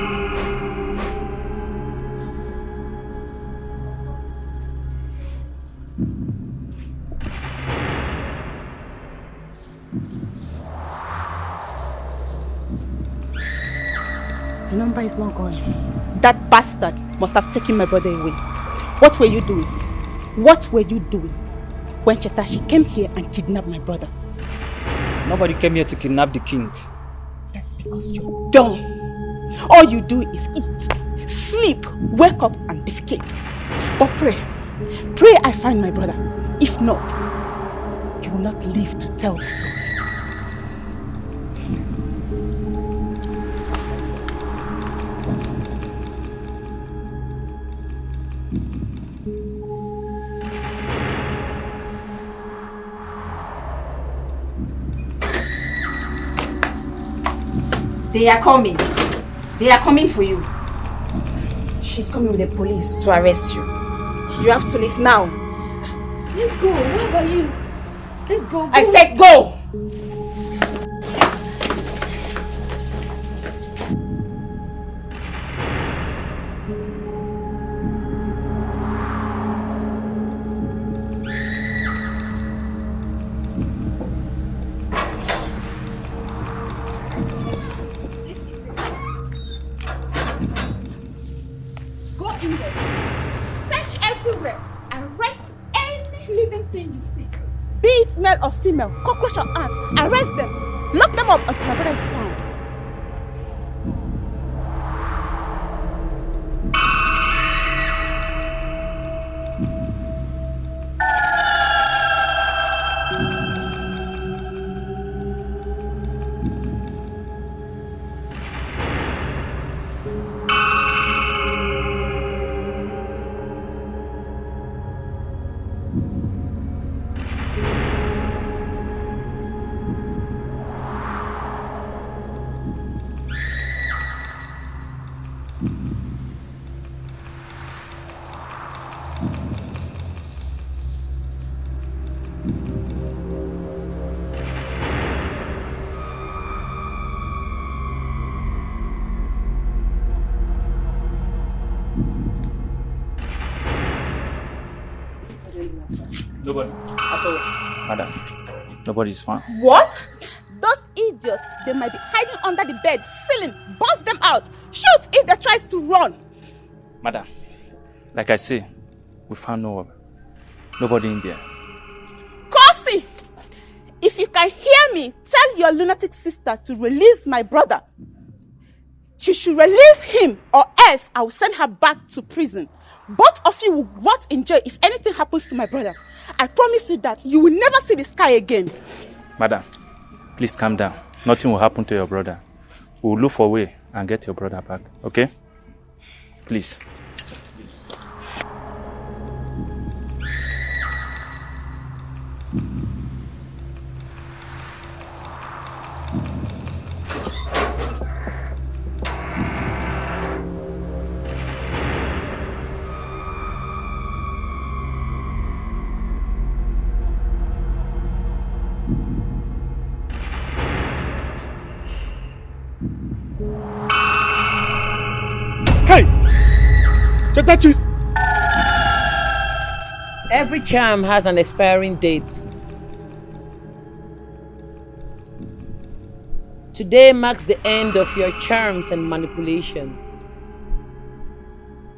The number is not going. That bastard must have taken my brother away. What were you doing? What were you doing when Chetachi came here and kidnapped my brother? Nobody came here to kidnap the king. That's because you're dumb. All you do is eat, sleep, wake up and defecate. But pray I find my brother. If not, you will not live to tell the story. They are coming. They are coming for you. She's coming with the police to arrest you. You have to leave now. Let's go. What about you? Let's go. I said go! Go in there. Search everywhere. Arrest any living thing you see. Be it male or female, cockroach or ant. Arrest them. Lock them up until my brother is found. Nobody. At all. Madam, nobody is found. What? Those idiots, they might be hiding under the bed, ceiling. Bust them out. Shoot if they tries to run. Madam, like I say, we found nobody in there. Kosi! If you can hear me, tell your lunatic sister to release my brother. She should release him or else I will send her back to prison. Both of you will rot in jail if anything happens to my brother. I promise you that you will never see the sky again. Madam, please calm down. Nothing will happen to your brother. We will look for a way and get your brother back, okay? Please. Hey! Chetachi! Every charm has an expiring date. Today marks the end of your charms and manipulations.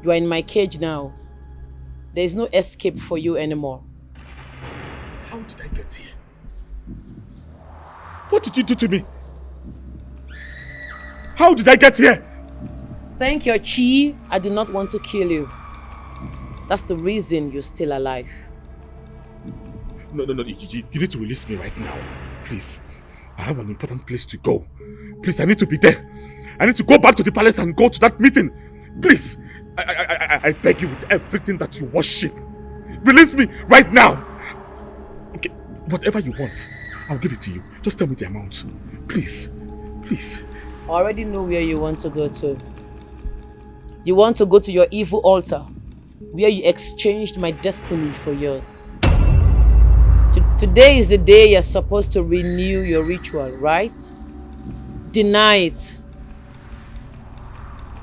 You are in my cage now. There is no escape for you anymore. How did I get here? What did you do to me? How did I get here? Thank your chi, I do not want to kill you. That's the reason you're still alive. No, you need to release me right now. Please. I have an important place to go. Please, I need to be there. I need to go back to the palace and go to that meeting. Please. I beg you with everything that you worship. Release me right now. Okay, whatever you want, I'll give it to you. Just tell me the amount. Please. Please. I already know where you want to go to. You want to go to your evil altar, where you exchanged my destiny for yours. Today is the day you're supposed to renew your ritual, right? Deny it.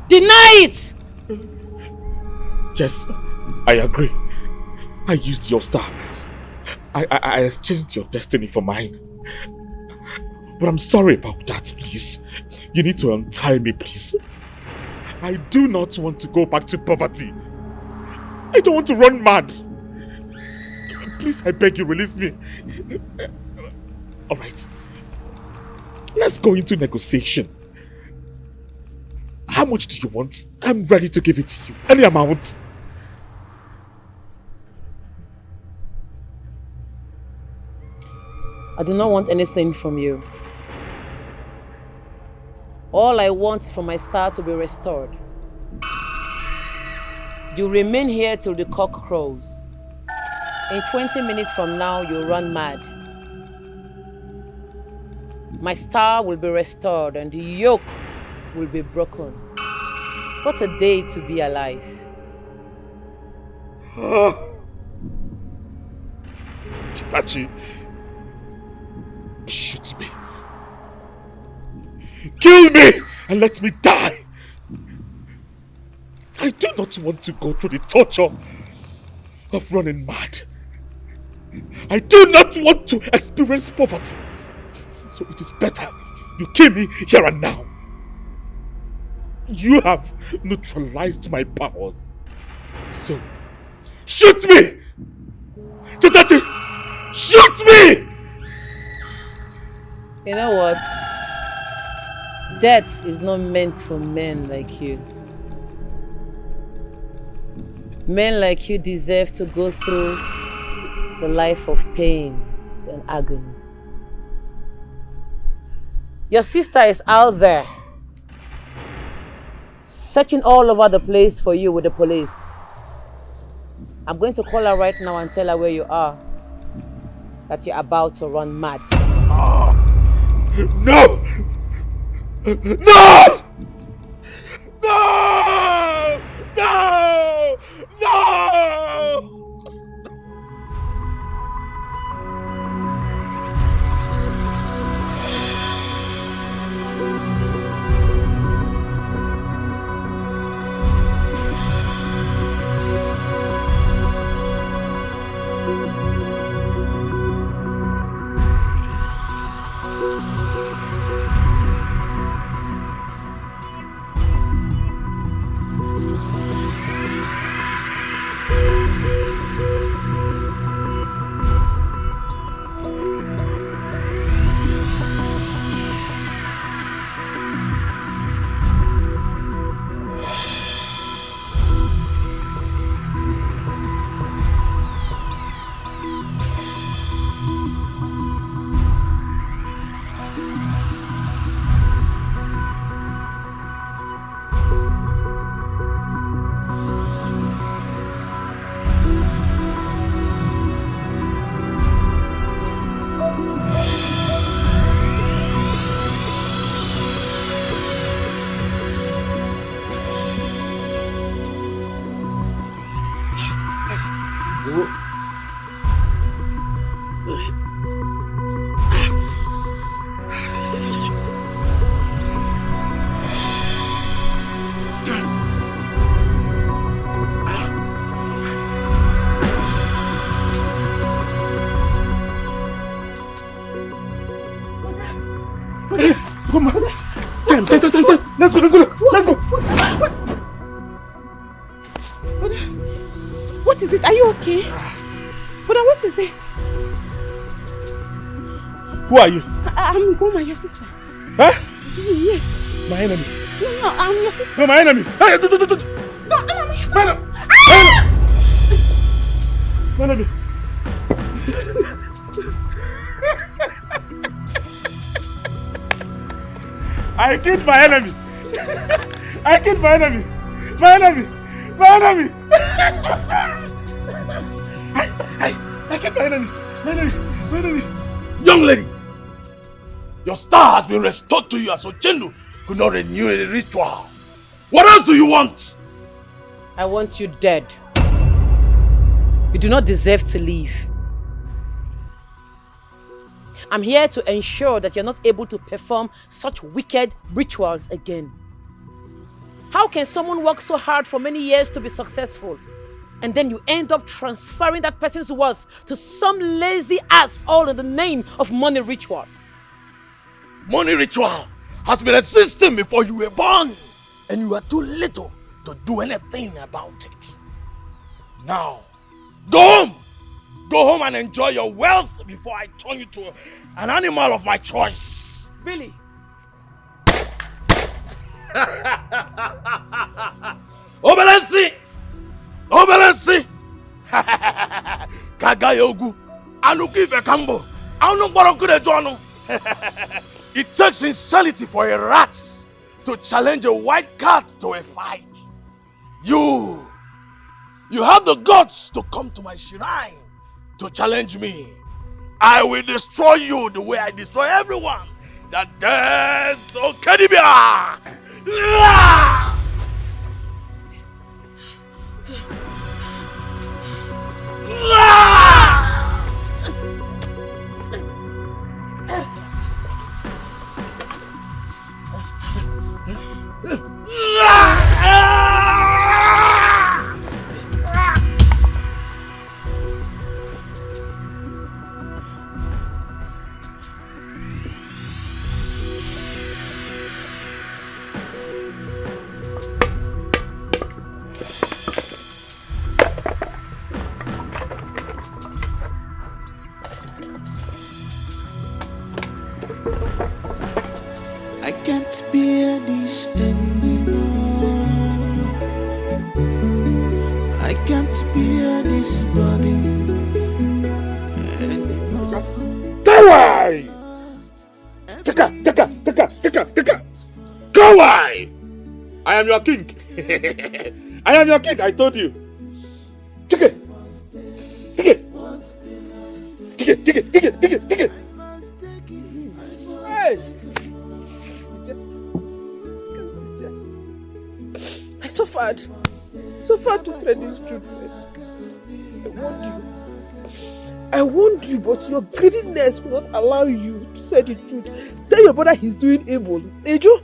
Deny it! Yes, I agree. I used your star. I exchanged your destiny for mine. But I'm sorry about that, please. You need to untie me, please. I do not want to go back to poverty. I don't want to run mad. Please, I beg you, release me. Alright. Let's go into negotiation. How much do you want? I'm ready to give it to you. Any amount. I do not want anything from you. All I want is for my star to be restored. You remain here till the cock crows. In 20 minutes from now, you'll run mad. My star will be restored and the yoke will be broken. What a day to be alive. Chetachi, shoot me. Kill me and let me die. I do not want to go through the torture of running mad. I do not want to experience poverty. So it is better you kill me here and now. You have neutralized my powers. So, shoot me! Chetachi, shoot me! You know what? Death is not meant for men like you. Men like you deserve to go through the life of pains and agony. Your sister is out there, searching all over the place for you with the police. I'm going to call her right now and tell her where you are, that you're about to run mad. No! No! No! No! No! Come on. Time. Let's go. What is it? Are you okay? Brother, what is it? Who are you? I'm Goma, your sister. Huh? Yes. My enemy. No, I'm your sister. No, my enemy. Hey, do. No, I'm your sister. My enemy. I killed my enemy. I killed my enemy. My enemy. I killed my enemy. My enemy. Young lady, your star has been restored to you as Ochendu could not renew the ritual. What else do you want? I want you dead. You do not deserve to live. I'm here to ensure that you're not able to perform such wicked rituals again. How can someone work so hard for many years to be successful, and then you end up transferring that person's wealth to some lazy ass all in the name of money ritual? Money ritual has been a system before you were born, and you were too little to do anything about it. Now, go home! Go home and enjoy your wealth before I turn you to an animal of my choice. Really? Obelensi! Kagayogu! Anuki Vekambo! It takes insanity for a rat to challenge a white cat to a fight. You you have the guts to come to my shrine to challenge me, I will destroy you the way I destroy everyone that dares to Kedibia! I can't bear this anymore. I can't bear this body anymore. Kawai! Kaka! Kawai! I am your king. I am your king, I told you. Take it. Hey! I suffered to thread this treatment. I warned you, but your greediness will not allow you to say the truth. Tell your brother he's doing evil. Ejo,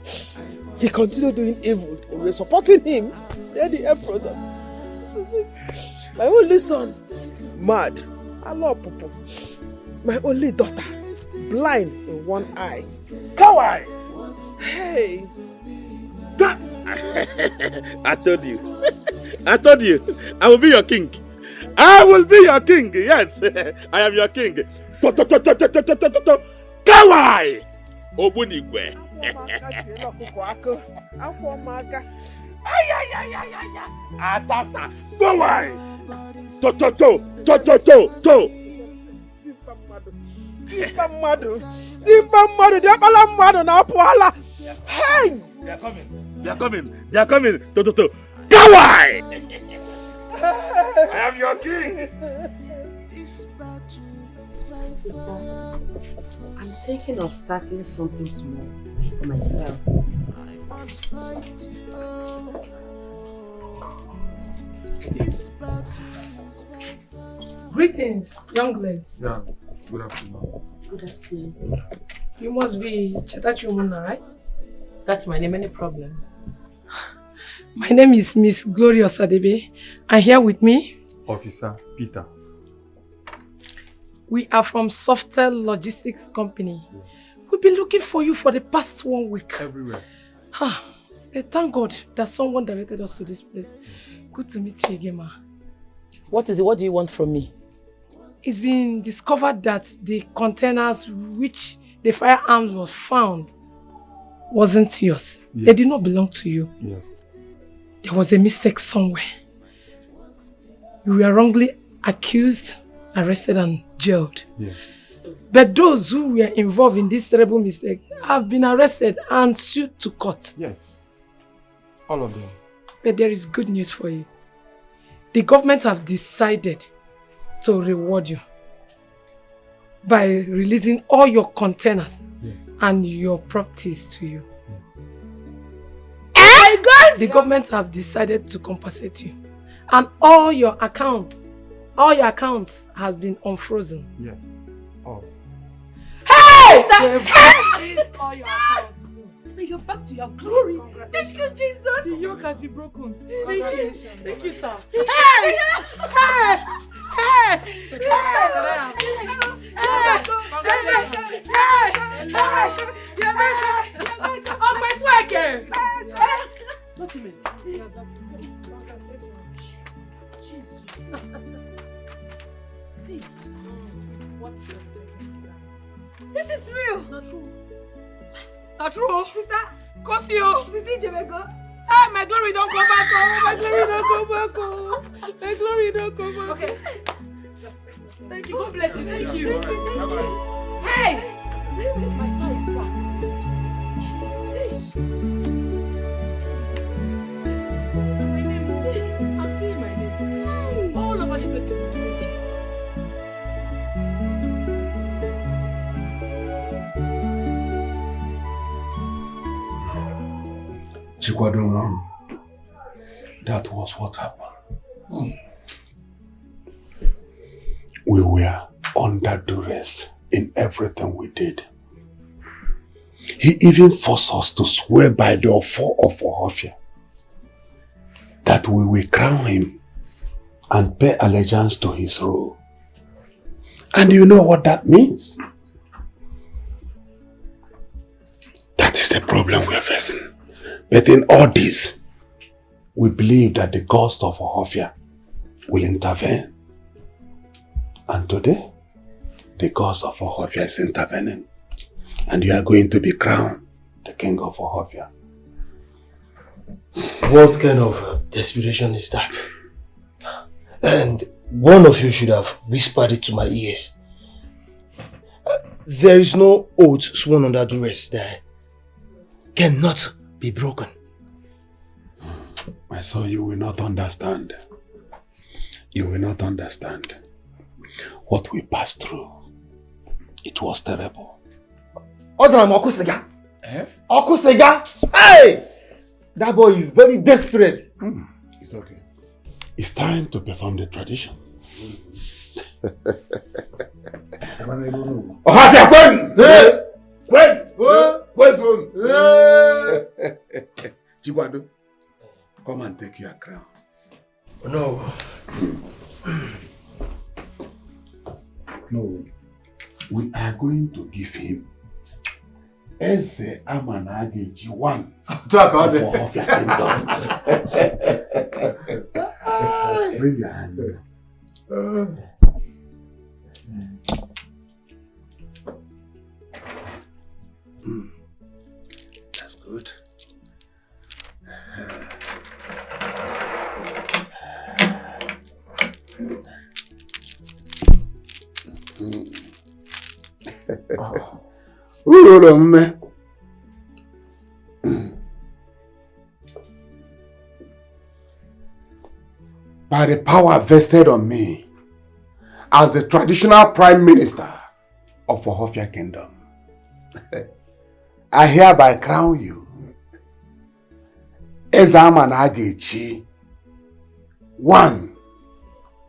he continued doing evil, and we're supporting him. Tell the emperor that this is it. My only son, mad. I love Popo. My only daughter, blind in one eye. Kawai! Hey! I told you. I will be your king. I will be your king. Yes, I am your king. Kawai! Obunigwe. Atasa. Kawai! To. Dimpa mmadụ dị akpala mmadụ na apụ ala. Hey! They are coming. To. Kawai! I am your king. Sister, I'm thinking of starting something small for myself. Greetings, young ladies. Yeah, good afternoon. Good afternoon. You must be Chetachi woman, right? That's my name, any problem? My name is Miss Glorious Adebe, and here with me, Officer Peter. We are from Softel Logistics Company. We've been looking for you for the past 1 week. Everywhere. But thank God that someone directed us to this place. Good to meet you again, ma. What is it? What do you want from me? It's been discovered that the containers which the firearms was found wasn't yours. Yes. They did not belong to you. Yes. There was a mistake somewhere. You were wrongly accused, arrested and jailed. Yes. But those who were involved in this terrible mistake have been arrested and sued to court. Yes. All of them. But there is good news for you. The government have decided to reward you by releasing all your containers and your properties to you. Yes. My God! The government have decided to compensate you. And all your accounts have been unfrozen. Yes. Oh. Hey! Sister! All your accounts. Sister, you're back to your glory. Thank you, Jesus. The yoke has been broken. Thank you, sir. Hey! Hey! This is real. Not true. Not true. Sister. Kosio. Sister Jamaica. Ah, my glory don't come back. Oh, my glory don't come back. Oh, my glory don't come back. Okay. Thank you. God bless you. Thank you. Bye-bye. Hey! My star is back. My name. I'm seeing my name. Chikwado, that was what happened. We were under duress in everything we did. He even forced us to swear by the offer of Ohofia that we will crown him and pay allegiance to his rule. And you know what that means? That is the problem we are facing. But in all this, we believe that the gods of Ohofia will intervene. And today, the gods of Ohofia is intervening. And you are going to be crowned the king of Ohofia. What kind of desperation is that? And one of you should have whispered it to my ears. There is no oath sworn under duress that cannot be broken. My son, you will not understand. You will not understand. What we passed through, it was terrible. Hey! That boy is very desperate. It's okay. It's time to perform the tradition. Ohafia, when? Chikwado, come and take your crown. No. No. We are going to give him Eze Amanageji one Talk all for Ohofia Kingdom. Bring your hand. That's good. By the power vested on me as the traditional prime minister of Ohofia Kingdom, I hereby crown you Ezaman Agechi, one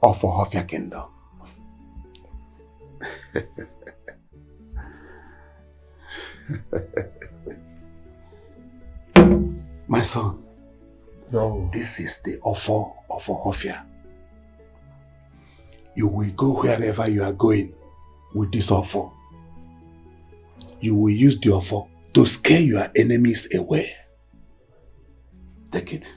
of Ohofia Kingdom. My son, no. This is the offer of Ohofia. You will go wherever you are going with this offer. You will use the offer to scare your enemies away. Take it.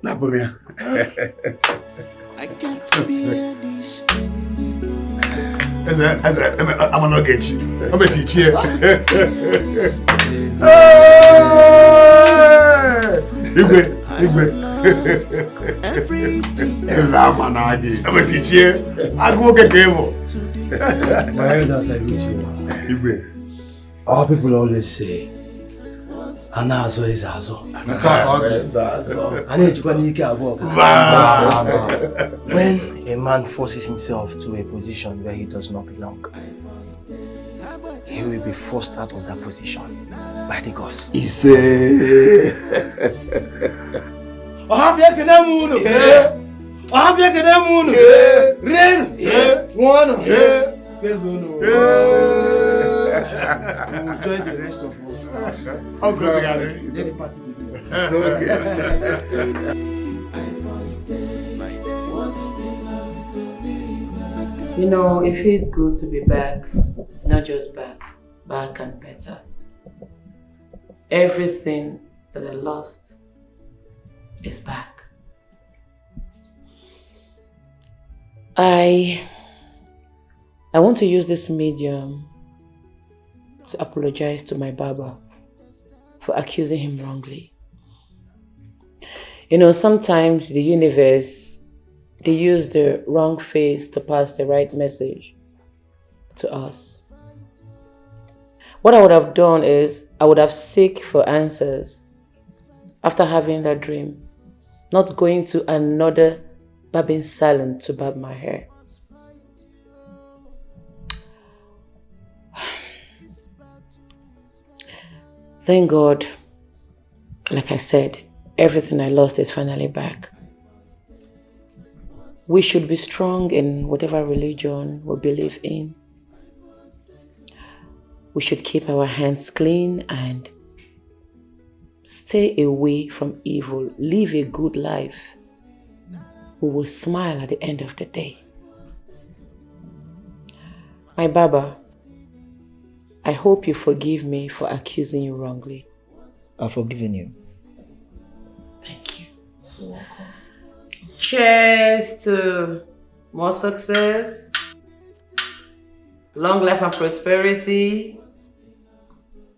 Napomia. I got to be at these things. I'm gonna get you. I'm gonna see you. Igwe. I'm gonna see you. I go get cable. My elders are with you. Igwe. Our people always say, Anazo is Azo. When a man forces himself to a position where he does not belong, he will be forced out of that position by the gods. We'll join the rest of us. Let the party begin. You know, it feels good to be back. Not just back and better. Everything that I lost is back. I want to use this medium to apologize to my barber for accusing him wrongly. You know, sometimes the universe, they use the wrong face to pass the right message to us. What I would have done is, I would have sought for answers after having that dream, not going to another barbing salon to barb my hair. Thank God, like I said, everything I lost is finally back. We should be strong in whatever religion we believe in. We should keep our hands clean and stay away from evil. Live a good life. We will smile at the end of the day. My Baba, I hope you forgive me for accusing you wrongly. I've forgiven you. Thank you. You're welcome. Cheers to more success, long life and prosperity.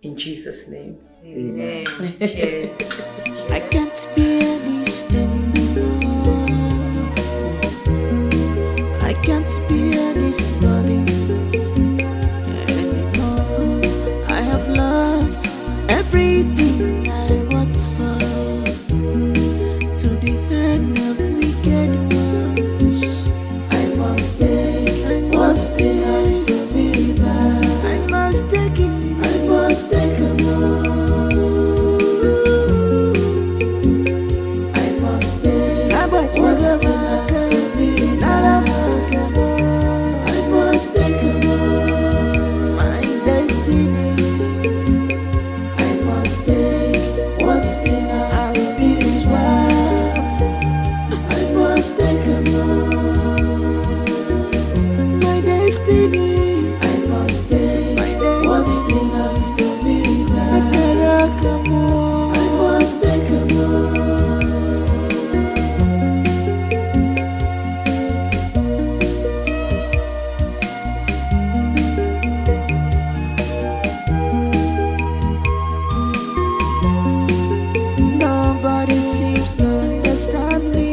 In Jesus' name. Amen. Cheers. I can't bear this anymore. I can't bear this body anymore. I have lost everything I worked for. To the end of wicked ones, I must take what's belongs to me back. I must take it. I must take it more. I must take what's belongs to me back. I must take it more. My destiny. I must take what's belongs to me swept. I must take it more. My destiny. I must take what's belongs to me back. I must take it more. Nobody seems to understand me.